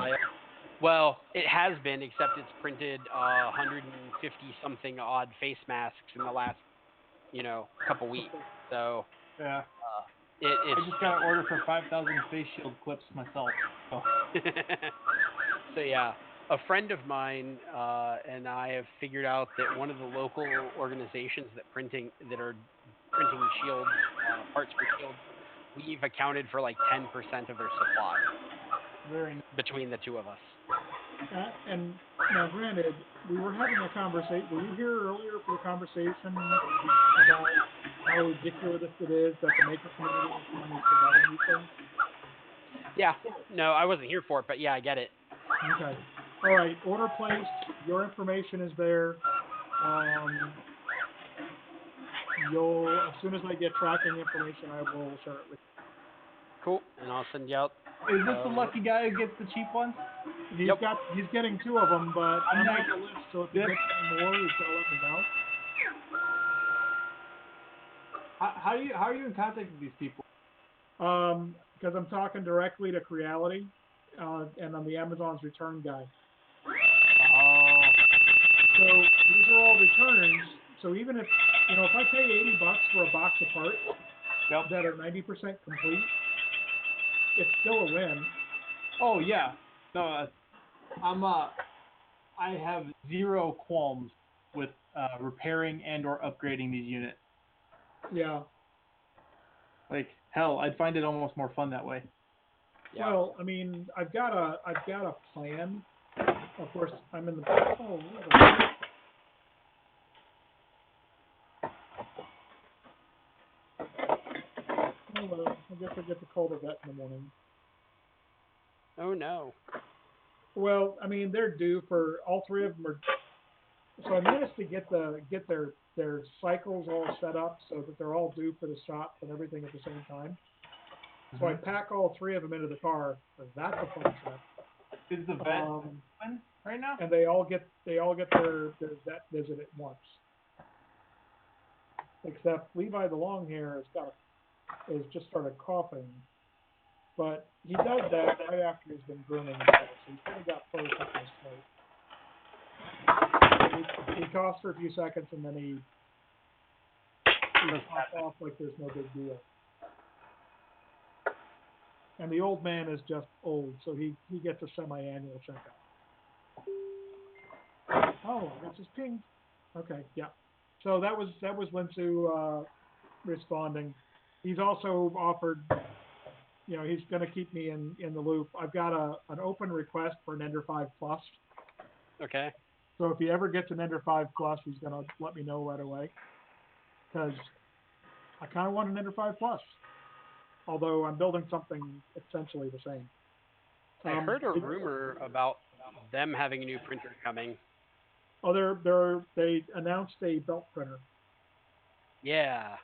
Well, it has been, except it's printed 150 something odd face masks in the last, couple weeks. So Yeah. I just got an order for 5,000 face shield clips myself. So. So yeah, a friend of mine and I have figured out that one of the local organizations that are printing shields, parts for shields, we've accounted for like 10% of their supply. Very nice. Between the two of us. And now, granted, we were having a conversation. Were you here earlier for the conversation about how ridiculous it is that the maker community is finally providing these things? Yeah. No, I wasn't here for it, but yeah, I get it. Okay. All right. Order placed. Your information is there. As soon as I get tracking information, I will share it with you. Cool. And I'll send you out. Is this the lucky guy who gets the cheap ones? He's getting 2 of them, but I'm on the list, so if he gets any more, he's gonna let me know. How are you in contact with these people? Because I'm talking directly to Creality, and I'm the Amazon's return guy. Oh. So these are all returns. So even if if I pay $80 for a box of parts that are 90% complete, it's still a win. Oh yeah. No, I have zero qualms with repairing and or upgrading these units. Yeah. Like hell, I'd find it almost more fun that way. Yeah. Well, I mean, I've got a plan. Of course, I'm in the. Oh well, I guess I get to call the vet in the morning. Oh no. Well, I mean, they're due for all 3 of them are. So I managed to get their cycles all set up so that they're all due for the shots and everything at the same time. So I pack all 3 of them into the car. That's a fun trip. Is the vet open right now? And they all get their vet visit at once. Except Levi the long hair has just started coughing. But he does that right after he's been grooming himself, so he's kind of got fur stuck in his throat. He coughs for a few seconds and then he coughs off like there's no big deal. And the old man is just old, so he gets a semi-annual checkup. Oh, that's his ping. Okay, yeah. So that was Linsu responding. He's also offered, he's going to keep me in the loop. I've got an open request for an Ender 5 Plus. Okay. So if he ever gets an Ender 5 Plus, he's going to let me know right away. Because I kind of want an Ender 5 Plus. Although I'm building something essentially the same. I heard a rumor about them having a new printer coming. Oh, they announced a belt printer. Yeah.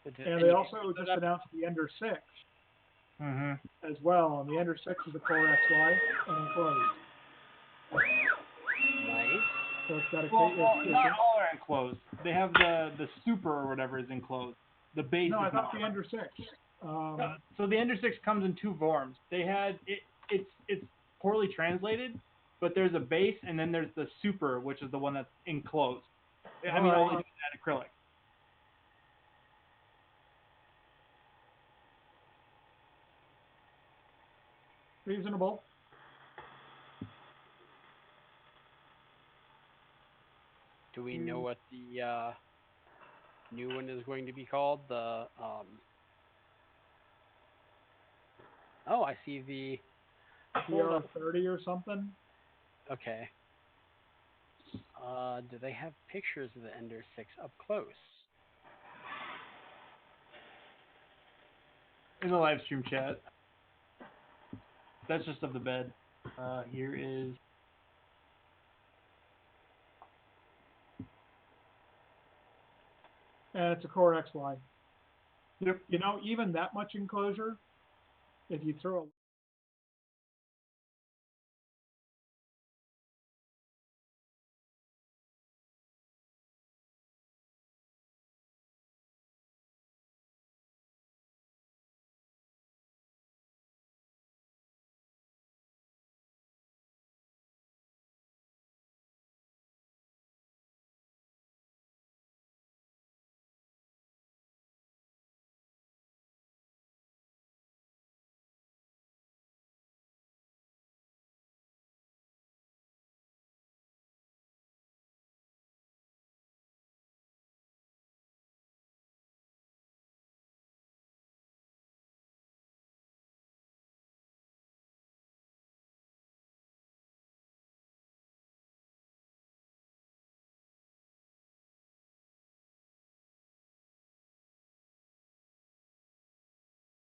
And they also just announced the Ender 6 as well. And the Ender 6 is a Core XY and enclosed. Nice. So it's got a not all are enclosed. They have the Super or whatever is enclosed. The base. No, I is thought not. the Ender 6. So the Ender 6 comes in 2 forms. They had it's poorly translated, but there's a base and then there's the Super, which is the one that's enclosed. I mean, only that acrylic. Reasonable. Do we know what the new one is going to be called. The oh, I see the hold up. PR30 or something. Okay. Do they have pictures of the Ender 6 up close? In the live stream chat. That's just of the bed. Here is. And it's a Core X line. Yep. You know, even that much enclosure, if you throw a